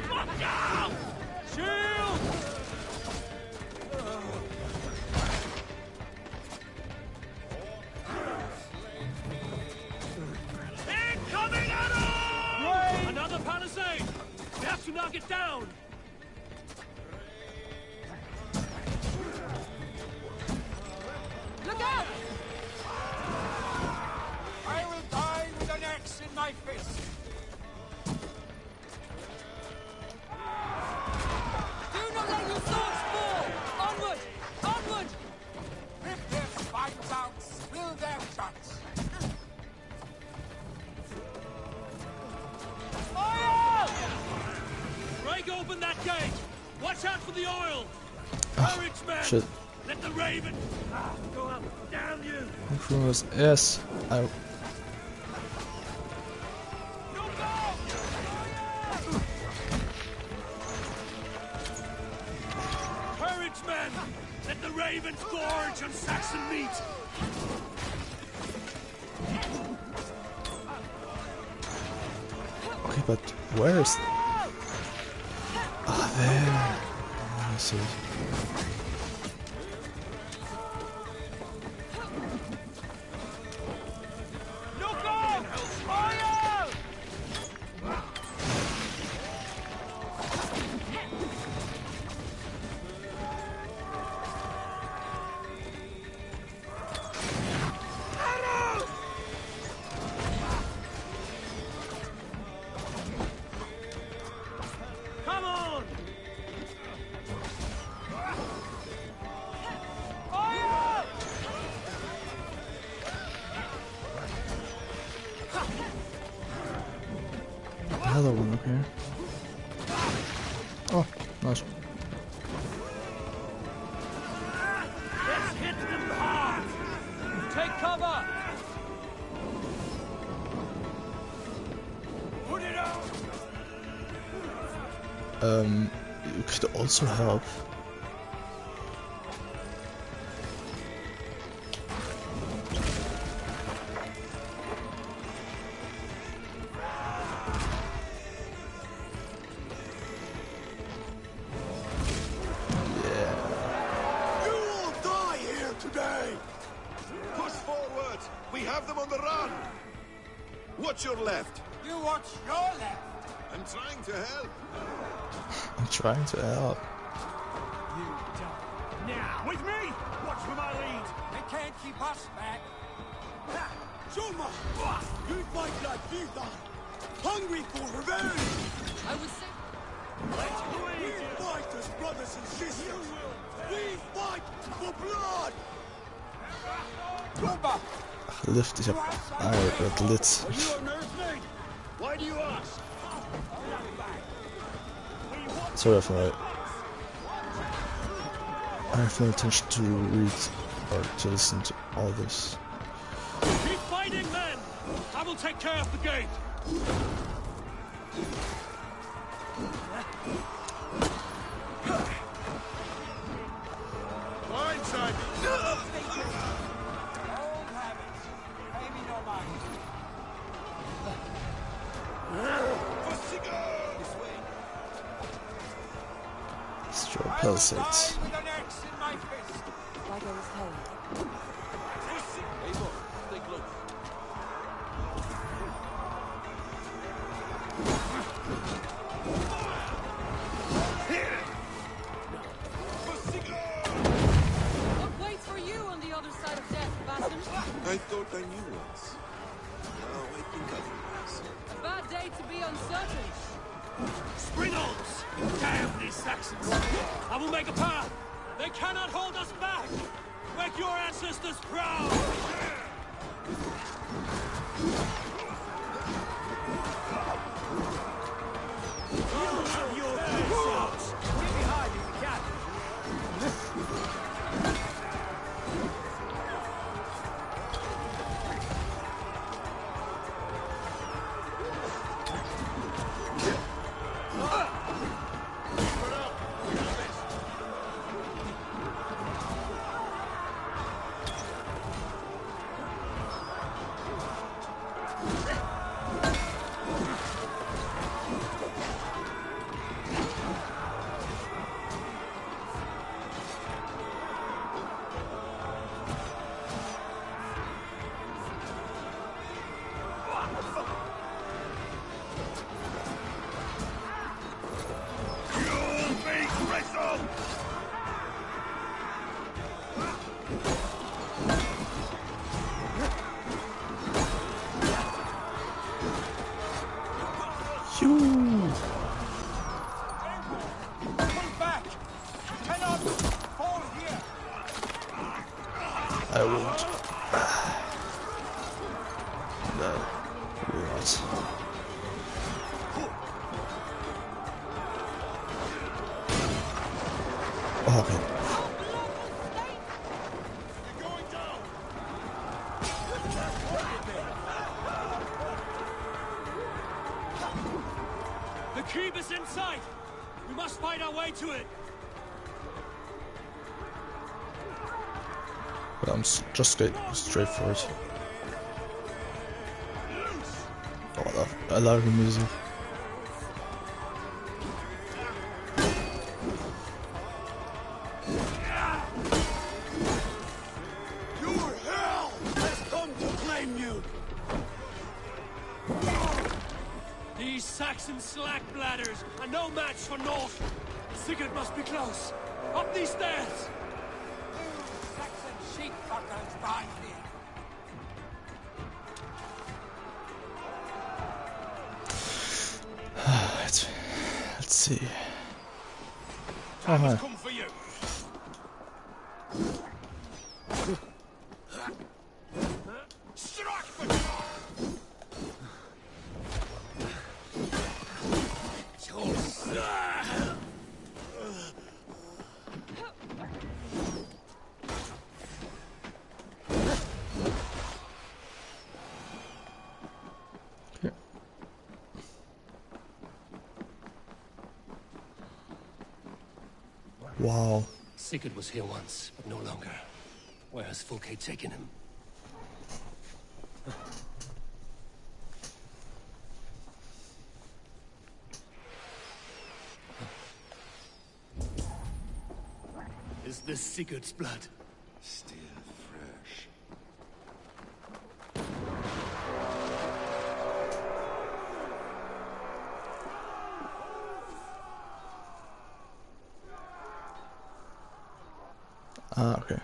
Fuck down! Shield! Incoming arrow! Another palisade! We have to knock it down! Look out! I will die with an axe in my fist! Do not let your swords fall! Onward! Onward! Rip their spines out, spill their the oil! Ah, shit. Let the raven go up, damn you! Improvers, yes, I. Courage, men! Let the ravens gorge on Saxon meat! Okay, but where's? Ah, there. I see. Another one, okay. Oh, nice. Let's hit them hard! Take cover! Put it out! You could also help. Watch your left. You watch your left. I'm trying to help. I'm trying to help. You don't. Now, with me! Watch for my lead. They can't keep us back. Shoma! You fight like you thought. Hungry for revenge. I would say... We fight as brothers and sisters. We fight for blood. Shoma! Lift, ich hab Lit. Why do you ask? Sorry, I have no intention to read or to listen to all this. Keep fighting, men! I will take care of the gate! Blindside! Destroy palisades. What waits for you on the other side of death, bastard? I thought I knew once. Now I think otherwise. A bad day to be uncertain. Springles! Damn these Saxons! I will make a path! They cannot hold us back! Make your ancestors proud! You have your yourselves! Get behind me, Captain! I won't. No, will not. Okay. The keep is in sight! We must fight our way to it! But I'm just going straight for it. Oh, I love the music. Your hell has come to claim you! These Saxon slack bladders are no match for North. Sigurd must be close. Up these stairs! Saxon sheep fuckers die here. Let's see. Time has come for you. Wow. Sigurd was here once, but no longer. Where has Fulke taken him? Is this Sigurd's blood? Still fresh. Ah, okay.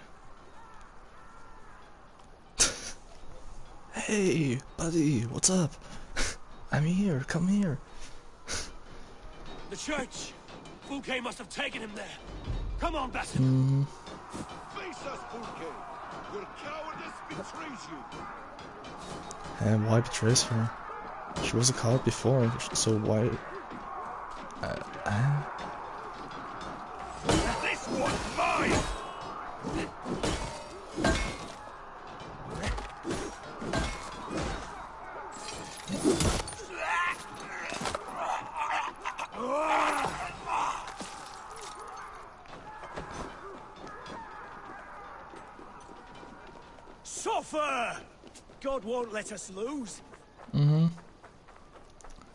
Hey, buddy, what's up? I'm here, come here. The church! Fulke must have taken him there. Come on, Bassett. Face us, Fulke! Your cowardice betrays you! And why betrays her? She was a coward before, so why... This one's mine! Suffer! God won't let us lose.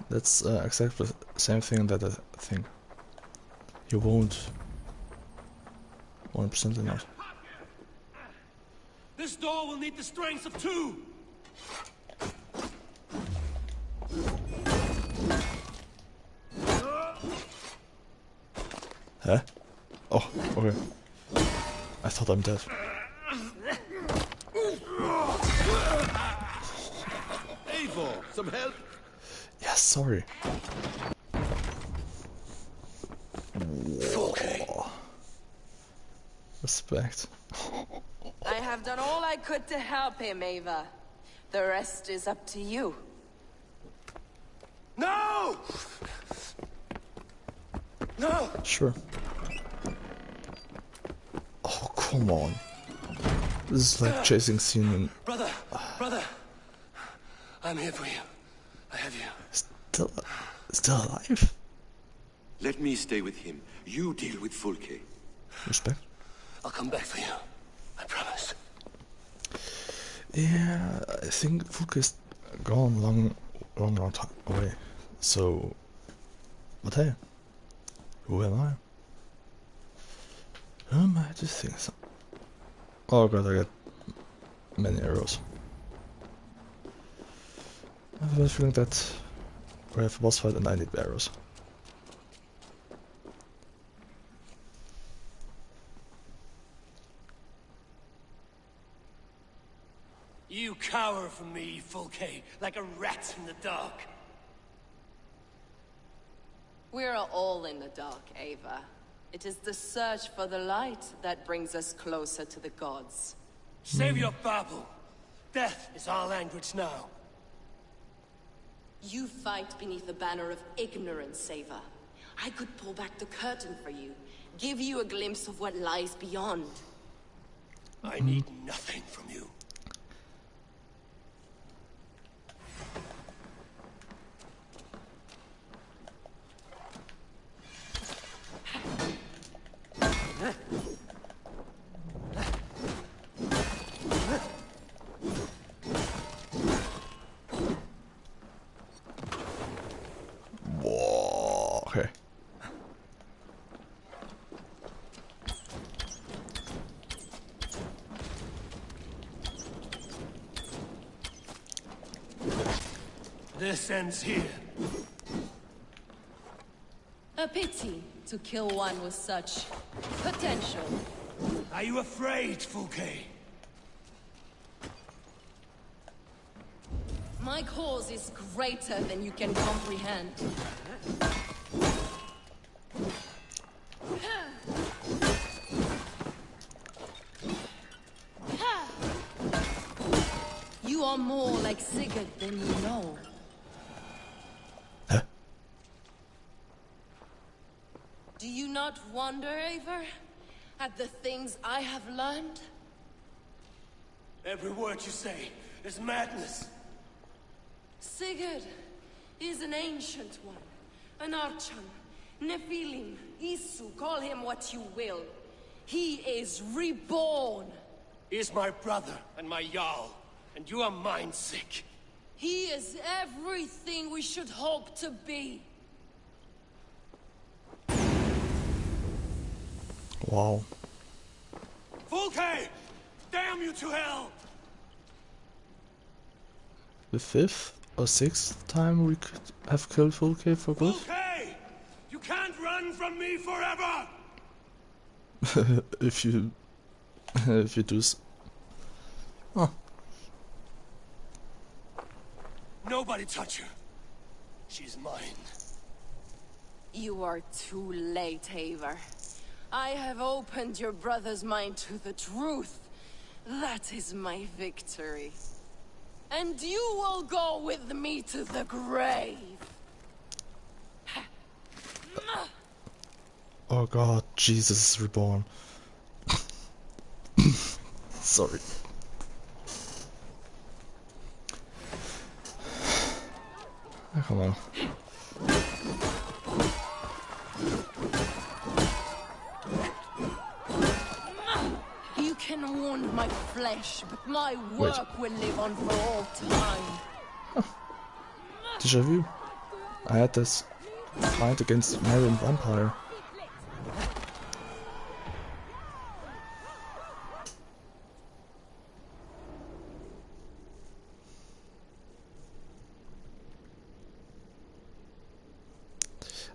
That's exactly the same thing that I think. He won't. 100% not. This door will need the strength of two. Huh? Oh, okay. I thought I'm dead. Eivor, some help? Yeah, sorry. Fulke. Respect. I have done all I could to help him, Ava. The rest is up to you. No! No! Sure. Oh, come on. This is like chasing scene in... Brother! Brother! I'm here for you. I have you. Still alive? Let me stay with him. You deal with Fulke. Respect. I'll come back for you. I promise. Yeah, I think Fulke is gone long time away. So... But hey. Who am I? Who am I to think so? Oh god, I got many arrows. I have a feeling that we have a boss fight and I need arrows. You cower from me, Fulke, like a rat in the dark. We're all in the dark, Ava. It is the search for the light that brings us closer to the gods. Save your babble. Death is our language now. You fight beneath the banner of ignorance, Ava. I could pull back the curtain for you, give you a glimpse of what lies beyond. I need nothing from you. Whoa, okay. This ends here. A pity to kill one with such potential. Are you afraid, Fulke? My cause is greater than you can comprehend. You are more like Sigurd than you know. Huh? Do you not wonder, Eivor, at the things I have learned? Every word you say is madness. Sigurd is an ancient one, an Archon, Nephilim, Isu, call him what you will. He is reborn. He is my brother and my Jarl, and you are mind sick. He is everything we should hope to be. Wow. Fulke! Damn you to hell! The 5th or 6th time we could have killed Fulke for good? Fulke! You can't run from me forever! if you do oh. Nobody touch her. She's mine. You are too late, Eivor. I have opened your brother's mind to the truth. That is my victory. And you will go with me to the grave. Oh god, Jesus is reborn. Sorry. Oh, come on. You can wound my flesh, but my work will live on for all time. Déjà vu. I had this fight against Marion Vampire.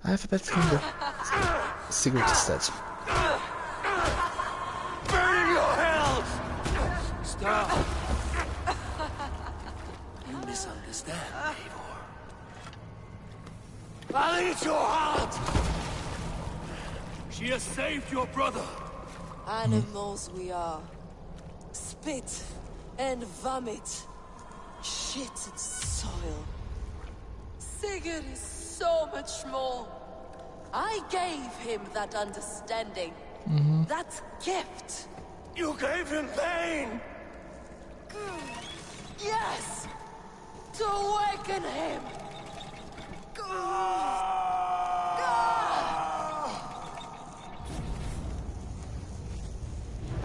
I have a bad feeling that Sigurd is dead. Burn in your hells! Stop! You misunderstand, Eivor. I'll eat your heart! She has saved your brother! Animals we are. Spit and vomit. Shit and soil. Sigurd is so much more. I gave him that understanding. That gift. You gave him pain! Yes! To awaken him!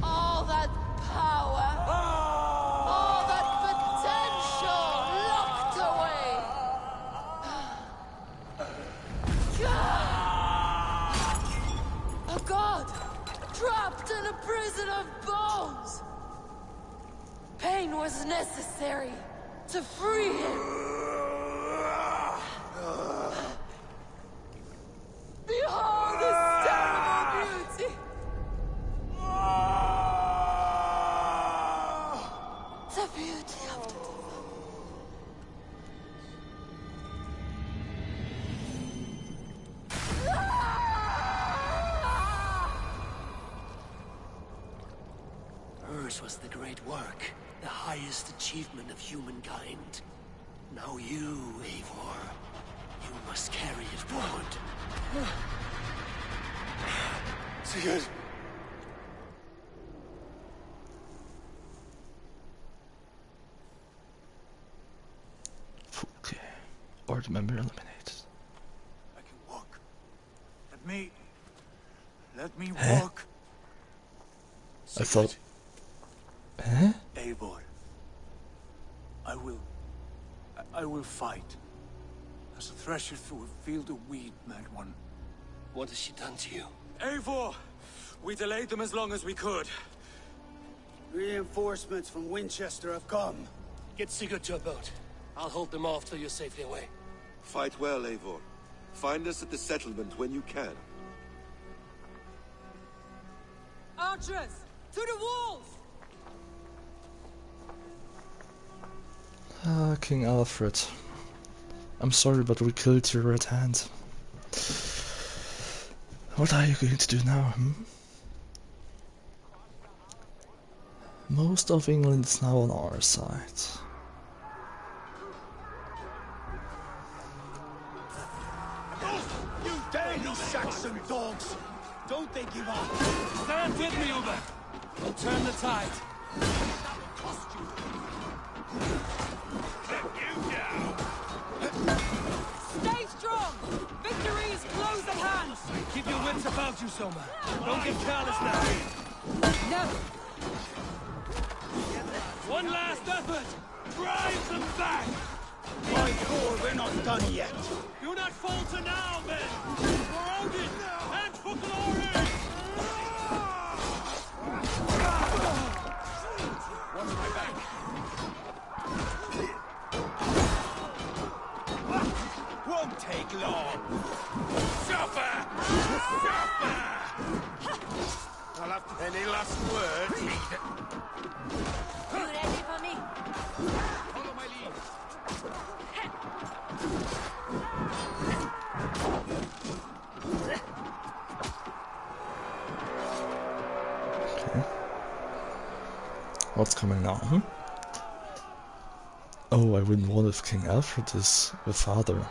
All that power, all that potential locked away. A god trapped in a prison of bones. Pain was necessary to free him. Behold his terrible beauty. The beauty of the Hers was the great work, the highest achievement of humankind. Now you, Eivor, you must carry it forward. To Sigurd. Fulke. Board member eliminated. I can walk. Let me Huh? walk. I thought... Huh? Eivor. I will fight. As a thresher through a field of wheat, mad one. What has she done to you? Eivor! We delayed them as long as we could. Reinforcements from Winchester have come. Get Sigurd to a boat. I'll hold them off till you're safely away. Fight well, Eivor. Find us at the settlement when you can. Archers! To the walls! Ah, King Alfred. I'm sorry, but we killed your red hand. What are you going to do now, Most of England is now on our side. You dirty Saxon dogs! Don't they give up? Stand with me, Uber. We'll turn the tide. Stay strong! Victory is close at hand! Keep your wits about you, Soma. Don't get careless now. No! One last effort! Drive them back! My God, we're not done yet! Do not falter now, men! For Odin and for glory! Watch my back! Won't take long! Suffer! Suffer! I'll have any last words? You ready for me? Follow my lead! Okay. What's coming now, Oh, I wouldn't want if King Alfred is the father.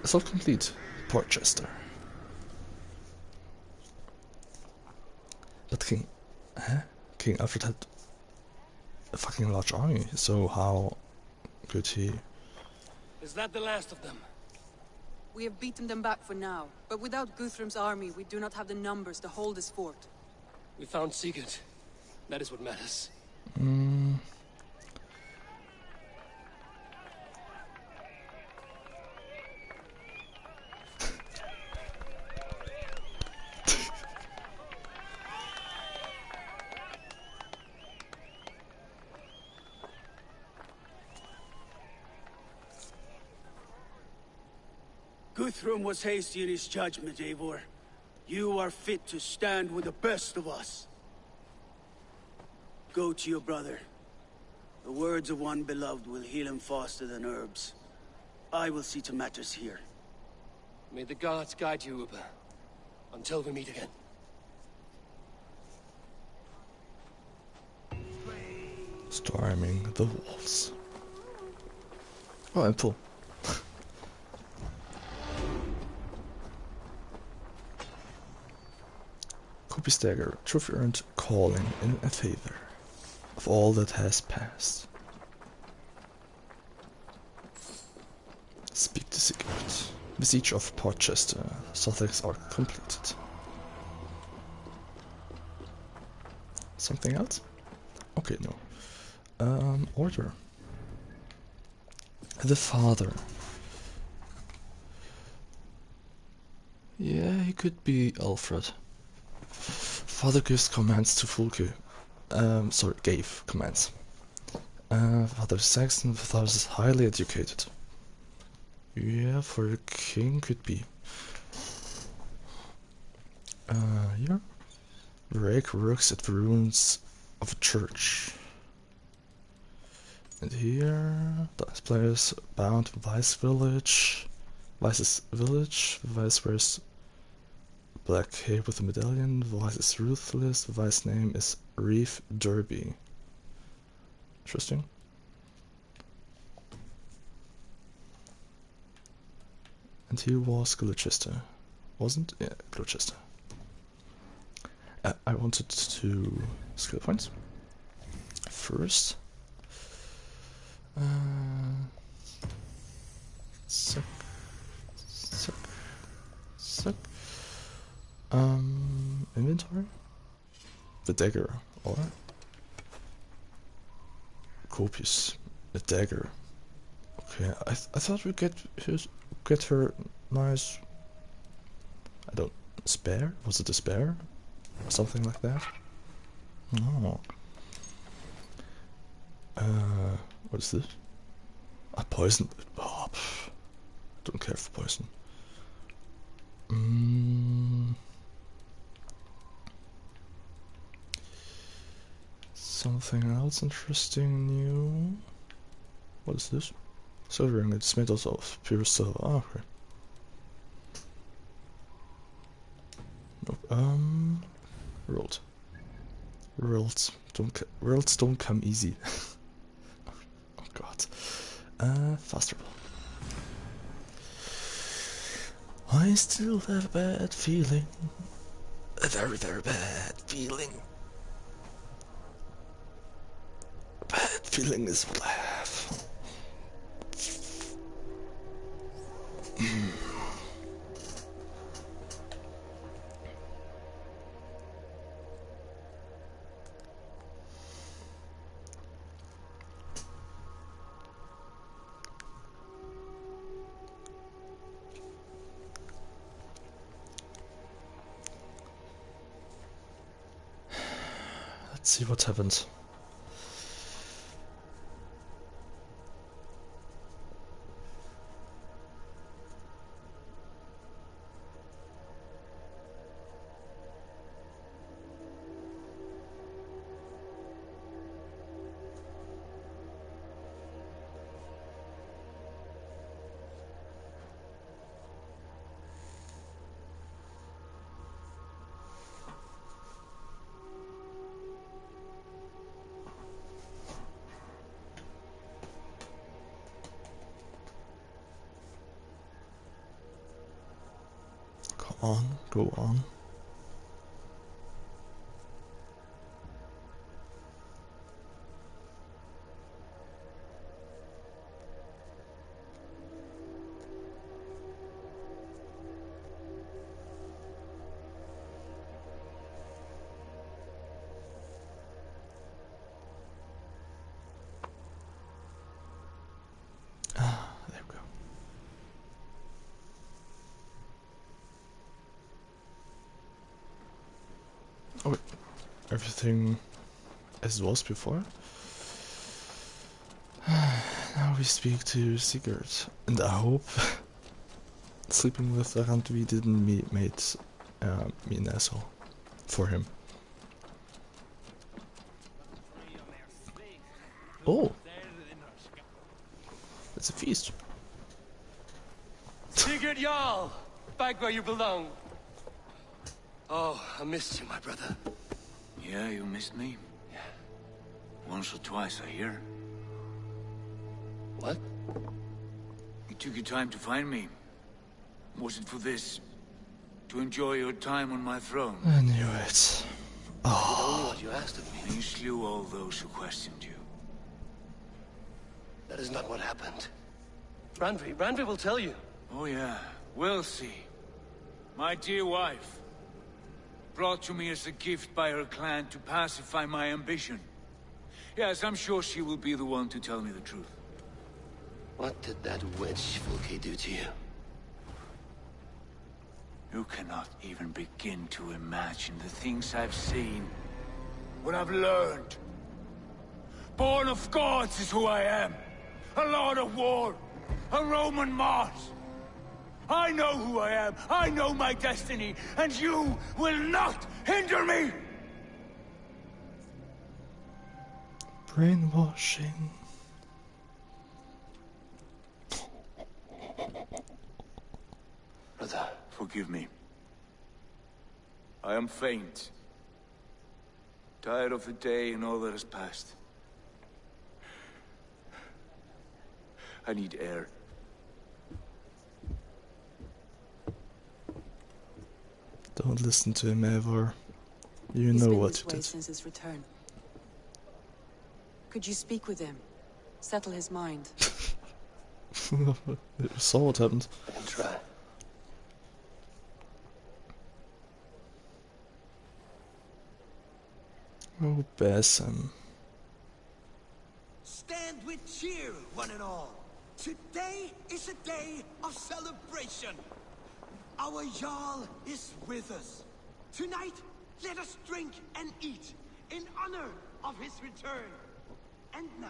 Assault complete. Portchester. But King Alfred had a fucking large army, so how could he... Is that the last of them? We have beaten them back for now, but without Guthrum's army, we do not have the numbers to hold this fort. We found Sigurd. That is what matters. Guthrum was hasty in his judgment, Eivor. You are fit to stand with the best of us. Go to your brother. The words of one beloved will heal him faster than herbs. I will see to matters here. May the gods guide you, Uber. Until we meet again. Storming the walls. Oh, I'm full. Copy Stagger, trophy earned calling in a favor of all that has passed. Speak to Sigurd. The siege of Portchester, Sussex are completed. Something else? Okay, no. Order. The father. Yeah, he could be Alfred. Father gives commands to Fulke. Gave commands. Father Saxon, father is highly educated. Yeah, for a king could be. Here. Rake works at the ruins of a church. And here, the players bound Vice Village. Vice's village. Vice wears black cape with a medallion. Vice is ruthless. Vice name is Reef Derby. Interesting. And here was Gloucester, wasn't? Yeah, Gloucester. I wanted to skill points first. Suck. Inventory. The dagger, or copious. The dagger. Okay, I thought we'd get her nice. I don't spare. Was it a spare? Something like that. No. What is this? A poison. Oh, don't care for poison. Something else interesting new. What is this? Silver ring. It's made also of pure silver. Oh, okay. Nope. World. Worlds don't come easy. Oh god. Faster ball. I still have a bad feeling. A very, very bad feeling. A bad feeling is what I have. Let's see what happens. Go on. There we go. Oh wait, everything as it was before. Now we speak to Sigurd, and I hope sleeping with Randvi didn't made me an asshole for him. Oh, it's a feast. Sigurd Jarl, back where you belong. Oh, I missed you, my brother. Yeah, you missed me? Yeah. Once or twice, I hear. What? You took your time to find me. Was it for this? To enjoy your time on my throne? I knew it. Oh. You only what you asked of me. And you slew all those who questioned you. That is not what happened. Randvi will tell you. Oh yeah, we'll see. My dear wife, brought to me as a gift by her clan to pacify my ambition. Yes, I'm sure she will be the one to tell me the truth. What did that witch Fulke do to you? You cannot even begin to imagine the things I've seen. What I've learned. Born of gods is who I am. A lord of war. A Roman Mars. I know who I am. I know my destiny. And you will not hinder me! Brainwashing. Brother. Forgive me. I am faint. Tired of the day and all that has passed. I need air. Don't listen to him, Eivor. You He's know been what this you way did. since his return. Could you speak with him? Settle his mind. You saw what happened. I can try. Oh, Basim. Stand with cheer, one and all. Today is a day of celebration. Our Jarl is with us. Tonight, let us drink and eat in honor of his return. And now,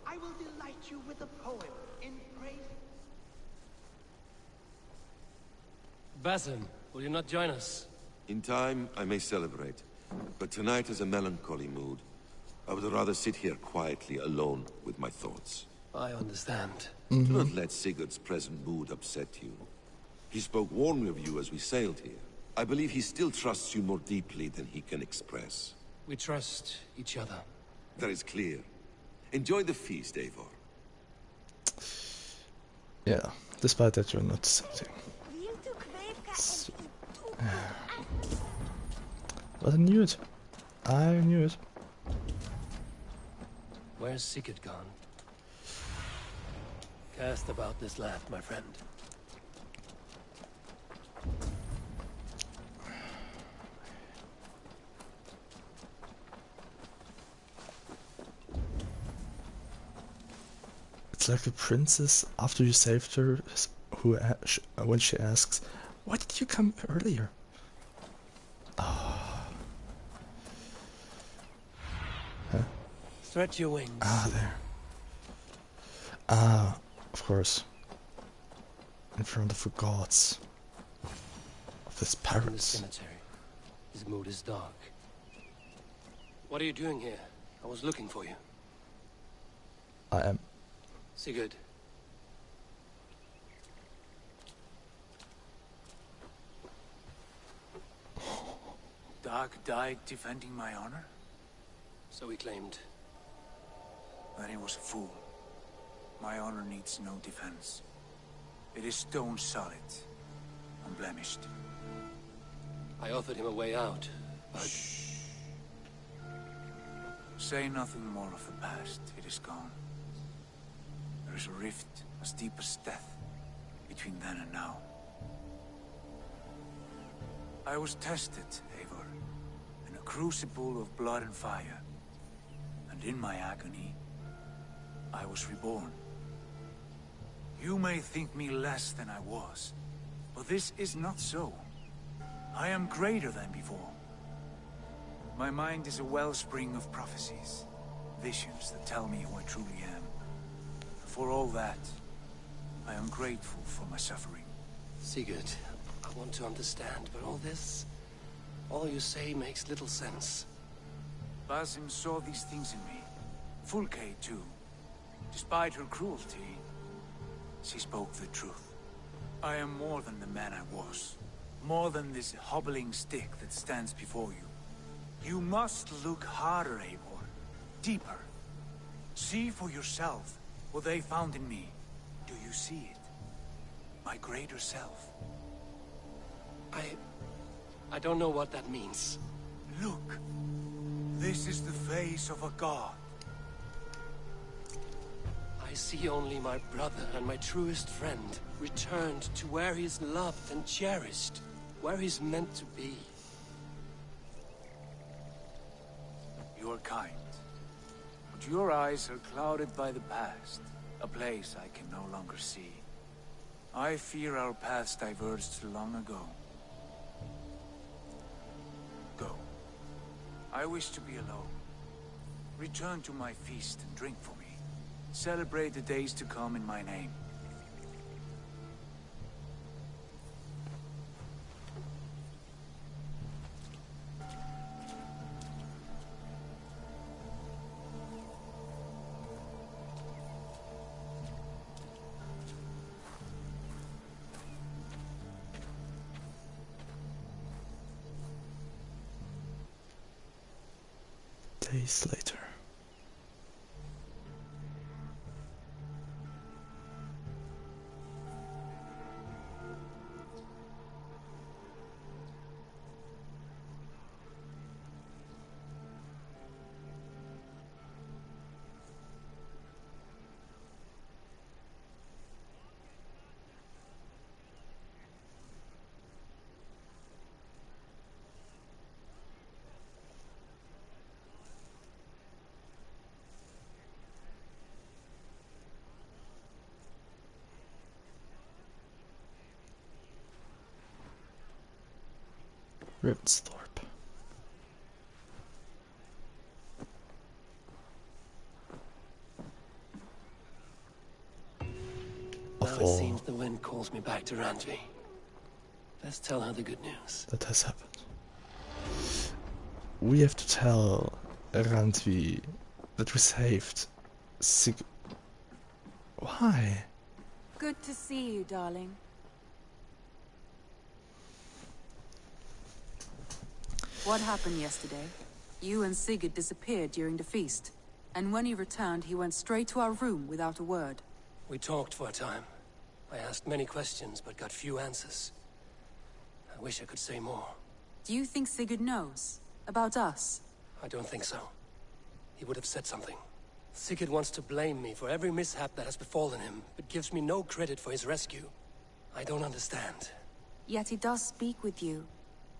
I will delight you with a poem in praise. Basim, will you not join us? In time, I may celebrate. But tonight is a melancholy mood. I would rather sit here quietly, alone, with my thoughts. I understand. Do not let Sigurd's present mood upset you. He spoke warmly of you as we sailed here. I believe he still trusts you more deeply than he can express. We trust each other. That is clear. Enjoy the feast, Eivor. Yeah, despite that you're not sitting. But I knew it. I knew it. Where's Sigurd gone? Cast about this land, my friend. It's like a princess after you saved her, when she asks, "Why did you come earlier?" Oh. Huh? Stretch your wings. Ah, there. Ah, of course. In front of the gods. Of his In the parents. cemetery. His mood is dark. What are you doing here? I was looking for you. I am. Sigurd. Dag died defending my honor? So he claimed. Then he was a fool. My honor needs no defense. It is stone solid, unblemished. I offered him a way out, but... Say nothing more of the past. It is gone. There is a rift as deep as death between then and now. I was tested, Eivor, in a crucible of blood and fire. And in my agony, I was reborn. You may think me less than I was, but this is not so. I am greater than before. My mind is a wellspring of prophecies, visions that tell me who I truly am. For all that, I am grateful for my suffering. Sigurd, I want to understand, but all you say makes little sense. Basim saw these things in me. Fulke, too. Despite her cruelty, she spoke the truth. I am more than the man I was. More than this hobbling stick that stands before you. You must look harder, Eivor. Deeper. See for yourself what they found in me. Do you see it? My greater self. I don't know what that means. Look. This is the face of a god. I see only my brother and my truest friend returned to where he's loved and cherished, where he's meant to be. You are kind. But your eyes are clouded by the past, a place I can no longer see. I fear our paths diverged long ago. Go. I wish to be alone. Return to my feast and drink for me. Celebrate the days to come in my name. Days later. Ravensthorpe. Now it seems the wind calls me back to Randvi. Let's tell her the good news. That has happened. We have to tell Randvi that we saved Sigurd. Why? Good to see you, darling. What happened yesterday? You and Sigurd disappeared during the feast, and when he returned, he went straight to our room without a word. We talked for a time. I asked many questions, but got few answers. I wish I could say more. Do you think Sigurd knows? About us? I don't think so. He would have said something. Sigurd wants to blame me for every mishap that has befallen him, but gives me no credit for his rescue. I don't understand. Yet he does speak with you.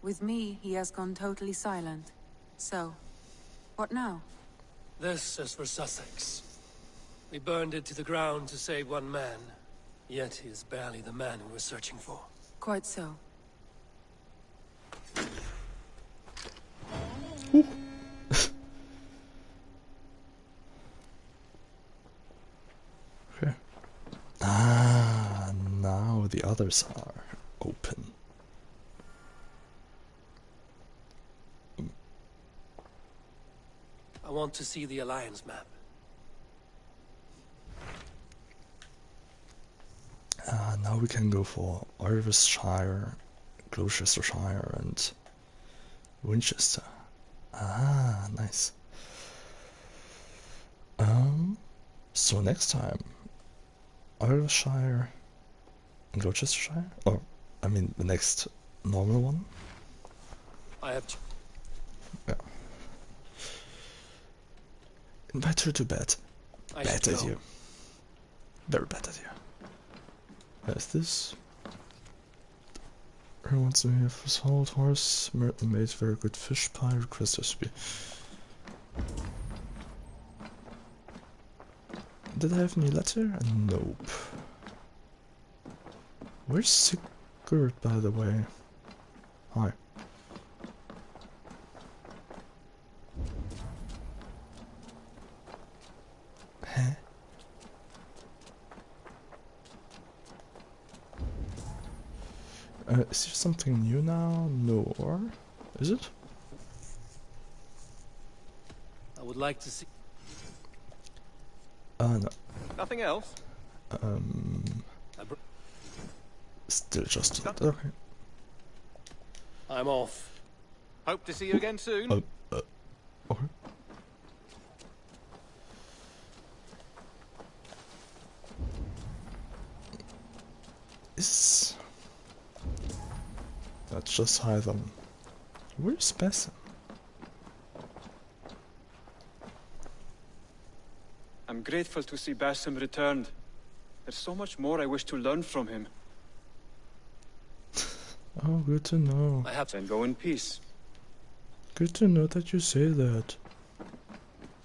With me, he has gone totally silent. So, what now? This is for Sussex. We burned it to the ground to save one man. Yet he is barely the man we were searching for. Quite so. Okay. Ah, now the others are open. I want to see the Alliance map. Now we can go for Irvishire, Gloucestershire, and Winchester. Ah, nice. So next time, Irvishire and Gloucestershire? Or, I mean, the next normal one? I have... Yeah. Invite her to bed. Bad idea. Very bad idea. Is this? Her wants to have a salt horse, made very good fish pie, request recipe. Did I have any letter? Nope. Where's Sigurd, by the way? Hi. Huh? Is there something new now? No, or is it? I would like to see... No. Nothing else? Still just... Okay. I'm off. Hope to see you again soon. Okay. Is... Let's just hide them. Where's Basim? I'm grateful to see Basim returned. There's so much more I wish to learn from him. Oh, good to know. I have to go in peace. Good to know that you say that.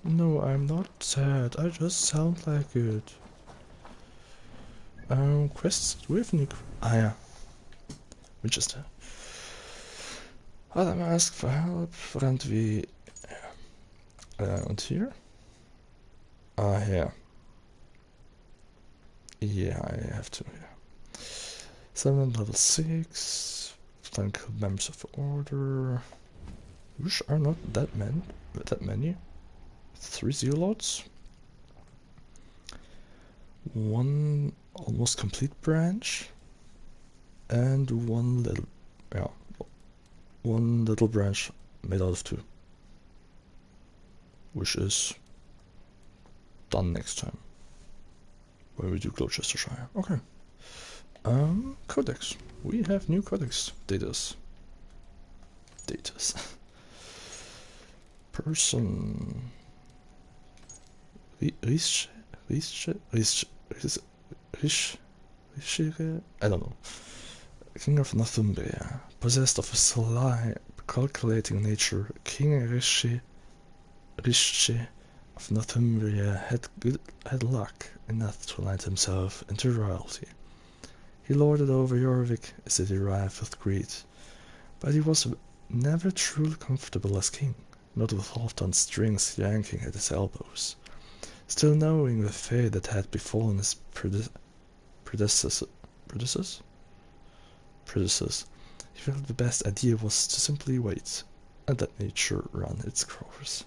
No, I'm not sad. I just sound like it. Quests with Nick. Ah, yeah. Winchester. Adam asked for help. Randvi. And here? Ah, here. Yeah, I have to here. 7 level 6. Thank members of the order. Which are not that many. 3 zealots. 1 almost complete branch. And 1 little, yeah, 1 little branch made out of 2. Which is done next time. When we do Gloucestershire. Okay. Codex. We have new codex. Datas. Person. Rish. I don't know. King of Northumbria. Possessed of a sly, calculating nature, King Rishi of Northumbria had luck enough to land himself into royalty. He lorded over Jorvik, a city rife with Creed, but he was never truly comfortable as king, not with half-ton strings yanking at his elbows. Still knowing the fate that had befallen his predecessors, he felt the best idea was to simply wait and let nature run its course.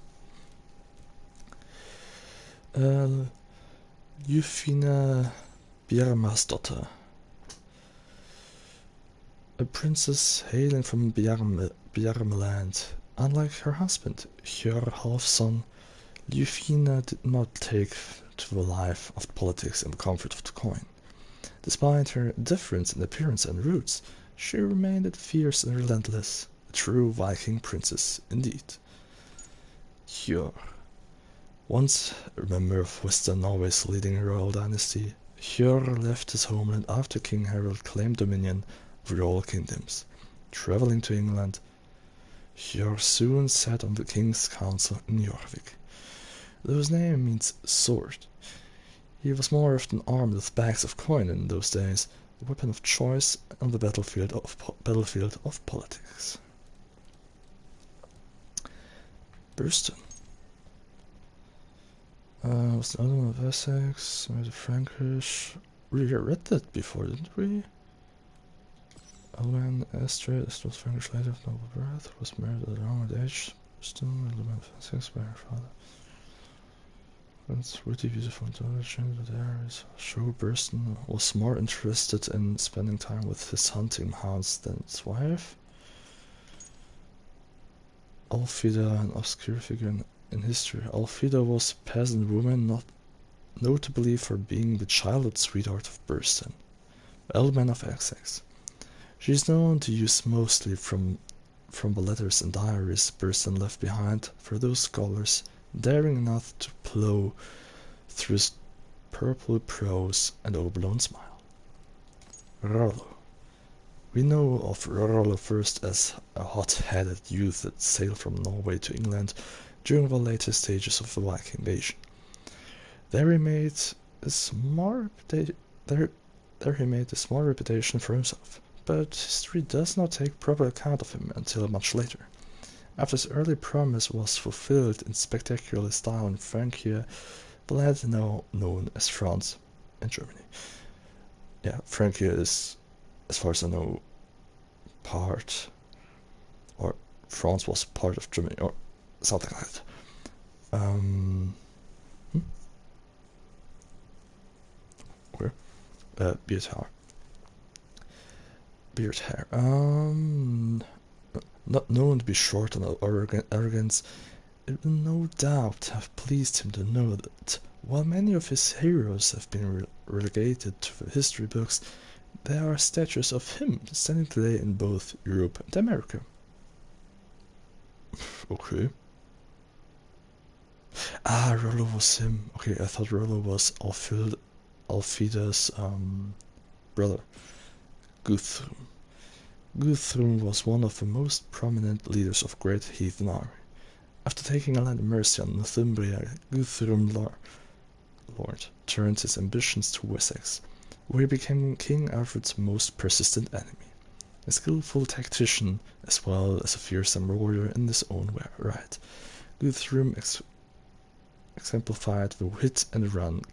Jufina Bjarmarsdottir, a princess hailing from Bjarmeland. Unlike her husband, Hjör Halfson, Jufina did not take to the life of politics in the comfort of the coin. Despite her difference in appearance and roots, she remained fierce and relentless, a true Viking princess indeed. Hjör. Once a member of Western Norway's leading royal dynasty, Hjör left his homeland after King Harald claimed dominion over all kingdoms. Traveling to England, Hjör soon sat on the king's council in Jorvik. Though his name means sword, he was more often armed with bags of coin in those days, a weapon of choice on the battlefield of politics. Burston was the other one of Essex, married a Frankish. We read that before, didn't we? Alban Estrid, this was Frankish lady of noble birth, was married at a young age. Burston, Alban of Essex, by her father. It's really beautiful intelligent, but there is sure Burston was more interested in spending time with his hunting hounds than his wife. Alfida, an obscure figure in history. Alfida was a peasant woman, not notably for being the childhood sweetheart of Burston, Alban of Essex. She is known to use mostly from the letters and diaries Burston left behind for those scholars daring enough to plough through his purple prose and overblown smile. Rollo. We know of Rollo first as a hot-headed youth that sailed from Norway to England during the later stages of the Viking invasion. There he made a small reputation for himself, but history does not take proper account of him until much later. After his early promise was fulfilled in spectacular style in Francia, the land now known as France and Germany. Yeah, Francia is, as far as I know, or France was part of Germany, or something like that. Where? Beard hair. Not known to be short and arrogance, it will no doubt have pleased him to know that, while many of his heroes have been relegated to the history books, there are statues of him standing today in both Europe and America. Okay. Ah, Rollo was him. Okay, I thought Rollo was Alfida's brother, Guthrum. Guthrum was one of the most prominent leaders of Great Heathen Army. After taking a land of mercy on Northumbria, Guthrum Lord turned his ambitions to Wessex, where he became King Alfred's most persistent enemy. A skillful tactician, as well as a fearsome warrior in his own right, Guthrum exemplified the hit-and-run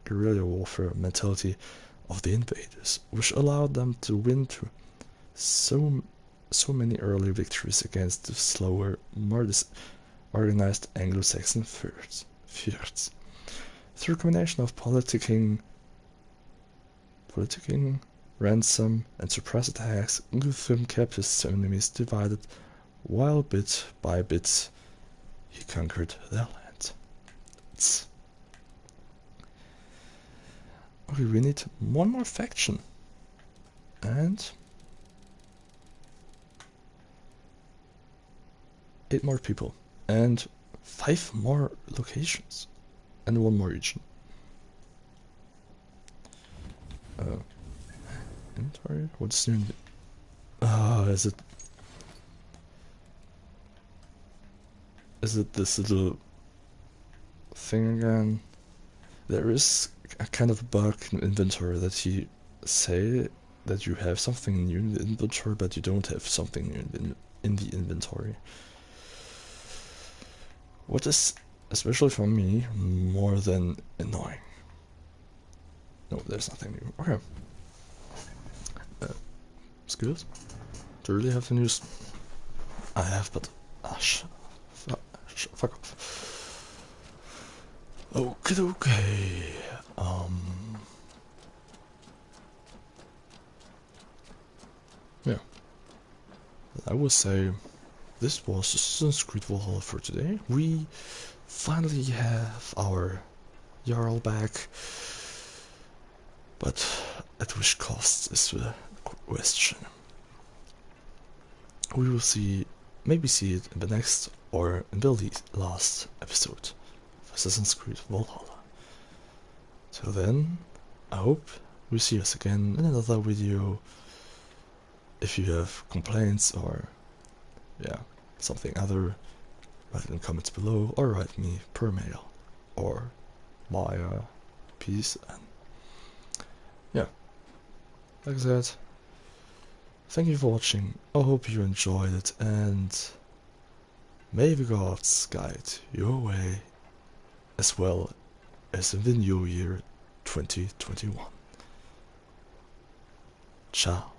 guerrilla warfare mentality of the invaders, which allowed them to win so many early victories against the slower, more disorganized Anglo-Saxon fyrds. Through a combination of politicking, ransom, and surprise attacks, Guthrum kept his enemies divided, while bit by bit he conquered their land. Okay, we need one more faction. And 8 more people, and 5 more locations, and 1 more region. Inventory? What's new? Is it this little thing again? There is a kind of bug in inventory that you say that you have something new in the inventory, but you don't have something new in the inventory. What is, especially for me, more than annoying. No, there's nothing new. Okay. Skills? Do you really have the news? I have, but fuck off. Okay. Yeah. I would say this was Assassin's Creed Valhalla for today. We finally have our Jarl back, but at which cost is the question. We will maybe see it in the next or in the last episode of Assassin's Creed Valhalla. Till then, I hope we see us again in another video. If you have complaints or something other, write in the comments below or write me per mail or via peace, and like I said, thank you for watching. I hope you enjoyed it, and may the gods guide your way as well as in the new year 2021. Ciao.